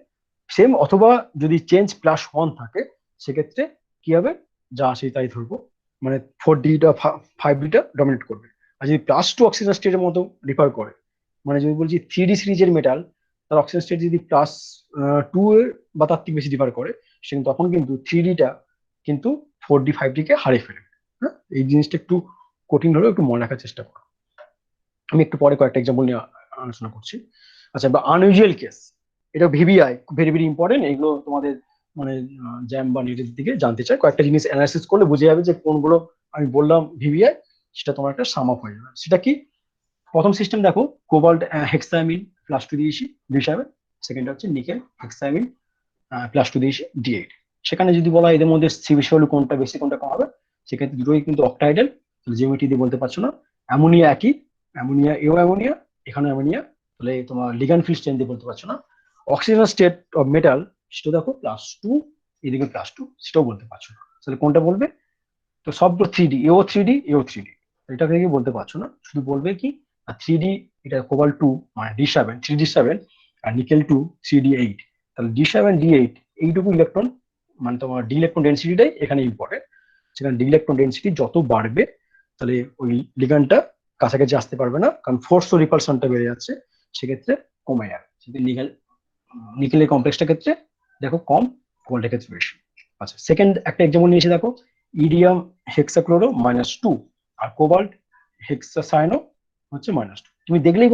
S2: সেম অথবা যদি চেঞ্জ +1 থাকে, সেক্ষেত্রে কি হবে, যা আসে তাই ধরবো, মানে 4Dটা 5Dটা ডমিনেট করবে। আর যদি +2 অক্সিজেন স্টেটের মতো রিফার করে, মানে যদি বলছি 3D সিরিজের মেটাল তার অক্সিজেন স্টেট যদি +2 এর বা তার থেকে বেশি ডিফার করে, সে তখন কিন্তু 3Dটা কিন্তু 4D 5D কে হারিয়ে ফেলবে। হ্যাঁ, এই জিনিসটা একটু কঠিন হলেও একটু মনে রাখার চেষ্টা করো। আমি একটু পরে কয়েকটা এক্সাম্পল নিয়ে আলোচনা করছি। আচ্ছা, বা আনইউজুয়াল কেস, এটা ভিভিআই ভেরি ইম্পর্টেন্ট, এগুলো তোমাদের মানে জ্যাম বা নেটের দিকে জানতে চাই, কয়েকটা জিনিস অ্যানালাইসিস করলে বুঝে যাবে যে কোনগুলো আমি বললাম ভিভিআই, সেটা তোমার একটা সাম আপ হয়ে যাবে। সেটা কি, প্রথম সিস্টেম দেখো কোবাল্ট হেক্সামিন +2 দিয়েছি D7, সেকেন্ড হচ্ছে নিকেল হেক্সামিন +2 দিয়েছি D8। সেখানে যদি বলা হয় এদের মধ্যে বেশি হলে কোনটা বেশি কোনটা কম হবে, সেক্ষেত্রে দুটোই কিন্তু অক্টাইডাল, জিওমেট্রি দিয়ে বলতে পারছো না। অ্যামোনিয়া একই, অ্যামোনিয়া এখানে অ্যামোনিয়া, তাহলে তোমার লিগ্যান্ড ফিল্ড স্ট্রেন্থ দিয়ে বলতে পারছো না। অক্সিজেন স্টেট অফ মেটাল সেটা দেখো +2, এদিকে +2, সেটাও বলতে পারছো না, তাহলে কোনটা বলবে, তো সবগুলো 3D, এও 3D এটা থেকে বলতে পারছো না, শুধু বলবে কি 3D, এটা কোবাল্ট 2 মানে D7 3D7 আর নিকেল 2 3D8, তাহলে D7 D8 এইটুকু ইলেকট্রন মানে তোমার ডি ইলেকট্রন ডেন্সিটিটাই এখানে ইম্পর্টেন্ট। সেখানে ডি ইলেকট্রন ডেন্সিটি যত বাড়বে, তাহলে ওই লিগ্যান্ডটা কাছাকাছি আসতে পারবে না, কারণ ফোর্স ও রিপালশনটা বেড়ে যাচ্ছে, সেক্ষেত্রে কমে যাবে। যদি নিকেলের কমপ্লেক্সটার ক্ষেত্রে দেখো কম, কোবাল্টের ক্ষেত্রে বেশি। আচ্ছা, সেকেন্ড একটা এক্সাম্পল নিয়েছি দেখো, ইডিয়াম হেক্সাক্লোরো -2 আর কোবাল্ট হেক্সাসায়নো হচ্ছে -2। তুমি দেখলেই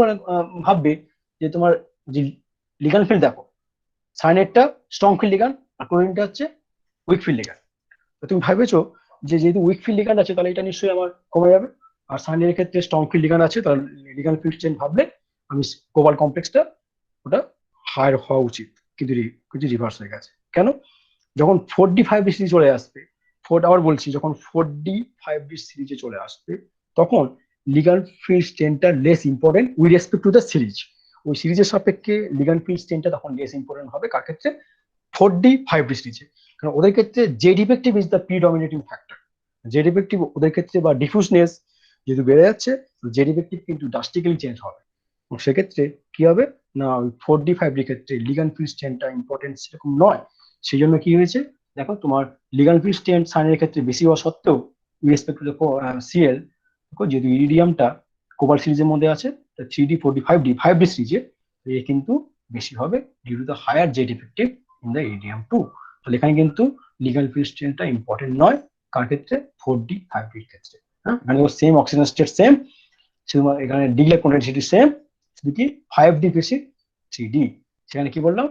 S2: ভাববে যে তোমার যে লিগ্যান্ড ফিল্ড দেখো, সাইনেটটা স্ট্রং ফিল্ড লিগ্যান্ড, আর ক্লোরিনটা হচ্ছে উইক ফিল্ড লিগ্যান্ড। তো তুমি ভেবেছো যে যেহেতু উইক ফিল্ড লিগ্যান্ড আছে তাহলে এটা নিশ্চয়ই আমার কমে যাবে, আর সাইনের ক্ষেত্রে স্ট্রং ফিল্ড লিগ্যান্ড আছে তাহলে লিগ্যান্ড ফিল্ড চেন ভাবলে আমি কোবাল্ট কমপ্লেক্সটা ওটা হায়ার হওয়া উচিত, কিন্তু কিন্তু রিভার্স হয়ে গেছে। কেন? যখন 4D5D সিরিজ চলে আসবে, আবার বলছি, যখন 4D5D সিরিজে চলে আসবে তখন লিগ্যান্ড ফিল্ড স্ট্রেনটা less important with respect to the series. ওই সিরিজের সাপেক্ষে লিগ্যান্ড ফিল্ড স্ট্রেনটা তখন লেস ইম্পর্টেন্ট হবে কার ক্ষেত্রে? 4D5D সিরিজে। কারণ ওদের ক্ষেত্রে Z effective is the predominating factor. Z effective ওদের ক্ষেত্রে বা ডিফিউজনেস যেহেতু বেড়ে যাচ্ছে, জে ডিফেক্টিভ কিন্তু ড্রাস্টিক্যালি চেঞ্জ হবে। এবং সেক্ষেত্রে কি হবে না, ওই 4D5D ক্ষেত্রে লিগ্যান্ড ফিল্ড স্ট্রেনটা ইম্পর্টেন্ট সেরকম নয়। সেই জন্য কি হয়েছে দেখো, তোমার লিগ্যান্ড ফিল্ড স্ট্রেন সাইনের ক্ষেত্রে বেশি হওয়া সত্ত্বেও রেসপেক্ট টু সিএল, যেহেতু ইরিডিয়ামটা কোবাল্ট সিরিজের মধ্যে আছে 3D 4D 5D সিরিজে, এ কিন্তু বেশি হবে due to the higher Z effective in the iridium 2। তাহলে এখানে কিন্তু লিগ্যান্ড ফিল্ড স্ট্রেনটা ইম্পর্টেন্ট নয় কার ক্ষেত্রে? 4D 5D ক্ষেত্রে। হ্যাঁ, এখানে সেম অক্সিজেন স্টেট সেম, শুধু এখানে ডি ইলেকট্রনিসিটি সেম, শুধু কি 5D বেশি 3D। সেখানে কি বললাম,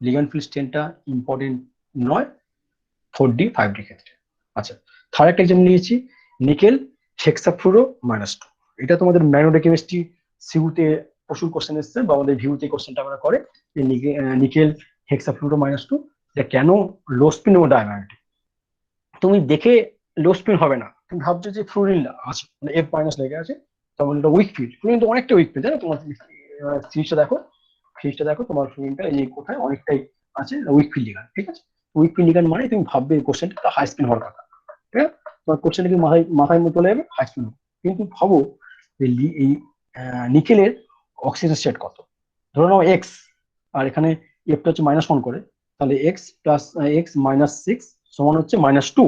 S2: লিগ্যান্ড ফিল্ড স্ট্রেনটা ইম্পর্টেন্ট নয় 4D 5D ক্ষেত্রে। আচ্ছা, থার্ড একটা এক্সাম্পল নিয়েছি, নিকেল হেক্সাফ্লুরো -2। এটা তোমাদের ম্যাগনেটোকেমিস্ট্রি সিউতে প্রচুর কোশ্চেন এসছে, বা আমাদের ভিউতে কোশ্চেনটা আমরা করে নিকেল হেক্সাফ্লুরো -2 এটা কেন লো স্পিন ও ডায়ম্যাগনেটিক। তুমি দেখে লো স্পিন হবে না, তুমি ভাবছো যে ফ্লুরিন আছে মানে F- লেগে আছে, তখন এটা উইক ফিল্ড। ফ্লুরিন তো অনেকটা উইক ফিল্ড, তাই না? তোমার সিরিজটা দেখো তোমার ফ্লুরিনটা এই কোথায় অনেকটাই আছে উইক ফিল্ড লিগ্যান্ড, ঠিক আছে? উইক ফিল্ড লিগ্যান্ড মানে তুমি ভাববে কোশ্চেনটা হাই স্পিন হওয়ার কথা, ঠিক আছে? তোমার কোশ্চেনটা কি মাথায় মাথায় চলে যাবে হাই স্পিন। কিন্তু ভাবো যে এই নিকেলের অক্সিজেন স্টেট কত, ধরে নাও এক্স, আর এখানে এফটা হচ্ছে -1 করে, তাহলে x+x-6 সমান হচ্ছে -2,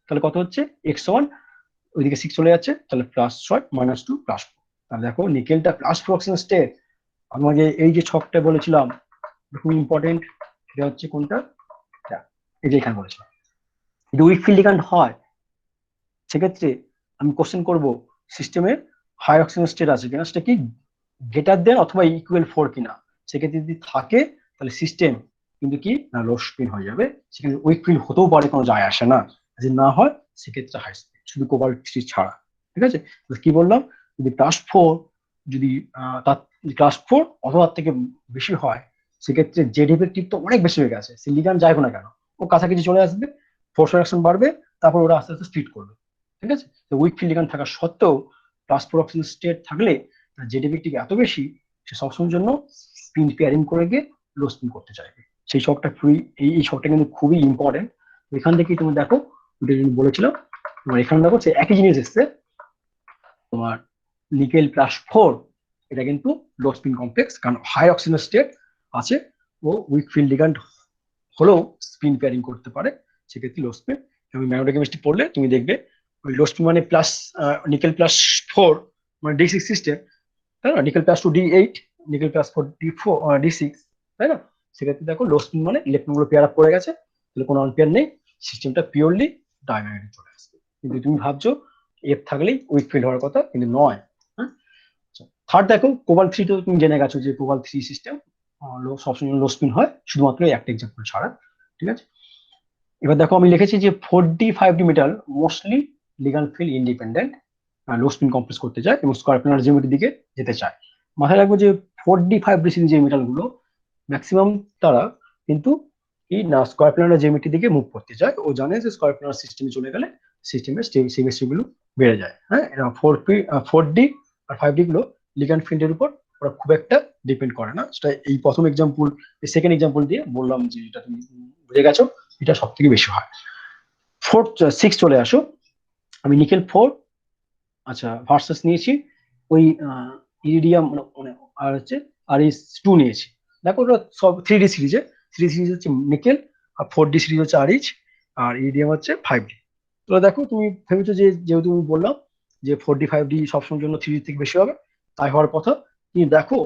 S2: তাহলে কত হচ্ছে x1, ওইদিকে 6 চলে যাচ্ছে, তাহলে +6 -2 +4। তাহলে দেখো নিকেলটা +4 অক্সিজেন স্টেট। আমাকে এই যে ছকটা বলেছিলাম খুব ইম্পর্টেন্ট, সেটা হচ্ছে কোনটা? এই যে এখানে বলেছিলাম যদি উইক ফিল্ড লিগ্যান্ড হয় সেক্ষেত্রে আমি কোশ্চেন করব সিস্টেমের হাই অক্সিজেন স্টেট আছে কিনা, সেটা কি গ্রেটার দেন অথবা ইকুয়াল 4 কিনা। সেক্ষেত্রে যদি থাকে তাহলে সিস্টেম কিন্তু কি না লো স্পিন হয়ে যাবে, সেখানে উইক ফিল্ড হতেও পারে, কোনো যায় আসে না। যদি না হয় সেক্ষেত্রে হাই স্পিন, শুধু কোবাল্ট সিরিজ ছাড়া, ঠিক আছে? কি বললাম, যদি +4, যদি তার +4 অথবা তার থেকে বেশি হয় সেক্ষেত্রে জেড ইফেক্টিভ তো অনেক বেশি হয়ে গেছে, সে লিগ্যান্ড যাইবো না কেন, ও কাছাকাছি চলে আসবে, ফোর্স রিঅ্যাকশন বাড়বে, তারপর ওরা আস্তে আস্তে স্প্লিট করবে, ঠিক আছে? তো উইক ফিল্ড লিগ্যান্ড থাকা সত্ত্বেও +4 অক্সিজেন স্টেট থাকলে জেড ইফেক্টিভ এত বেশি, সে সবসময়ের জন্য স্পিন পেয়ারিং করে গিয়ে লো স্পিন করতে চাইবে। সেই শকটা এই শকটা কিন্তু খুবই ইম্পর্টেন্ট। এখান থেকেই তুমি দেখো, ওটা যদি বলেছিলাম তোমার এখানে দেখো সে একই জিনিস এসছে, তোমার নিকেল +4 এটা কিন্তু লো স্পিন কমপ্লেক্স, কারণ হাই অক্সিজেন স্টেট আছে, ও উইক ফিল্ড লিগ্যান্ড হলেও স্পিন পেয়ারিং করতে পারে, সেক্ষেত্রে লো স্পিন। এবং ম্যাগনেটোকেমিস্ট্রি পড়লে তুমি দেখবে ওই লো স্পিন মানে নিকেল +4 মানে D6 সিস্টেম, তাই না? নিকেল +2 D8, নিকেল +4 D6, তাই না? সেক্ষেত্রে দেখো লো স্পিন মানে ইলেকট্রন গুলো পেয়ার আপ করে গেছে, তাহলে কোনো আনপেয়ার নেই, সিস্টেমটা পিওরলি ডায়ম্যাগনেটিক চলে আসবে। কিন্তু তুমি ভাবছো এফ থাকলেই উইক ফিল্ড হওয়ার কথা, কিন্তু নয়। হ্যাঁ, থার্ড দেখো কোবাল্ট 3 তো তুমি জেনে গেছো যে কোবাল্ট 3 সিস্টেম সবসময় লো স্পিন হয়, শুধুমাত্র একটা এক্সাম্পল ছাড়া, ঠিক আছে? এবার দেখো আমি লিখেছি যে 4D 5D metal mostly ligand field independent, লো স্পিন কমপ্লেক্স করতে চায় এবং স্কয়ার প্ল্যানার জিওমেট্রির দিকে যেতে চায়। মাথায় রাখবো যে 4D 5D সিরিজ যে মেটাল গুলো ম্যাক্সিমাম তারা কিন্তু কি না স্কয়ার প্ল্যানার জিওমেট্রির দিকে মুভ করতে চায়, ও জানে যে স্কয়ার প্ল্যানার সিস্টেমে চলে গেলে সিস্টেমের সিমেট্রি গুলো বেড়ে যায়। হ্যাঁ, এটা 4D আর 5D গুলো লিগ্যান্ড ফিল্ডের উপর ওরা খুব একটা ডিপেন্ড করে না। সেটা এই প্রথম এক্সাম্পল, সেকেন্ড এক্সাম্পল দিয়ে বললাম যে এটা তুমি বুঝে গেছো, এটা সব থেকে বেশি হয়। 4 6 চলে আসো, আমি নিকেল 4 আচ্ছা ভার্সাস নিয়েছি ওই ইরিডিয়াম মানে আর হচ্ছে Re2 নিয়েছি। দেখো ওটা সব 3D সিরিজে, 3D সিরিজ হচ্ছে নিকেল, আর 4D সিরিজ হচ্ছে Rh, আর ইরিডিয়াম হচ্ছে 5D। তো দেখো তুমি ভেবেছো যে যেহেতু আমি বললাম যে 4D 5D সবসময়ের জন্য 3D থেকে বেশি হবে, তাই হওয়ার কথা। কিন্তু দেখো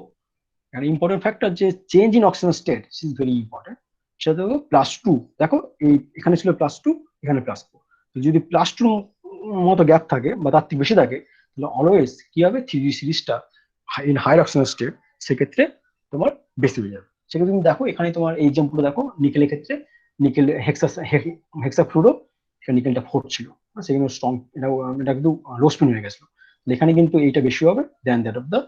S2: ইম্পর্টেন্ট ফ্যাক্টর যে change in oxygen state is very important, সেটা দেখো +2। দেখো এই এখানে ছিল +2, এখানে +4। তো যদি +2 মতো গ্যাপ থাকে বা তার থেকে বেশি থাকে, তাহলে অলওয়েজ কি হবে 3D সিরিজটা ইন হাই অক্সিজেন স্টেট, সেক্ষেত্রে তোমার বেশি হয়ে যাবে। সেক্ষেত্রে তুমি দেখো এখানে তোমার এই এক্সাম্পল দেখো নিকেলের ক্ষেত্রে নিকেল হেক্সাফ্লুরো, সেখানে নিকেলটা 4 ছিল, সেখানে স্ট্রং, এটা কিন্তু লো স্পিন হয়ে গেছিল। এখানে কিন্তু এইটা বেশি হবে দেন দ্যাট অফ দ্য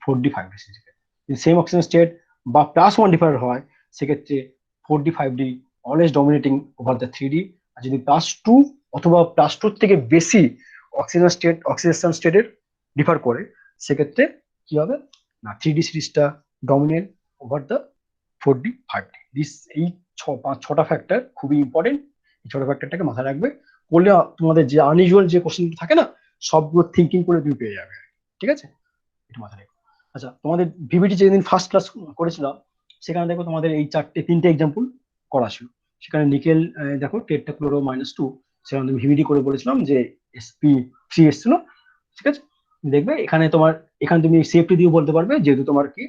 S2: 4D5D সিরিজে। সেম অক্সিজেন স্টেট বা +1 ডিফার হয়, সেক্ষেত্রে 4D5D always dominating over the 3D। আর যদি +2 অথবা +2 থেকে বেশি অক্সিডেশন স্টেটের ডিফার করে, সেক্ষেত্রে কি হবে না 3D সিরিজটা ডমিনেট ওভার দ্য 4D5D। এই 5-6টা ফ্যাক্টর খুবই ইম্পর্টেন্ট। এই 6টা ফ্যাক্টরটাকে মাথায় রাখবে, করলে তোমাদের যে আনইউজুয়াল যে কোশ্চেন থাকে না, সবগুলো থিঙ্কিং করে তুমি পেয়ে যাবে। ঠিক আছে, এটা মাথায় রেখো। আচ্ছা, তোমাদের ভিভিটি যেদিন ফার্স্ট ক্লাস করেছিলাম, সেখানে দেখো তোমাদের এই 3টে এক্সাম্পল করা ছিল। সেখানে নিকেল দেখো টেট্রাক্লোরো -2, সেখানে তুমি ভিভিটি করে বলেছিলাম যে sp3 এসেছিল। ঠিক আছে, দেখবে এখানে তোমার, এখানে তুমি সেফটি দিয়ে বলতে পারবে, যেহেতু তোমার কি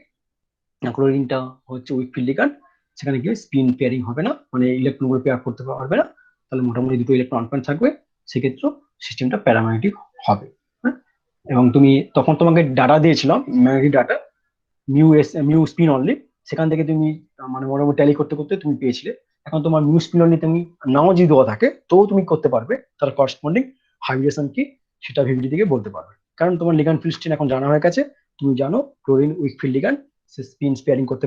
S2: ক্লোরিনটা হচ্ছে উইক ফিল্ড লিগ্যান্ড, সেখানে গিয়ে স্পিন পেয়ারিং হবে না, মানে ইলেকট্রন গুলো পেয়ার করতে পারবে না, তাহলে মোটামুটি দুটো ইলেকট্রন আনপ্যান থাকবে, সেক্ষেত্রে সিস্টেমটা প্যারাম্যাগনেটিক হবে। হ্যাঁ, এবং তুমি তখন তোমাকে ডাটা দিয়েছিলাম, magnetic data mu spin only, সেখান থেকে তুমি মানে মোটামুটি ট্যালি করতে করতে তুমি পেয়েছিলে। এখন তোমার মিউ স্পিন অনলি তুমি নাও যদি দেওয়া থাকে, তো তুমি করতে পারবে তার করসপন্ডিং হাইব্রিডেশন কি, সেটা ভিভিডি থেকে বলতে পারবে। কারণ তোমার লিগ্যান্ড ফিল্ড স্ট্রেন এখন জানা হয়ে গেছে, তুমি জানো ক্লোরিন উইক ফিল্ড লিগ্যান্ড, সে স্পিন স্পেয়ারিং করতে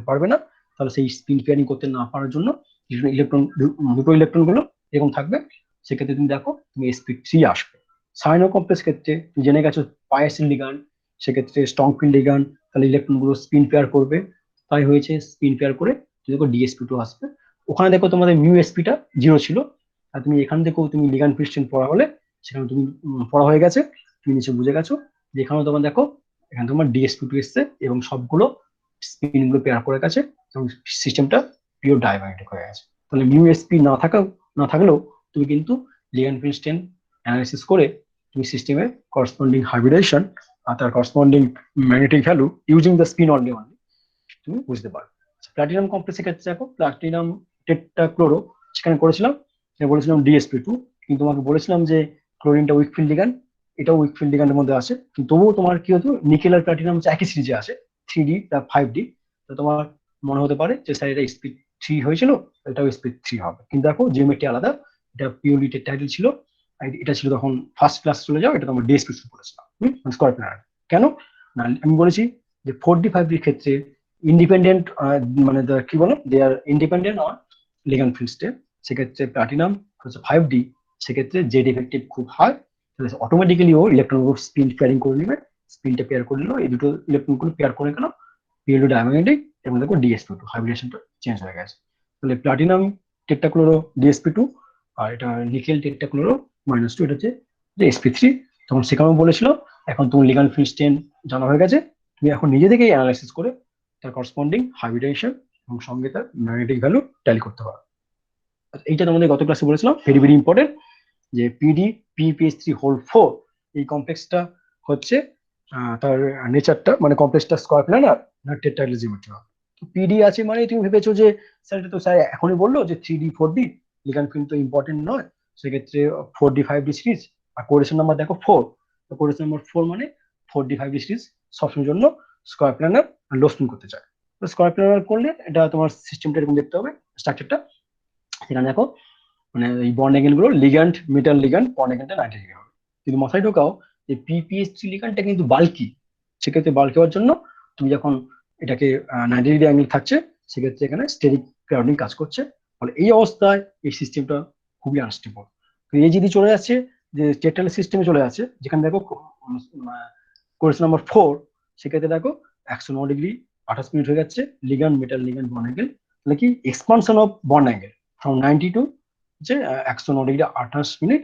S2: পারবে না। তাহলে সেই স্পিন স্পেয়ারিং করতে না পারার জন্য ইলেকট্রন, দুটো ইলেকট্রন গুলো এরকম থাকবে, সেক্ষেত্রে তুমি দেখো তুমি sp3 আসবে। সাইনো কমপ্লেক্স ক্ষেত্রে তুমি জেনে গেছো পায়াসিন লিগ্যান্ড, সেক্ষেত্রে স্ট্রং ফিল্ড লিগ্যান্ড, তাহলে ইলেকট্রন গুলো স্পিন পেয়ার করবে, তাই হয়েছে স্পিন পেয়ার করে দেখো DsP2 আসবে। ওখানে দেখো তোমাদের মিউ এসপিটা 0 ছিল, আর তুমি এখান থেকেও তুমি লিগ্যান্ড ফিল্ড স্ট্রেন পড়া হলে সেখানে তুমি পড়া হয়ে গেছে, তুমি নিচে বুঝে গেছো যে এখানেও তোমার দেখো এখানে তোমার DsP2 এসছে এবং সবগুলো স্পিন গুলো পেয়ার করে গেছে এবং সিস্টেমটা পিওর ডায়াম্যাগনেটিক হয়ে গেছে। তাহলে মিউ এসপি না থাকলেও তুমি কিন্তু লিগ্যান্ড ফিল্ড স্ট্রেন অ্যানালাইসিস করে তুমি সিস্টেমের করসপন্ডিং হাইব্রিডেশন আর তার corresponding magnetic value using the spin only তুমি বুঝতে পারো। প্লাটিনাম কমপ্লেক্সের ক্ষেত্রে দেখো প্লাটিনাম টেট্রাক্লোরো সেখানে করেছিলাম, বলেছিলাম DsP2, কিন্তু তোমাকে বলেছিলাম যে ক্লোরিনটা উইক ফিল্ড লিগ্যান্ড, এটাও উইক ফিল্ড লিগ্যান্ডের মধ্যে আসে, কিন্তু তবুও তোমার কি হতো নিকেল আর প্লাটিনাম একই সিরিজে আসে 3D বা 5D। তো তোমার মনে হতে পারে যে স্যার এটা sp3 হয়েছিল, এটাও sp3 হবে, কিন্তু দেখো জিওমেট্রি আলাদা, এটা পিওরলি টেট্রাইডাল ছিল, আর এটা ছিল তখন ফার্স্ট ক্লাস চলে যাও, এটা তোমার DsP2 পড়েছিলাম স্করপিয়ন। কেন না আমি বলেছি যে 4D5D ক্ষেত্রে ইন্ডিপেন্ডেন্ট, মানে কি বলো they are independent on ligand field state, সেক্ষেত্রে প্লাটিনাম হচ্ছে 5D, সেক্ষেত্রে জেড ইফেক্টিভ খুব হাই, তাহলে অটোমেটিক্যালি ও ইলেকট্রন গ্রুপ স্পিন পেয়ারিং করে নেবে, স্পিনটা পেয়ার করে নিল, এই দুটো ইলেকট্রন গুলো পেয়ার করে গেল পিএলও ডায়াম্যাগনেটিক, এবং দেখো DsP2 হাইব্রিডেশনটা চেঞ্জ হয়ে গেছে। তাহলে প্লাটিনাম টেট্রাক্লোরো DsP2, আর এটা নিকেল টেট্রাক্লোরো -2, এটা হচ্ছে যে sp3। তখন সেখানেও বলেছিল এখন তুমি লিগ্যান্ড ফিল্ড স্ট্রেন জানা হয়ে গেছে, তুমি এখন নিজে থেকেই অ্যানালাইসিস করে তার করসপন্ডিং হাইব্রিডেশন এবং সঙ্গে তার ম্যাগনেটিক ভ্যালু ট্যালি করতে পারো। এইটা তোমাদের গত ক্লাসে বলেছিলাম, ভেরি ভেরি ইম্পর্টেন্ট, যে PdPPH3 হোল 4 এই কমপ্লেক্সটা হচ্ছে তার নেচারটা, মানে কমপ্লেক্সটা স্কয়ার প্ল্যানার না টেট্রাহেড্রাল জিওমেট্রি হবে। তো PD আছে মানে তুমি ভেবেছো যে স্যার এটা তো স্যার এখনই বললো যে 3D 4D লিগ্যান্ড ফিল্ড তো ইম্পর্টেন্ট নয়, সেক্ষেত্রে 4D5D সিরিজ, আর কোরেশন নাম্বার দেখো 4, তো কোরেশন নাম্বার 4 মানে 4D5D সিরিজ সবসময়ের জন্য স্কয়ার প্ল্যানার আর লো স্পিন করতে চায়। তো স্কয়ার প্ল্যানার করলে এটা তোমার সিস্টেমটা এরকম দেখতে হবে, স্ট্রাকচারটা সেখানে দেখো মানে এই বন্ড অ্যাঙ্গেল গুলো লিগ্যান্ড মেটাল লিগ্যান্ড বন্ড অ্যাঙ্গেলটা 90 ডিগ্রি হবে। কিন্তু মাথায় ঢোকাও যে PPH3 লিগ্যান্ডটা কিন্তু বাল্কি, সেক্ষেত্রে বাল্কি হওয়ার জন্য তুমি যখন এটাকে 90 ডিগ্রি অ্যাঙ্গেল থাকছে, সেক্ষেত্রে এখানে স্টেরিক ক্রাউডিং কাজ করছে, ফলে এই অবস্থায় এই সিস্টেমটা খুবই আনস্টেবল। এই যদি চলে যাচ্ছে যে টেট্রাল সিস্টেমে চলে যাচ্ছে, যেখানে দেখো কোয়েশ্চেন নাম্বার 4, সেক্ষেত্রে দেখো 109 ডিগ্রি 28 মিনিট হয়ে যাচ্ছে ligand metal ligand bond angle, তাহলে কি expansion of bond angle from 90 to যে 109 ডিগ্রি 28 মিনিট,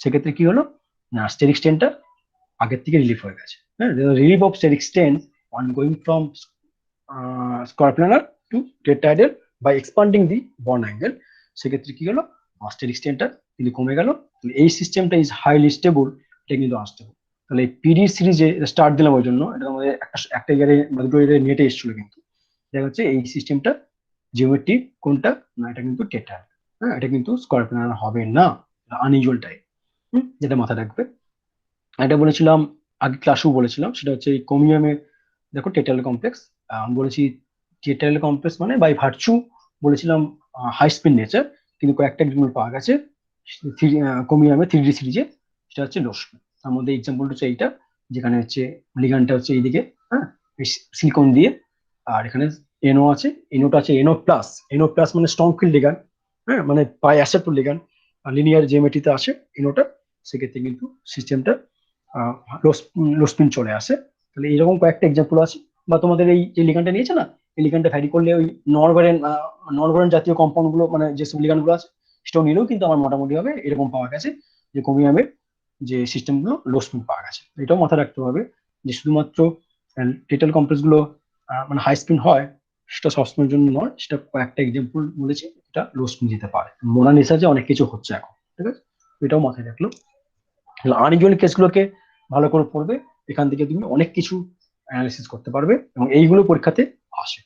S2: সেক্ষেত্রে কি হলো না স্টেরিক স্ট্রেনটা আগের থেকে রিলিফ হয়ে গেছে। হ্যাঁ, relief of steric strain on going from square planar to tetrahedral by expanding the bond angle, সেক্ষেত্রে কি হলো স্টেরিক স্ট্রেনটা কিন্তু কমে গেল। এই সিস্টেমটা ইজ হাইলি স্টেবল, এটা কিন্তু আনস্টেবল। তাহলে PD সিরিজে স্টার্ট দিলাম ওই জন্য, এটা আমাদের একটা ইয়ারে দুটো ইয়ারে নেটে এসেছিল, কিন্তু দেখা যাচ্ছে এই সিস্টেমটা জিওমেট্রি কোনটা না এটা কিন্তু টেট্রাহেড্রাল, হ্যাঁ এটা কিন্তু স্কয়ার প্ল্যানার হবে না, আনইউজুয়াল টাইপ, যেটা মাথায় রাখবে। এটা বলেছিলাম আগে ক্লাসেও বলেছিলাম, সেটা হচ্ছে এই কোমিয়ামে দেখো টেট্রাল কমপ্লেক্স আমি বলেছি টেট্রাইডাল কমপ্লেক্স মানে বাই ভার্চু বলেছিলাম হাই স্পিন নেচার, কিন্তু কয়েকটা এক্সাম্পল পাওয়া গেছে কোমিয়ামের 3D সিরিজে, সেটা হচ্ছে লো স্পিন। তার মধ্যে এক্সাম্পলটা হচ্ছে এইটা, যেখানে হচ্ছে লিগানটা হচ্ছে এইদিকে, হ্যাঁ, সিলিকন দিয়ে, আর এখানে এনও আছে, এনওটা আছে এনও প্লাস মানে স্ট্রং ফিল্ড লিগান, হ্যাঁ, মানে বাই অ্যাসেপ্টর লিগান, লিনিয়ার জিওমেট্রিতে আসে এনওটা, সেক্ষেত্রে কিন্তু সিস্টেমটা লো স্পিন চলে আসে। তাহলে এরকম কয়েকটা এক্সাম্পল আছে। বা তোমাদের এই যে লিগানটা নিয়েছে না, এই লিগানটা ভ্যারি করলে ওই নরভেরেন জাতীয় কম্পাউন্ড গুলো, মানে যেসব লিগান গুলো আছে সেটাও নিলেও কিন্তু আমার মোটামুটি হবে এরকম পাওয়া গেছে যে কোমিয়ামের যে সিস্টেম গুলো লো স্পিন পাওয়া গেছে। এটাও মাথায় রাখতে হবে যে শুধুমাত্র টেট্রাল কমপ্লেক্স গুলো মানে হাই স্পিন হয় সেটা সবসময়ের জন্য নয়, সেটা কয়েকটা এক্সাম্পল বলেছি, এটা লো স্পিন যেতে পারে। মোনালিসাজে অনেক কিছু হচ্ছে এখন, ঠিক আছে, এটাও মাথায় রাখলো। আনইউজুয়াল কেসগুলোকে ভালো করে পড়বে, এখান থেকে তুমি অনেক কিছু অ্যানালিসিস করতে পারবে এবং এইগুলো পরীক্ষাতে আসে।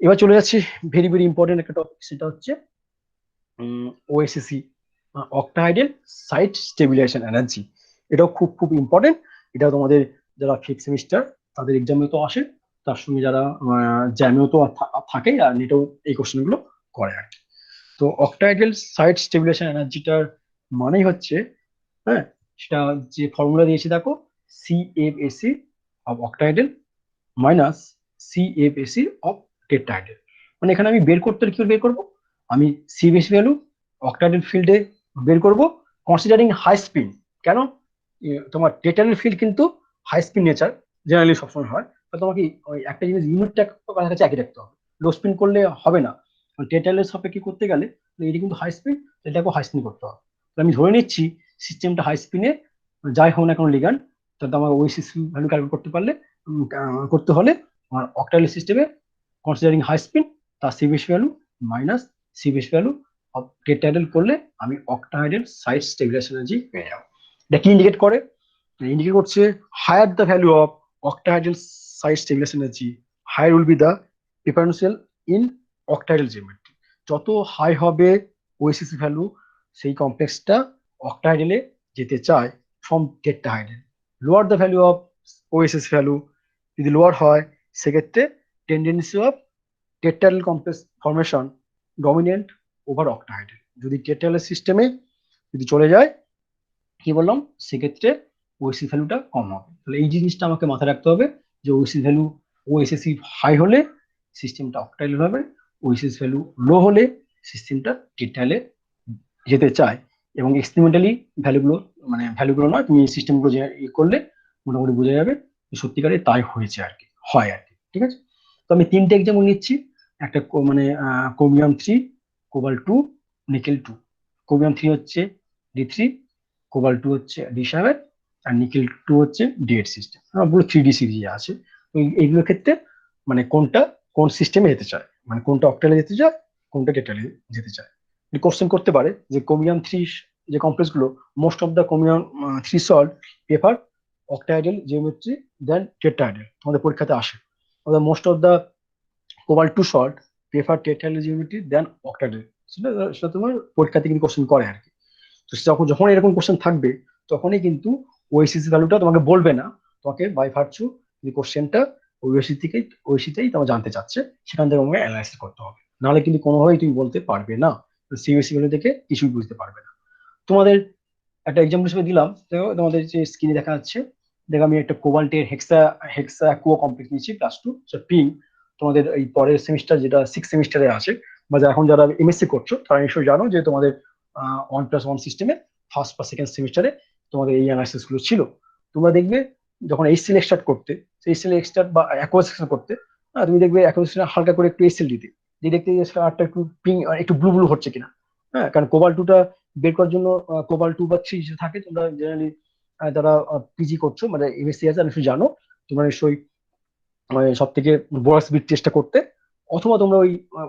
S2: এবার চলে যাচ্ছি ভেরি ভেরি ইম্পর্টেন্ট একটা টপিক, সেটা হচ্ছে ওএসএসি, অক্টাহাইড্রাল সাইট স্টেবিলাইজেশন এনার্জি। এটাও খুব খুব ইম্পর্টেন্ট। এটা তোমাদের যারা ফিফথ সেমিস্টার তাদের এক্সামে তো আসে, তার সঙ্গে যারা জ্যামেও তো থাকে, আর নেটেও এই কোশ্চেনগুলো করে আর কি। তো অক্টাহাইড্রাল সাইট স্টেবিলাইজেশন এনার্জিটার মানেই হচ্ছে, হ্যাঁ, সেটা যে ফর্মুলা দিয়েছি দেখো, CFAC of অক্টাহাইড্রাল minus CFAC of tetrahedral. মানে এখানে আমি বের করতে কি করে বের করবো, আমি সিএফএসি ভ্যালু অক্টাহাইড্রাল ফিল্ডে বের করব কনসিডারিং হাই স্পিন। কেন, তোমার টেট্রাহাইড্রাল ফিল্ড কিন্তু হাই স্পিন নেচার জেনারেলি সবসময় হয়, তো তোমাকে ওই একটা জিনিস ইউনিটটা কাছাকাছি একই রাখতে হবে, লো স্পিন করলে হবে না। টেট্রাহাইড্রাল সাপেক্ষে করতে গেলে এটি কিন্তু হাই স্পিন, এটাকেও হাই স্পিন করতে হবে। আমি ধরে নিচ্ছি সিস্টেমটা হাই স্পিনে, যাই হোক না কোনো লিগান, তাতে আমার ওএসিসি ভ্যালু ক্যালকুলেট করতে পারলে করতে হলে আমার অক্টাহাইড্রাল সিস্টেমে কনসিডারিং হাই স্পিন তার CBS value minus CBS value of tetrahedral করলে আমি অক্টাহাইড্রাল সাইট স্টেবিলাইজেশন এনার্জি পেয়ে যাবো। এটা কি ইন্ডিকেট করে, ইন্ডিকেট করছে higher the value of octahedral site stabilization energy, higher will be the differential in octahedral geometry. যত হাই হবে ওএসিসি ভ্যালু, সেই কমপ্লেক্সটা অক্টাহাইড্রালে যেতে চায় from tetrahedral. Lower the value of OSCC value, যদি লোয়ার হয় সেক্ষেত্রে tendency of tetrahedral complex formation dominant over octahedral. যদি টেট্রাহাইড্রাল সিস্টেমে যদি চলে যায়, কি বললাম, সেক্ষেত্রে ওএসি ভ্যালুটা কম হবে। তাহলে এই জিনিসটা আমাকে মাথায় রাখতে হবে যে ওএসি ভ্যালু ওএসএসি হাই হলে সিস্টেমটা অক্টাইল হবে, ওএসএস ভ্যালু লো হলে সিস্টেমটা টেট্রাইলে যেতে চায়। এবং এক্সপেরিমেন্টালি ভ্যালুগুলো, মানে ভ্যালুগুলো নয়, তুমি সিস্টেমগুলো যে করলে মোটামুটি বোঝা যাবে সত্যিকারে তাই হয়েছে আর কি, হয় আর কি, ঠিক আছে। তো আমি তিনটে এক্সাম্পল নিচ্ছি, একটা মানে ক্রোমিয়াম 3, কোবাল্ট 2, নিকেল 2। ক্রোমিয়াম 3 হচ্ছে D3, কোবাল্ট 2 হচ্ছে D7, আর নিকেল 2 হচ্ছে D8 সিস্টেম, পুরো 3D সিরিজে আছে। তো এইগুলোর ক্ষেত্রে মানে কোনটা কোন সিস্টেমে যেতে চায়, মানে কোনটা অক্টাইলে যেতে চায়, কোনটা টেট্রাইলে যেতে চায়। কোশ্চেন করতে পারে যে ক্রোমিয়াম 3 যে কমপ্লেক্স গুলো, most of the chromium 3 salt prefer octahedral geometry than tetrahedral, তোমাদের পরীক্ষাতে আসে। Most of the cobalt 2 salt prefer tetrahedral geometry than octahedral, সেটা তোমার পরীক্ষাতে কিন্তু কোশ্চেন করে আর কি। তো যখন এরকম কোশ্চেন থাকবে তখনই কিন্তু ওএসিসি ভ্যালুটা তোমাকে বলবে না, তোমাকে বাই ভার্চু যে কোশ্চেনটা ওএসিতেই তোমার জানতে চাচ্ছে, সেখান থেকে তোমাকে অ্যানালাইসিস করতে হবে, নাহলে কিন্তু কোনোভাবেই তুমি বলতে পারবে না, সিবিএসসি ভ্যালু থেকে কিছুই বুঝতে পারবে না। তোমাদের একটা এক্সাম্পল হিসেবে দিলাম, দেখো তোমাদের যে স্ক্রিনে দেখা যাচ্ছে, দেখো আমি একটা কোবাল্টের হেক্সা অ্যাকুয়া কমপ্লেক্স নিয়েছি +2 পিং। তোমাদের এই পরের সেমিস্টার যেটা 6 সেমিস্টারে আছে, বা এখন যারা এমএসসি করছো তারা নিশ্চয়ই জানো যে তোমাদের 1+1 সিস্টেমে ফার্স্ট বা সেকেন্ড সেমিস্টারে তোমাদের এই অ্যানালাইসিস গুলো ছিল। তোমরা দেখবে যখন এইচসিএল এক্সট্রাক্ট করতে, সেই এইচসিএল এক্সট্রাক্ট বা অ্যাকোয়া সেকশন করতে, তুমি দেখবে অ্যাকোয়া সেকশনে হালকা করে একটু এইচসিএল দিতে, যে দেখতে আরটা একটু পিং একটু ব্লু ব্লু হচ্ছে কিনা, হ্যাঁ, কারণ কোবাল্ট 2টা বের করার জন্য কোবাল্ট 2 বা 3 যে থাকে, তোমরা জেনারেলি যারা পিজি করছো মানে এমএসসি আছে নিশ্চয়ই জানো, তোমরা নিশ্চয়ই মানে সব থেকে বড় স্পিড টেস্টটা করতে, অথবা তোমরা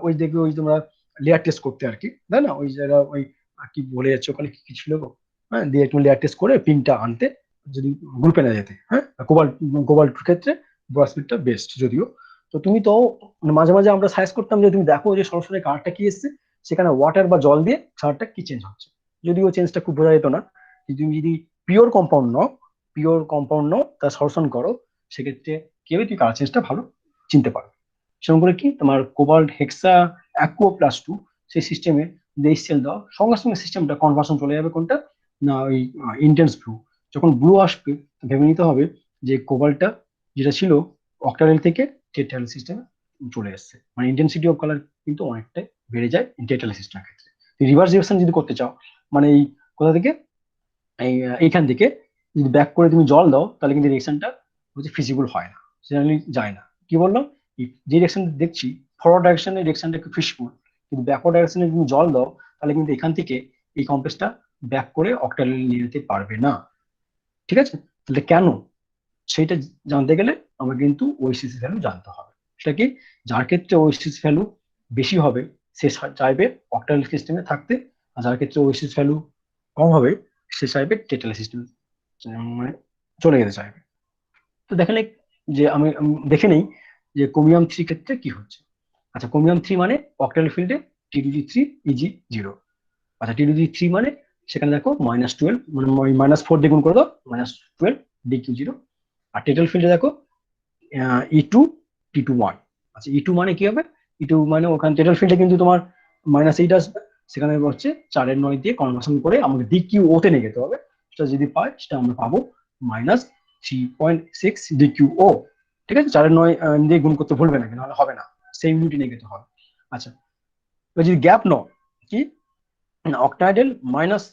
S2: ওই দেখবে ওই তোমরা লেয়ার টেস্ট করতে আর কি, তাই না, ওই জায়গা ওই কি বলে যাচ্ছে ওখানে কি ছিল গো, হ্যাঁ, দিয়ে একটু লেয়ার টেস্ট করে পিনটা আনতে, যদি গ্রুপে না যেতে, হ্যাঁ, কোবাল্ট ক্ষেত্রে বড় স্পিডটা বেস্ট যদিও। তো তুমি তো মাঝে মাঝে আমরা সাজেস্ট করতাম যে তুমি দেখো যে সরাসরি কালারটা কি এসছে, সেখানে ওয়াটার বা জল দিয়ে কালারটা কি চেঞ্জ হচ্ছে, যদিও চেঞ্জটা খুব বোঝা যেত না। তুমি যদি পিওর কম্পাউন্ড নাও তার সলিউশন করো, সেক্ষেত্রে কেউ তুই কালার চেঞ্জটা ভালো চিনতে পারো। সেরকম করে কি তোমার কোবাল্ট হেক্সা অ্যাকো প্লাস 2 সেই সিস্টেমে যে সেল দাও, সঙ্গে সঙ্গে সিস্টেমটা কনভার্সন চলে যাবে কোনটা না ওই ইন্টেন্স ব্লু। যখন ব্লু আসবে ভেবে নিতে হবে যে কোবাল্টটা যেটা ছিল অক্টারেল থেকে টেট্রাল সিস্টেমে চলে এসেছে, মানে ইন্টেন্সিটি অফ কালার কিন্তু অনেকটাই বেড়ে যায় টেট্রাল সিস্টেমের ক্ষেত্রে। রিভার্স ডিরেকশন যদি করতে চাও, মানে এই কোথা থেকে এইখান থেকে যদি ব্যাক করে তুমি জল দাও তাহলে কিন্তু ডিরেকশনটা হচ্ছে ফিজিবল হয় না, জেনারেলি যায় না। কি বললাম, যে ডিরেকশন দেখছি ফরওয়ার্ড ডাইরেকশনে ডিরেকশনটা একটু ফিজিবল, কিন্তু ব্যাকওয়ার্ড ডাইরেকশনে তুমি জল দাও তাহলে কিন্তু এখান থেকে এই কমপ্লেক্সটা ব্যাক করে অক্টালে নিয়ে যেতে পারবে না। ঠিক আছে, তাহলে কেন সেইটা জানতে গেলে আমাকে কিন্তু ওএসিসি ভ্যালু জানতে হবে। সেটা কি, যার ক্ষেত্রে ওএসিসি ভ্যালু বেশি হবে সে চাইবে অক্টাল সিস্টেমে থাকতে, আর যার ক্ষেত্রে ওএসিসি ভ্যালু কম হবে সে চাইবে টেট্রাল সিস্টেম মানে চলে যেতে চাইবে। তো দেখে নেই যে আমি দেখে নেই যে কোমিয়াম 3 ক্ষেত্রে কি হচ্ছে। আচ্ছা, কোমিয়াম 3 মানে অক্টাল ফিল্ডে T2G3 EG0। আচ্ছা, T2G3 মানে সেখানে দেখো -12 মানে -4 দিয়ে গুণ করে দাও, -12 DQ0। আর টেট্রাল ফিল্ডে দেখো E2 T2 1। আচ্ছা, E2 মানে কি হবে, E2 মানে ওখানে টেট্রাল ফিল্ডে কিন্তু তোমার -8 আসবে, সেখানে হচ্ছে 4-9 দিয়ে কনভার্সন করে আমাকে DQO তে নিয়ে যেতে হবে। সেটা যদি পাই সেটা আমরা পাবো -3.6 DQO। ঠিক আছে, 4-9 দিয়ে গুণ করতে ভুলবে না, নাহলে হবে না, সেম ইউনিটি নিয়ে যেতে হবে। আচ্ছা, এবার যদি গ্যাপ নাও কি অক্টাইডেল মাইনাস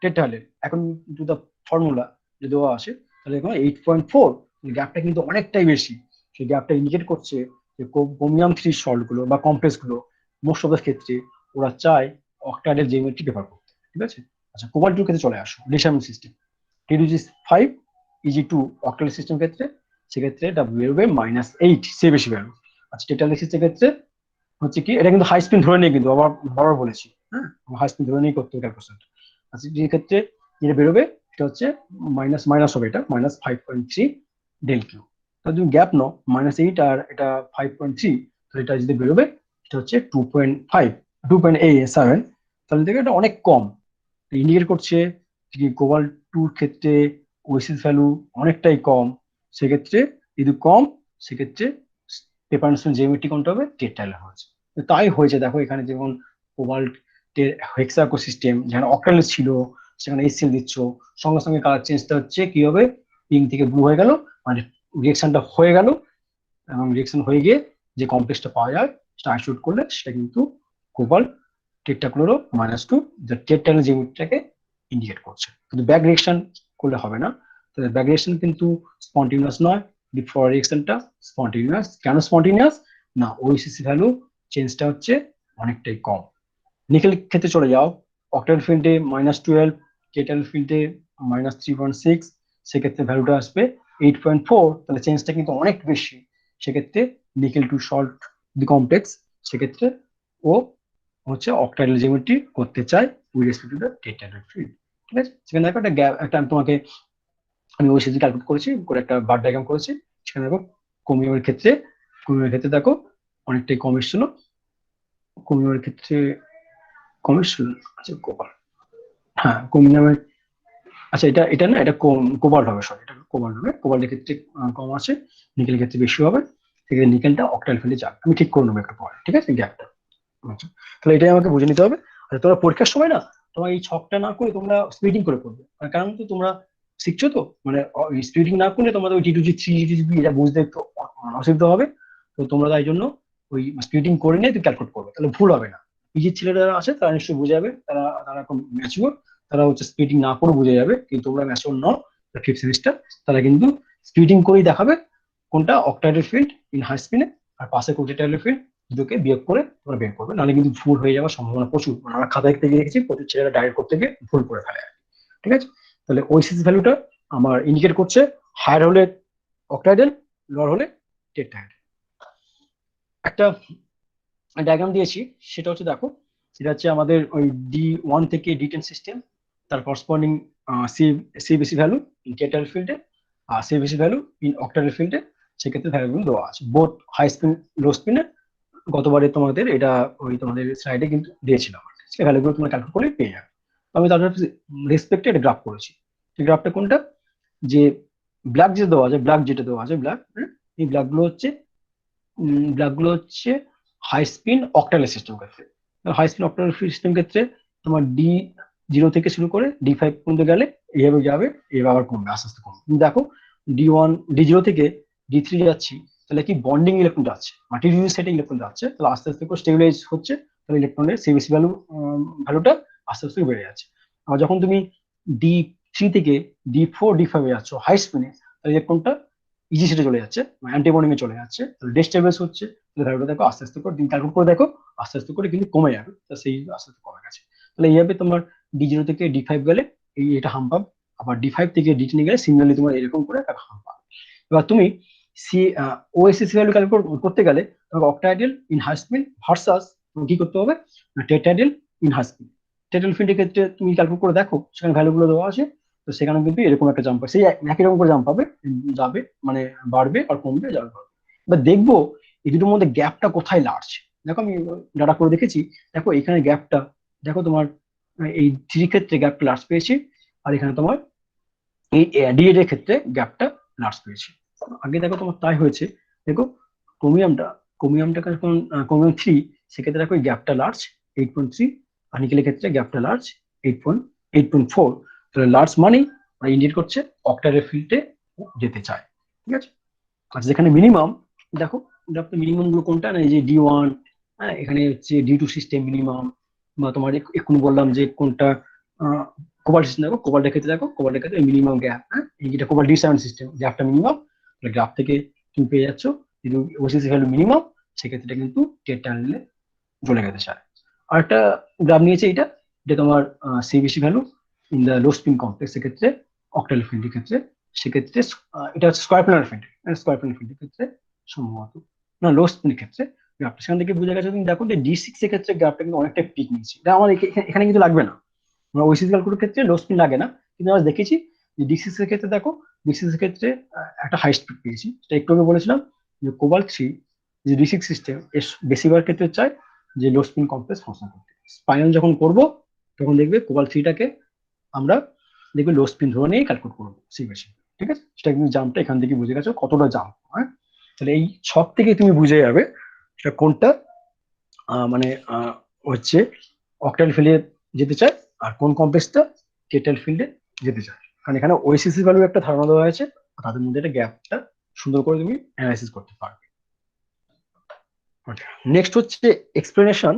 S2: টেট্রাহেড্রাল, এখন টু দ্য ফর্মুলা যদি দেওয়া আসে তাহলে এখন 8.4, গ্যাপটা কিন্তু অনেকটাই বেশি। সেই গ্যাপটা ইন্ডিকেট করছে যে ক্রোমিয়াম 3 সল্ট গুলো বা কমপ্লেক্স গুলো মোস্ট অফ দ্য ক্ষেত্রে ওরা চায় অক্টাইডেল জিওমেট্রি প্রেফার করতে। ঠিক আছে, আচ্ছা কোবাল্ট 2 ক্ষেত্রে চলে আসো, ডিসামিন সিস্টেম T2G5 EG2 অক্টাইডেল সিস্টেম ক্ষেত্রে, সেক্ষেত্রে এটা বেরোবে -8, সে বেশি ভ্যালু। আচ্ছা, টেট্রাল সিস্টেম ক্ষেত্রে হচ্ছে কি, এটা কিন্তু হাই স্পিন ধরে নিয়ে কিন্তু আবার বারবার বলেছি, হ্যাঁ হাই স্পিন ধরে নিয়ে করতে হবে ক্যালকুলেশন। আচ্ছা, যে ক্ষেত্রে যেটা বেরোবে সেটা হচ্ছে মাইনাস মাইনাস হবে, এটা -5.3 ডেল কিউ। তাহলে তুমি গ্যাপ নাও -8 আর এটা 5.3, তাহলে এটা যদি বেরোবে সেটা হচ্ছে 2.5 2.87, তাহলে দেখো এটা অনেক কম, ইন্ডিকেট করছে যে কোবাল্ট 2 ক্ষেত্রে ওএসিস ভ্যালু অনেকটাই কম। সেক্ষেত্রে যদি কম, সেক্ষেত্রে পেপারসন জিওমেট্রি কোনটা হবে, টেট্রাল হচ্ছে। তাই হয়েছে, দেখো এখানে যেমন কোবাল্ট হেক্সাকো সিস্টেম যেখানে অক্টাল ছিল সেখানে এইচসিএল দিচ্ছ, সঙ্গে সঙ্গে কালার চেঞ্জটা হচ্ছে কি হবে, পিঙ্ক থেকে ব্লু হয়ে গেল, মানে রিয়েকশনটা হয়ে গেল, এবং রিয়েকশন হয়ে গিয়ে যে কমপ্লেক্সটা পাওয়া যায় সেটা আইসোলেট করলে সেটা কিন্তু কোবাল্ট টেট্রাক্লোরো -2 যা টেট্রাল জিওমেট্রিটাকে ইন্ডিকেট করছে। কিন্তু ব্যাক রিয়েকশন করলে হবে না, তাহলে ব্যাক রিয়েকশন কিন্তু স্পন্টিনিয়াস নয়, বিফোর রিয়েকশনটা স্পন্টিনিয়াস। কেন স্পন্টিনিয়াস না, ওইসিসি ভ্যালু চেঞ্জটা হচ্ছে অনেকটাই কম। নিকেল ক্ষেত্রে চলে যাও, অক্টাল ফিল্ডে -12, টেট্রাল ফিল্ডে -3.6, সেক্ষেত্রে ভ্যালুটা আসবে 8.4, তাহলে চেঞ্জটা কিন্তু অনেক বেশি। সেক্ষেত্রে nickel two salt the complex, সেক্ষেত্রে ও হচ্ছে অক্টাইডাল জিওমেট্রি করতে চায় with respect to the tetrahedral field. ঠিক আছে, সেখানে দেখো একটা গ্যাপ, একটা আমি তোমাকে আমি ওই সেটি ক্যালকুলেট করেছি করে একটা বার ডায়াগ্রাম করেছি। সেখানে দেখো কোমিয়ামের ক্ষেত্রে দেখো অনেকটাই কম এসেছিল, কোমিয়ামের ক্ষেত্রে কম এসেছিল। আচ্ছা কোবাল্ট, হ্যাঁ কোমিয়ামের, আচ্ছা এটা এটা না, এটা কোবাল্ট হবে, সরি এটা কোবাল্ট হবে, কোবাল্টের ক্ষেত্রে কম আছে, নিকেলের ক্ষেত্রে বেশি হবে। সেক্ষেত্রে নিকেলটা অক্টাইল ফিল্ডে যাবে, আমি ঠিক করে নেবো একটু পরে। ঠিক আছে, গ্যাপটা। আচ্ছা, তাহলে এটাই আমাকে বুঝে নিতে হবে। আচ্ছা, তোমরা পরীক্ষার সময় না তোমার এই ছকটা না করে তোমরা স্প্লিটিং করে করবে, কারণ তো তোমরা শিখছো তো, মানে স্প্লিটিং না করলে তোমাদের ওই T2G3 T2G এটা বুঝতে একটু অসুবিধা হবে। তো তোমরা তাই জন্য ওই স্প্লিটিং করে নিয়ে ক্যালকুলেট করবে, তাহলে ভুল হবে না। পিজির ছেলেরা আছে তারা নিশ্চয়ই বুঝে যাবে, তারা তারা এখন ম্যাচিওর, তারা হচ্ছে স্প্লিটিং না করে বুঝে যাবে। কিন্তু তোমরা ম্যাচিওর নও, ফিফথ সেমিস্টার, তারা কিন্তু স্প্লিটিং করেই দেখাবে কোনটা অক্টাইডাল ফিল্ড ইন হাই স্পিনে আর পাশে কোটেটাইডাল ফিল্ড, দুটোকে বিয়োগ করে তোমরা বের করবে, নাহলে কিন্তু ভুল হয়ে যাওয়ার সম্ভাবনা প্রচুর। মানে আমরা খাতায় থেকে দেখেছি প্রচুর ছেলেরা ডাইরেক্ট করতে গিয়ে ভুল করে ফেলে। ঠিক আছে, তাহলে ওইসিস ভ্যালুটা আমার ইন্ডিকেট করছে হায়ার হলে অক্টাইডাল, লোয়ার হলে টেট্রাহেড্রাল। একটা ডায়াগ্রাম দিয়েছি, সেটা হচ্ছে দেখো, সেটা হচ্ছে আমাদের ওই D1 থেকে D10 সিস্টেম, তার করসপন্ডিং সিবিসি ভ্যালু ইন টেট্রাল ফিল্ডে আর সিবিসি ভ্যালু ইন অক্টাইডাল ফিল্ডে। সেক্ষেত্রে ভ্যালুগুলো দেওয়া আছে বোথ হাই স্পিন লো স্পিনে। গতবারে তোমাদের এটা ওই তোমাদের স্লাইডে কিন্তু দিয়েছিলাম, সেই ভ্যালুগুলো তোমরা ক্যালকুলেট করে পেয়ে যাবে। আমি তার রেসপেক্টে একটা গ্রাফ করেছি। সেই গ্রাফটা কোনটা, যে ব্ল্যাক যেটা দেওয়া আছে, ব্ল্যাক যেটা দেওয়া আছে ব্ল্যাক, এই ব্ল্যাক গুলো হচ্ছে ব্লকগুলো হচ্ছে হাই স্পিন অক্টাল সিস্টেম ক্ষেত্রে। হাই স্পিন অক্টাল সিস্টেম ক্ষেত্রে তোমার D0 থেকে শুরু করে D5 পর্যন্ত গেলে এইভাবে যাবে, এভাবে আবার কমবে, আস্তে আস্তে কমবে। তুমি দেখো D0 থেকে D3 যাচ্ছি, তাহলে কি বন্ডিং ইলেকট্রন যাচ্ছে, টিডিজি সেটে ইলেকট্রন যাচ্ছে, তাহলে আস্তে আস্তে করে স্টেবিলাইজ হচ্ছে, তাহলে ইলেকট্রনের সিবিসি ভ্যালুটা আস্তে আস্তে বেড়ে যাচ্ছে। আর যখন তুমি D3 থেকে D4 D5 এ যাচ্ছ হাই স্পিনে, তাহলে ইলেকট্রনটা ইজি সেটে চলে যাচ্ছে, অ্যান্টি বন্ডিং এ চলে যাচ্ছে, তাহলে ডেস্টেবিলাইজ হচ্ছে, তাহলে ভ্যালুটা দেখো আস্তে আস্তে করে দিন ক্যালকুলেট করে দেখো আস্তে আস্তে করে কিন্তু কমে যাবে, তো সেই আস্তে আস্তে কমে গেছে। তাহলে এইভাবে তোমার D0 থেকে D5 গেলে এটা হাম পাবে, আবার D5 থেকে D10 গেলে সিমিলারলি তোমার এরকম করে একটা হাম পাবে। এবার তুমি সি ওএসএসি ভ্যালু ক্যালকুলেট করতে গেলে তোমাকে অক্টাইডাল ইন হাই স্পিন ভার্সাস কি করতে হবে, টেট্রাইডাল ইন হাই স্পিন। টেট্রাইডাল ফিল্ডের ক্ষেত্রে তুমি ক্যালকুলেট করে দেখো, সেখানে ভ্যালুগুলো দেওয়া আছে, তো সেখানে কিন্তু এরকম একটা জাম্প পাবে, সেই একই রকম করে জাম্প পাবে, যাবে মানে বাড়বে আর কমবে, যাবে বাড়বে। এবার দেখবো এই দুটোর মধ্যে গ্যাপটা কোথায় লার্জ। দেখো আমি ডাটা করে দেখেছি, দেখো এখানে গ্যাপটা, দেখো তোমার এই থ্রি ক্ষেত্রে গ্যাপটা লার্জ পেয়েছি, আর এখানে তোমার এই ডি8 এর ক্ষেত্রে গ্যাপটা লার্জ পেয়েছি। আগে দেখো তোমার তাই হয়েছে, দেখো ক্রোমিয়ামটা যখন ক্রোমিয়াম 3, সেক্ষেত্রে দেখো গ্যাপটা লার্জ 8.3, আর নিকেলের ক্ষেত্রে গ্যাপটা লার্জ 8.4। তাহলে লার্জ মানেই ইন্ডিকেট করছে অক্টাইডাল ফিল্ডে যেতে চায়, ঠিক আছে। আচ্ছা যেখানে মিনিমাম, দেখো মিনিমাম গুলো কোনটা, না এই যে D1, হ্যাঁ এখানে হচ্ছে D2 সিস্টেম মিনিমাম, বা তোমার এক্ষুনি বললাম যে কোনটা কোবাল্ট সিস্টেম, দেখো কোবাল্টের ক্ষেত্রে, দেখো কোবাল্টের ক্ষেত্রে মিনিমাম গ্যাপ, হ্যাঁ এই যেটা কোবাল্ট D7 সিস্টেম, গ্যাপটা মিনিমাম, গ্রাফ থেকে তুমি পেয়ে যাচ্ছ যদি ওসিসি ভ্যালু মিনিমাম, সেক্ষেত্রে কিন্তু টেট্রাইডালে চলে যেতে চায়। আর একটা গ্রাফ নিয়েছে এটা তোমার CBC value in the low spin complex এর ক্ষেত্রে, অক্টাল ফিল্ডের ক্ষেত্রে, সেক্ষেত্রে এটা হচ্ছে square planar field, square planar ফিল্ডের ক্ষেত্রে সম্ভবত, না লো স্পিনের ক্ষেত্রে গ্রাফটা সেখান থেকে বোঝা গেছে। তুমি দেখো যে D6 এর ক্ষেত্রে গ্রাফটা কিন্তু অনেকটা পিক নিচ্ছে, এটা আমার এখানে কিন্তু লাগবে না, আমরা ওইসিস ক্যালকুলেটর ক্ষেত্রে লো স্পিন লাগে না, কিন্তু আমরা দেখেছি যে D6 এর ক্ষেত্রে, দেখো D6 এর ক্ষেত্রে একটা হাই স্পিড পেয়েছি, সেটা একটু আগে বলেছিলাম যে কোবাল্ট 3 যে D6 সিস্টেম এর বেশিরভাগ ক্ষেত্রে চায় যে লো স্পিন কমপ্লেক্স ফাংশন করতে। স্পাইনাল যখন করব তখন দেখবে কোবাল্ট 3টাকে আমরা দেখবে লো স্পিন ধরে নিয়ে ক্যালকুলেট করবো সিবেশন, ঠিক আছে। সেটা কিন্তু জাম্পটা এখান থেকে বুঝে গেছো কতটা জাম্প, হ্যাঁ। তাহলে এই ছক থেকে তুমি বুঝে যাবে সেটা কোনটা মানে হচ্ছে অক্টাইল ফিল্ডে যেতে চায়, আর কোন কমপ্লেক্সটা টেট্রাইডাল ফিল্ডে যেতে চায়, কারণ এখানে ওএসিসি ভ্যালু একটা ধারণা দেওয়া হয়েছে, তাদের মধ্যে একটা গ্যাপটা সুন্দর করে তুমি অ্যানালাইসিস করতে পারবে। নেক্সট হচ্ছে explanation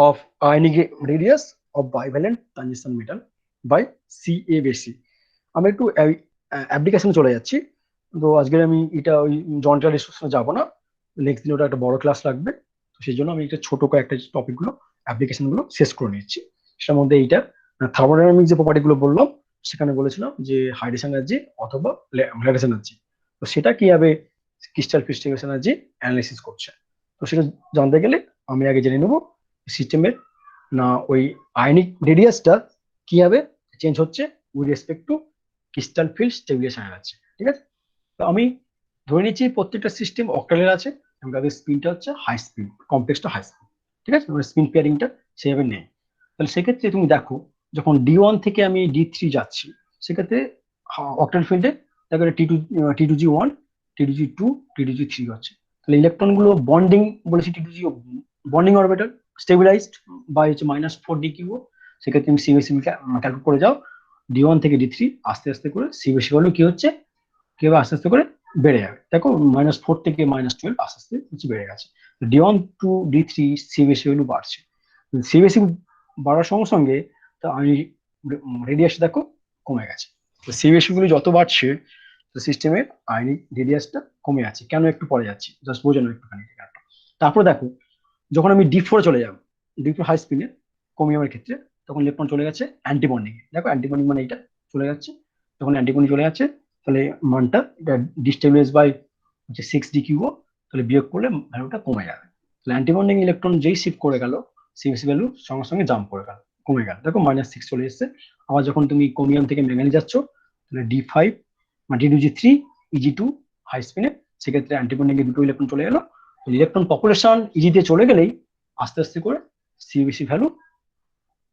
S2: of ionic radius of bivalent transition metal by CABC। আমি একটু অ্যাপ্লিকেশনে চলে যাচ্ছি, তো আজকে আমি এটা ওই জয়েন্টাল ডিসকাশনে যাব না, নেক্সট দিন ওটা একটা বড় ক্লাস লাগবে, তো সেই জন্য আমি একটা ছোট কয়েকটা টপিক গুলো অ্যাপ্লিকেশন গুলো শেষ করে নিচ্ছি। সেটার মধ্যে এইটা থার্মোডাইনামিক যে প্রপার্টি গুলো বললাম, সেখানে বলেছিলাম যে হাইড্রেশন এনার্জি অথবা ল্যাটিস এনার্জি, তো সেটা কিভাবে ক্রিস্টাল ক্রিস্টালাইজেশন এনার্জি অ্যানালাইসিস করছে। তো সেটা জানতে গেলে আমি আগে জেনে নেবো সিস্টেমের না ওই আয়নিক রেডিয়াসটা কিভাবে চেঞ্জ হচ্ছে with respect two crystal field stabilisation আছে, ঠিক আছে। তো আমি ধরে নিচ্ছি প্রত্যেকটা সিস্টেম অক্টালের আছে এবং তাদের স্পিনটা হচ্ছে হাই স্পিন, কমপ্লেক্সটা হাই স্পিন, ঠিক আছে, স্পিন পেয়ারিংটা সেভাবে নেই। তাহলে সেক্ষেত্রে তুমি দেখো যখন D1 থেকে আমি D3 যাচ্ছি, সেক্ষেত্রে অক্টাল ফিল্ডে দেখো T2G1, T2G2, T2G3 হচ্ছে। তাহলে ইলেকট্রন গুলো বন্ডিং বলেছি, T2G bonding orbital stabilised by হচ্ছে -4 d কিউ, সেক্ষেত্রে তুমি সিবিএসি ক্যালকুলেট করে যাও, D1 থেকে D3 আস্তে আস্তে করে সিবিএসি ভ্যালু কি হচ্ছে, কিভাবে আস্তে আস্তে করে বেড়ে যাবে। দেখো -4 থেকে -12 আস্তে আস্তে হচ্ছে বেড়ে গেছে। D1 টু D3 সিবিএসি ভ্যালু বাড়ছে, সিবিএসি বাড়ার সঙ্গে সঙ্গে তো আমি রেডিয়াস দেখো কমে গেছে। তো সিবিএসি গুলো যত বাড়ছে, তো সিস্টেমের আয়নিক রেডিয়াসটা কমে যাচ্ছে। কেন একটু পরে যাচ্ছি, জাস্ট বোঝানো একটুখানি। তারপর দেখো যখন আমি D4 চলে যাব, D4 হাই স্পিনে ক্রোমিয়ামের ক্ষেত্রে, তখন ইলেকট্রন চলে গেছে অ্যান্টিবন্ডিং, দেখো অ্যান্টিবন্ডিং মানে এটা চলে যাচ্ছে, যখন অ্যান্টিবন্ডিং চলে যাচ্ছে তাহলে মানটা এটা ডিস্টেবিলাইজ বাই হচ্ছে 6 d কিউ, তাহলে বিয়োগ করলে ভ্যালুটা কমে যাবে। তাহলে অ্যান্টিবন্ডিং ইলেকট্রন যেই শিফট করে গেল, সিবিএসি ভ্যালু সঙ্গে সঙ্গে জাম্প করে গেল, কমে গেল, দেখো -6 চলে এসেছে। আবার যখন তুমি ক্রোমিয়াম থেকে ম্যাঙ্গানিজ যাচ্ছ, তাহলে D5 মানে D2G3 EG2 হাই স্পিনে, সেক্ষেত্রে অ্যান্টিবন্ডিং এ দুটো ইলেকট্রন চলে গেল। ইলেকট্রন পপুলেশন ইজিতে চলে গেলেই আস্তে আস্তে করে সিবিএসি ভ্যালু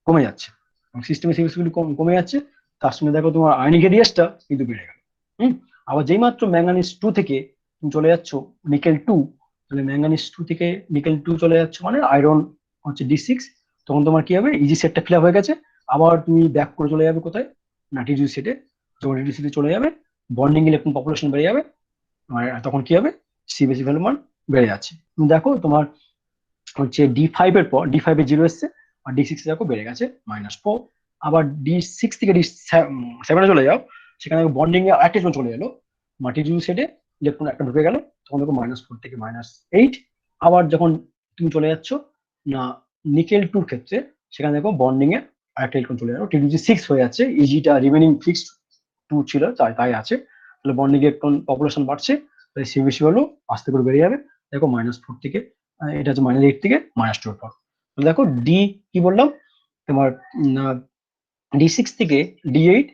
S2: কমে যাচ্ছে, এবং সিস্টেমে সিবিএসি ভ্যালু কমে যাচ্ছে, তার সঙ্গে দেখো তোমার আয়নিক রেডিয়াসটা কিন্তু বেড়ে গেল। আবার যেই মাত্র ম্যাঙ্গানিজ 2 থেকে তুমি চলে যাচ্ছ নিকেল 2, তাহলে ম্যাঙ্গানিজ 2 থেকে নিকেল 2 চলে যাচ্ছ মানে আয়রন হচ্ছে D6, তখন তোমার কি হবে, ইজি সেটটা ফিল আপ হয়ে গেছে, আবার তুমি ব্যাক করে চলে যাবে কোথায়, না টিডিউ সেটে। যখন টিডিউ সেটে চলে যাবে বন্ডিং ইলেকট্রন পপুলেশন বেড়ে যাবে, তখন কি হবে, সিবিএসি ভ্যালু মান বেড়ে যাচ্ছে। তুমি দেখো তোমার হচ্ছে D5 এর পর D5 এ 0 এসছে, আর D6 এ দেখো বেড়ে গেছে -4। আবার D6 থেকে D7 চলে যাও, সেখানে বন্ডিং এ আরেকটা ইলেকট্রন চলে এলো, মাল্টিডিউ সেটে ইলেকট্রন একটা ঢুকে গেল, তখন দেখো -4 থেকে -8। আবার যখন তুমি চলে যাচ্ছ না নিকেল 2 ক্ষেত্রে, সেখানে দেখো বন্ডিং এ আরেকটা ইলেকট্রন চলে গেল, TDG6 হয়ে যাচ্ছে, ইজিটা রিমেনিং ফিক্সড 2 ছিল, তাই আছে। তাহলে বন্ডিং ইলেকট্রন পপুলেশন বাড়ছে, তাই সিবিএসি ভ্যালু আস্তে করে বেড়ে যাবে। দেখো -4 থেকে এটা হচ্ছে -8 থেকে -2 পর। দেখো ডি কি বললাম তোমার, D6 থেকে D8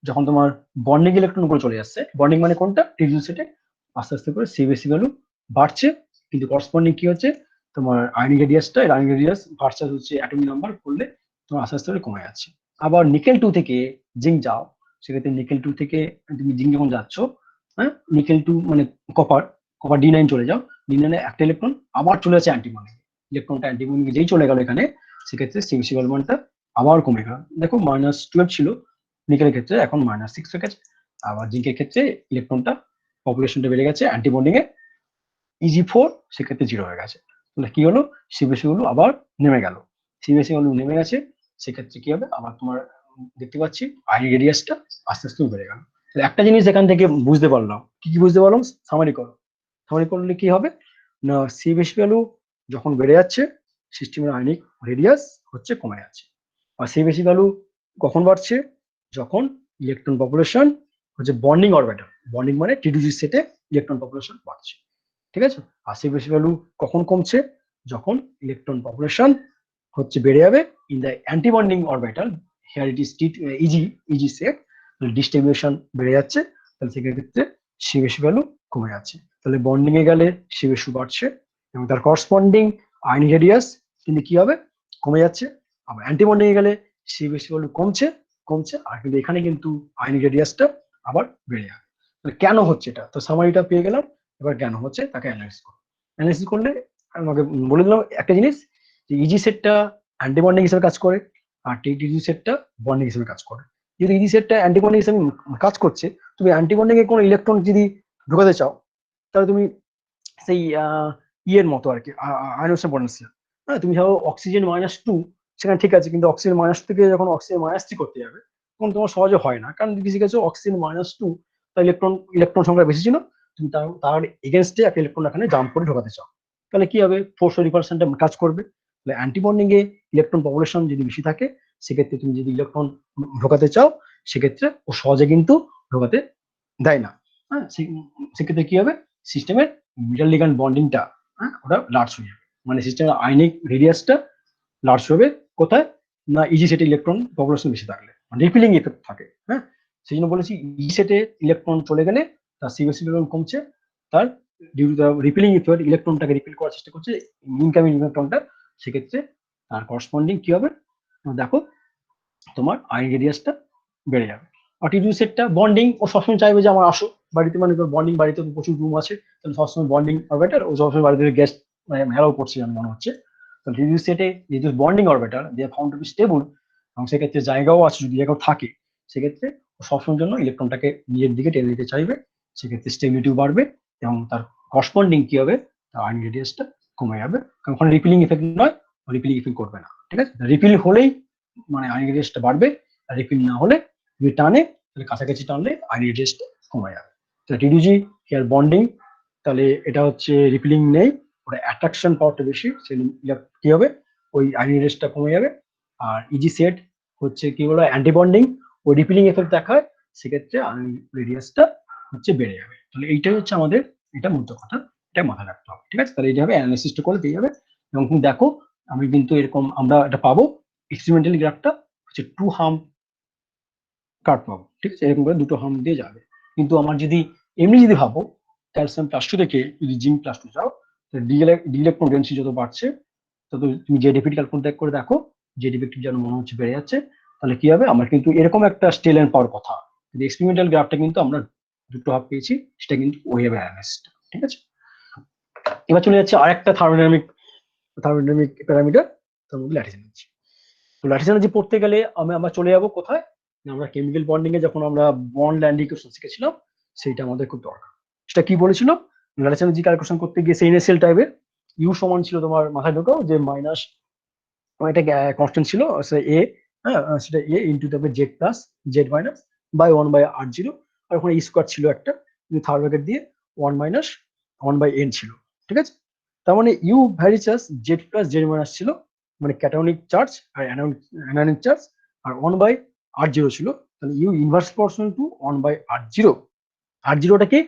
S2: যখন তোমার বন্ডিং ইলেকট্রন করে চলে যাচ্ছে, বন্ডিং মানে কোনটা, টিডিউ সেটে, আস্তে আস্তে করে সিবিএসি ভ্যালু বাড়ছে, কিন্তু করসপন্ডিং কি হচ্ছে, তোমার আয়নিক রেডিয়াসটা, আয়নিক রেডিয়াস ভার্সাস হচ্ছে অ্যাটমিক নাম্বার করলে তোমার আস্তে আস্তে করে কমে যাচ্ছে। আবার নিকেল 2 থেকে জিঙ্ক যাও, সেক্ষেত্রে নিকেল 2 থেকে তুমি জিঙ্ক যখন যাচ্ছ, হ্যাঁ নিকেল 2 মানে কপার, কপার D9 চলে যাও, D9 এ একটা ইলেকট্রন আবার চলে যাচ্ছে অ্যান্টিমনি, ইলেকট্রনটা অ্যান্টিমনি যেই চলে গেল এখানে, সেক্ষেত্রে সিবিএসি ভ্যালু মানটা আবার কমে গেল। দেখো -12 ছিল নিকেলের ক্ষেত্রে, এখন -6 হয়ে গেছে। আবার জিঙ্কের ক্ষেত্রে ইলেকট্রনটা পপুলেশনটা বেড়ে গেছে, অ্যান্টিবন্ডিং এ EG4 সেক্ষেত্রে 0 হয়ে গেছে। তাহলে কি হলো, সিবিএসি গুলো আবার নেমে গেল, সিবিএসি গুলো নেমে গেছে, সেক্ষেত্রে কি হবে, আবার তোমার দেখতে পাচ্ছি আয়নিক রেডিয়াসটা আস্তে আস্তে বেড়ে গেল। তাহলে একটা জিনিস এখান থেকে বুঝতে পারলাম, কি কি বুঝতে পারলাম, সামারি করো। সামারি করলে কি হবে না, সিবিএসি ভ্যালু যখন বেড়ে যাচ্ছে, সিস্টেমের আয়নিক রেডিয়াস হচ্ছে কমে যাচ্ছে। আর সিবিএসি ভ্যালু কখন বাড়ছে, যখন ইলেকট্রন পপুলেশন হচ্ছে বন্ডিং অরবিটাল, বন্ডিং মানে টিডিজি সেটে ইলেকট্রন পপুলেশন বাড়ছে, ঠিক আছে। আর সিবিএসি ভ্যালু কখন কমছে, যখন ইলেকট্রন পপুলেশন হচ্ছে বেড়ে যাবে in the anti bonding orbital, here it is easy set, distribution বেড়ে যাচ্ছে, তাহলে সেক্ষেত্রে সিবিএসি ভ্যালু কমে যাচ্ছে। তাহলে বন্ডিং এ গেলে সিবিএসি বাড়ছে, এবং তার করসপন্ডিং আয়নিক রেডিয়াস কিন্তু কি হবে, কমে যাচ্ছে। আবার অ্যান্টিবন্ডিং এ গেলে সিবিএসি ভ্যালু কমছে, আর কিন্তু এখানে কিন্তু আয়নিক রেডিয়াসটা আবার বেড়ে যাবে। কেন হচ্ছে এটা, তো সামারিটা পেয়ে গেলাম, এবার কেন হচ্ছে তাকে অ্যানালাইসিস করলে আমাকে বলে দিলাম একটা জিনিস, যে ইজি সেটটা অ্যান্টিবন্ডিং হিসেবে কাজ করে, আর টিডিজি সেটটা বন্ডিং হিসেবে কাজ করে। যদি ইজি সেটটা অ্যান্টিবন্ডিং হিসেবে কাজ করছে, তুমি অ্যান্টিবন্ডিং এ কোনো ইলেকট্রন যদি ঢোকাতে চাও, তাহলে তুমি সেই ইয়ের মতো আর কি, আয়নোসের পটেনশিয়াল, হ্যাঁ তুমি ধরো অক্সিজেন -2, সেখানে ঠিক আছে, কিন্তু অক্সিজেন -2 থেকে যখন অক্সিজেন -3 করতে যাবে, তখন তোমার সহজে হয় না, কারণ বেশি কিছু অক্সিজেন -2, তার ইলেকট্রন সংখ্যা বেশি ছিল, তুমি তার এগেনস্টে একটা ইলেকট্রন এখানে জাম্প করে ঢোকাতে চাও, তাহলে কি হবে, ফোর্স রিপালশনটা কাজ করবে। তাহলে অ্যান্টিবন্ডিং এ ইলেকট্রন পপুলেশন যদি বেশি থাকে, সেক্ষেত্রে তুমি যদি ইলেকট্রন ঢোকাতে চাও, সেক্ষেত্রে ও সহজে কিন্তু ঢোকাতে দেয় না। হ্যাঁ সেক্ষেত্রে কি হবে, সিস্টেমের মিডল লিগ্যান্ড বন্ডিংটা, হ্যাঁ ওটা লার্জ হয়ে যাবে, মানে সিস্টেমের আয়নিক রেডিয়াসটা লার্জ হবে কোথায়, না ইজি সেটে ইলেকট্রন পপুলেশন বেশি থাকলে, রিপিলিং ইফেক্ট থাকে। হ্যাঁ সেই জন্য বলেছি ইজি সেটে ইলেকট্রন চলে গেলে তার সিবিএসি ইলেকট্রন কমছে, তার due to the repelling effect ইলেকট্রনটাকে রিপিল করার চেষ্টা করছে ইনকামিং ইলেকট্রনটা, সেক্ষেত্রে তার করসপন্ডিং কি হবে, দেখো তোমার আয়নিক রেডিয়াসটা বেড়ে যাবে। আর টিডিউ সেটটা বন্ডিং, ও সবসময় চাইবে যে আমার আসো বাড়িতে, মানে তোর বন্ডিং, বাড়িতে প্রচুর রুম আছে, তাহলে সবসময় বন্ডিং অরবিটাল, ও সবসময় বাড়িতে গেস্ট মানে মেলাও করছে আমি মনে হচ্ছে। তো টিডিউ সেটে যেহেতু bonding orbital they found to be stable, এবং সেক্ষেত্রে জায়গাও আছে, যদি জায়গাও থাকে, সেক্ষেত্রে ও সবসময়ের জন্য ইলেকট্রনটাকে নিজের দিকে টেনে নিতে চাইবে, সেক্ষেত্রে স্টেবিলিটিও বাড়বে, এবং তার করসপন্ডিং কি হবে, তার আয়নিক রেডিয়াসটা কমে যাবে, কারণ ওখানে রিপিলিং ইফেক্ট নয়, রিপিলিং ইফেক্ট করবে না, ঠিক আছে। রিপিল হলেই মানে আয়নিক রেডিয়াসটা বাড়বে, আর রিপিল না হলে যদি টানে, তাহলে কাছাকাছি টানলে আয়নিক রেডিয়াসটা কমে যাবে। তাহলে টিডিজি হিয়ার বন্ডিং, তাহলে এটা হচ্ছে রিপিলিং নেই, ওটা অ্যাট্রাকশন পাওয়ারটা বেশি, সেই কি হবে, ওই আয়নিক রেডিয়াসটা কমে যাবে। আর ইজি সেট হচ্ছে কি বলো অ্যান্টিবন্ডিং, ওই রিপিলিং এফেক্ট দেখায়, সেক্ষেত্রে আয়নিক রেডিয়াসটা হচ্ছে বেড়ে যাবে। তাহলে এইটাই হচ্ছে আমাদের, এটা মূলত কথা, এটা মাথায় রাখতে হবে, ঠিক আছে। তাহলে এইভাবে অ্যানালাইসিসটা করলে পেয়ে যাবে। এবং তুমি দেখো আমি কিন্তু এরকম আমরা এটা পাবো, এক্সপেরিমেন্টাল গ্রাফটা হচ্ছে 2 হাম্প কাট পাবো, ঠিক আছে, এরকম করে 2টো হাম্প দিয়ে যাবে। কিন্তু আমার যদি এমনি যদি ভাবো ক্যালসিয়াম +2 থেকে যদি জিঙ্ক +2 যাও, ডি ইলেকট্রন ডেন্সিটি যত বাড়ছে, তত তুমি যে ডিফিট ক্যালকুলেট করে দেখো, যে ডিফিক্টিভ যেন মনে হচ্ছে বেড়ে যাচ্ছে, তাহলে কি হবে, আমার কিন্তু এরকম একটা স্টেলেন পাওয়ার কথা। কিন্তু এক্সপেরিমেন্টাল গ্রাফটা কিন্তু আমরা 2টো হাফ পেয়েছি, সেটা কিন্তু ওয়েভ অ্যানালিস্ট। ঠিক আছে। এবার চলে যাচ্ছে আরেকটা থার্মোডাইনামিক প্যারামিটার, তার মধ্যে ল্যাটিস এনার্জি। তো ল্যাটিস এনার্জি পড়তে গেলে আমরা চলে যাবো কোথায়, না, আমরা কেমিক্যাল বন্ডিং এ যখন আমরা বন্ড ল্যান্ড ইকুয়েশন শিখেছিলাম সেইটা আমাদের খুব দরকার। সেটা কি বলেছিল, ল্যাটিস এনার্জি ক্যালকুলেশন করতে গিয়ে সেই ইনিশিয়াল টাইপের ইউ সমান ছিল তোমার মাথায় ঢোকাও যে মাইনাস, এটা কনস্ট্যান্ট ছিল এ, হ্যাঁ সেটা এ ইন্টু তারপরে Z plus Z minus by 1/r0, আর ওখানে স্কোয়ার ছিল একটা, কিন্তু থার্ড ব্র্যাকেট দিয়ে 1 - 1/n ছিল। ঠিক আছে, তার মানে U varies as Z plus Z minus ছিল, মানে ক্যাটায়নিক চার্জ আর অ্যানায়নিক চার্জ, আর 1/r0 ছিল, তাহলে U inverse proportional to 1/r0। আর জিরোটা কি,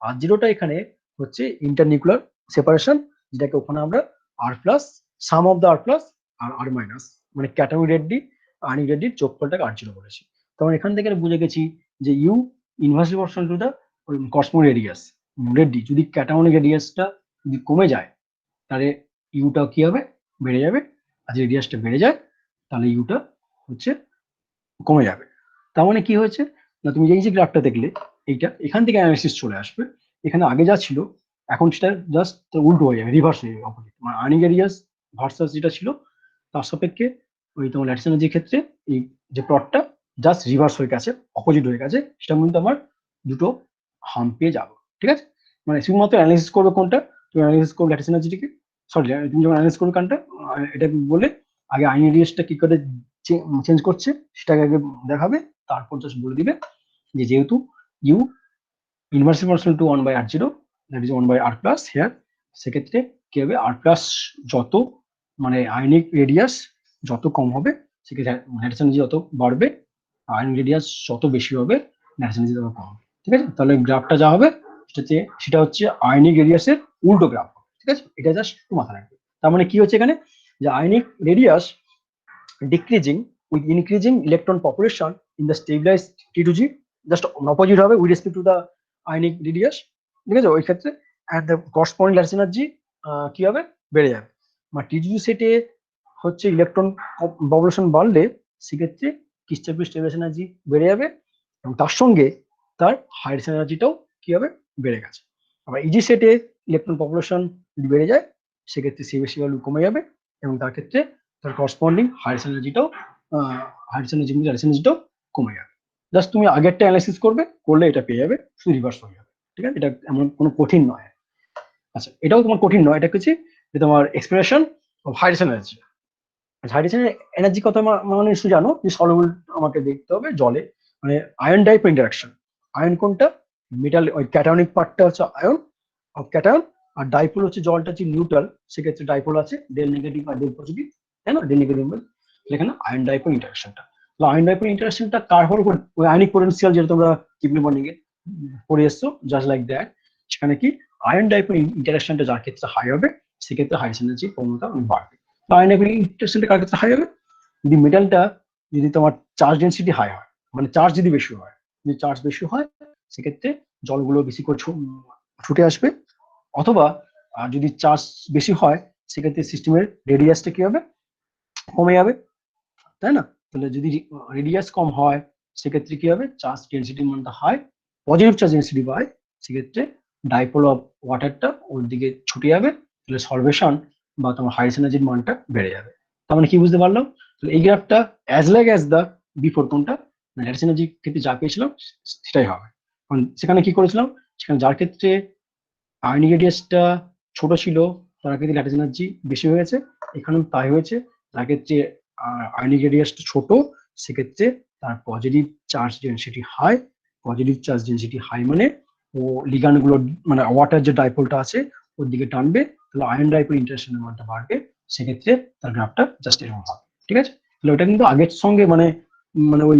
S2: আর জিরোটা এখানে হচ্ছে ইন্টারনিউক্লিয়ার সেপারেশন, যেটাকে ওখানে আমরা R plus sum of the R plus আর আর মাইনাস, মানে ক্যাটায়নিক রেড্ডি আয়নিক রেড্ডির যোগফলটাকে আর জিরো বলেছি। তখন এখান থেকে বুঝে গেছি যে U inversely proportional to the cosmetic radius radii, যদি ক্যাটায়নিক রেডিয়াসটা যদি কমে যায় তাহলে ইউটাও কি হবে, বেড়ে যাবে, আর যদি রেডিয়াসটা বেড়ে যায় তাহলে ইউটা হচ্ছে কমে যাবে। তার মানে কি হয়েছে না, তুমি এই যে গ্রাফটা দেখলে এইটা এখান থেকে অ্যানালিসিস চলে আসবে, এখানে আগে যা ছিল এখন সেটা জাস্ট উল্টো হয়ে যাবে, রিভার্স হয়ে যাবে, অপোজিট, মানে আর্নিং রেডিয়াস ভার্সাস যেটা ছিল তার সাপেক্ষে ওই তোমার ল্যাটিস এনার্জির ক্ষেত্রে এই যে প্লটটা জাস্ট রিভার্স হয়ে গেছে, অপোজিট হয়ে গেছে, সেটা কিন্তু আমার দুটো হাম পেয়ে যাবো। ঠিক আছে, মানে শুধুমাত্র অ্যানালিসিস করবে কোনটা, তুমি অ্যানালিসিস করবে ল্যাটিস এনার্জিটিকে, সরি তুমি যখন অ্যানালিসিস করবে কোনটা, এটা বলে আগে আর্নিং রেডিয়াসটা কি করে চেঞ্জ করছে সেটাকে আগে দেখাবে, তারপর জাস্ট বলে দিবে যে যেহেতু you inversely proportional to 1/r0, that is 1/r plus here, সেক্ষেত্রে কি হবে, আর প্লাস যত মানে আয়নিক রেডিয়াস যত কম হবে সেক্ষেত্রে ল্যাটিস এনার্জি যত বাড়বে, আয়নিক রেডিয়াস যত বেশি হবে ল্যাটিস এনার্জি তত কম হবে। ঠিক আছে, তাহলে গ্রাফটা যা হবে সেটা হচ্ছে আয়নিক রেডিয়াসের উল্টো গ্রাফ। ঠিক আছে, এটা জাস্ট একটু মাথায় রাখবে। তার মানে কি হচ্ছে এখানে, যে ionic radius decreasing with increasing electron population in the stabilized T2G, just opposite হবে with respect to the ionic radius। ঠিক আছে, ওই ক্ষেত্রে and the corresponding lattice energy কি হবে, বেড়ে যাবে। মানে T2G সেটে হচ্ছে ইলেকট্রন পপুলেশন বাড়লে সেক্ষেত্রে ক্রিস্টাল স্টেবিলাইজেশন এনার্জি বেড়ে যাবে, এবং তার সঙ্গে তার হাইড্রোজেন এনার্জিটাও কি হবে, বেড়ে গেছে। আবার ইজি সেটে ইলেকট্রন পপুলেশন যদি বেড়ে যায় সেক্ষেত্রে সিএসি ভ্যালু কমে যাবে, এবং তার ক্ষেত্রে তার করসপন্ডিং হাইড্রোজেন এনার্জিটাও কমে যাবে। জাস্ট তুমি আগেরটা অ্যানালাইসিস করলে এটা পেয়ে যাবে, শুধু রিভার্স হয়ে যাবে। ঠিক আছে, এটা এমন কোনো কঠিন নয়। আচ্ছা, এটাও তোমার কঠিন নয়, এটা হচ্ছে যে তোমার expression of hydrogen energy. Hydrogen energy কথা মানে নিশ্চয়ই জানো যে সলিউবল আমাকে দেখতে হবে জলে, মানে আয়ন ডাইপোল ইন্টারাকশন। আয়ন কোনটা, মেটাল, ওই ক্যাটায়নিক পার্টটা হচ্ছে আয়ন অফ ক্যাটায়ন, আর ডাইপোল হচ্ছে জলটা হচ্ছে নিউট্রাল, সেক্ষেত্রে ডাইপোল আছে ডেল নেগেটিভ আর ডেল পজিটিভ, তাই না, ডেল নেগেটিভ এখানে আয়ন ডাইপোল ইন্টারাকশনটা। তো আয়ন ডাইপোল ইন্টারাকশনটা কার হল, ওই আয়নিক পোটেনশিয়াল যেটা তোমরা কিপলি মর্নিং এ পড়ে এসছো, জাস্ট লাইক দ্যাট। সেখানে কি আয়ন ডাইপোল ইন্টারাকশনটা যার ক্ষেত্রে হাই হবে সেক্ষেত্রে হাইড্রোজেন এনার্জি প্রবণতা অনেক বাড়বে। তো আয়ন ডাইপোল ইন্টারাকশনটা কার ক্ষেত্রে হাই হবে, যদি মেটালটা যদি তোমার চার্জ ডেন্সিটি হাই হয়, মানে চার্জ যদি বেশি হয়, যদি চার্জ বেশি হয় সেক্ষেত্রে জলগুলো বেশি করে ছুটে আসবে, অথবা যদি চার্জ বেশি হয় সেক্ষেত্রে সিস্টেমের রেডিয়াসটা কি হবে, কমে যাবে, তাই না। তাহলে যদি রেডিয়াস কম হয় সেক্ষেত্রে কি হবে, চার্জ ডেন্সিটি মানটা হাই, পজিটিভ চার্জ ডেন্সিটি বাড়ে, সেক্ষেত্রে ডাইপোল অফ ওয়াটারটা ওর দিকে ছুটে যাবে, তাহলে সলভেশন বা তোমার হাইড্রোজেন এনার্জির মানটা বেড়ে যাবে। তার মানে কি বুঝতে পারলাম, তাহলে এই গ্রাফটা as like as the before কোনটা, হাইড্রোজেন এনার্জির ক্ষেত্রে যা পেয়েছিলাম সেটাই হবে। সেখানে কি করেছিলাম, সেখানে যার ক্ষেত্রে আয়নিক রেডিয়াসটা ছোট ছিল তার ক্ষেত্রে ল্যাটিস এনার্জি বেশি হয়েছে, এখানেও তাই হয়েছে। যার ক্ষেত্রে আয়নিক রেডিয়াসটা ছোট সেক্ষেত্রে তার positive charge density high, positive charge density high মানে ও লিগান্ড গুলো মানে ওয়াটার যে ডাইপোলটা আছে ওর দিকে টানবে, তাহলে আয়ন ডাইপোল ইন্টারাকশনের মানটা বাড়বে, সেক্ষেত্রে তার গ্রাফটা জাস্ট এরকম হবে। ঠিক আছে, তাহলে ওটা কিন্তু আগের সঙ্গে মানে মানে ওই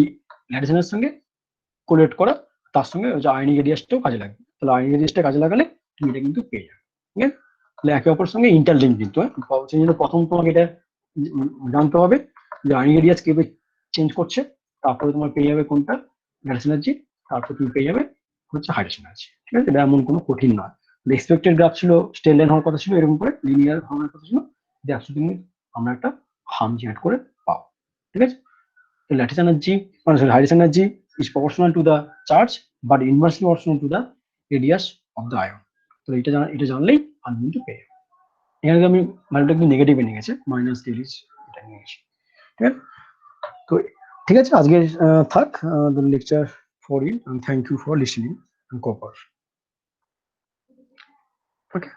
S2: ল্যাটিসের সঙ্গে কোলেট করা, তার সঙ্গে ওই যে আয়নিক রেডিয়াসটাও কাজে লাগবে, তাহলে আয়নিক রেডিয়াসটা কাজে লাগালে তুমি এটা কিন্তু পেয়ে যাবে। ঠিক আছে, তাহলে একে অপরের সঙ্গে ইন্টারলিঙ্ক কিন্তু, সেই জন্য প্রথম তোমাকে এটা জানতে হবে যে আয়নিক রেডিয়াস কিভাবে চেঞ্জ করছে, তারপরে তোমার পেয়ে যাবে কোনটা ল্যাটিস এনার্জি, তারপর তুমি পেয়ে যাবে হচ্ছে হাইড্রোজেন এনার্জি। ঠিক আছে, এটা এমন কোনো কঠিন নয়। এক্সপেক্টেড গ্রাফ ছিল স্ট্রেট লাইন হওয়ার কথা ছিল, এরকম করে লিনিয়ার হওয়ার কথা ছিল, দেখছো তুমি আমরা একটা হাম জেনারেট করে পাও। ঠিক আছে, তো ল্যাটিস এনার্জি মানে hydrogen energy is proportional to the charge but inversely proportional to the radius of the ion. তো এটা জানলেই আমি কিন্তু পেয়ে যাবো। এখানে আমি ভ্যালুটা কিন্তু নেগেটিভে নিয়ে গেছে, মাইনাস তিরিশ এটা নিয়ে গেছি। ঠিক আছে, তো ঠিক আছে, আজকে থাক the lecture for you, and thank you for listening and cooper. Okay.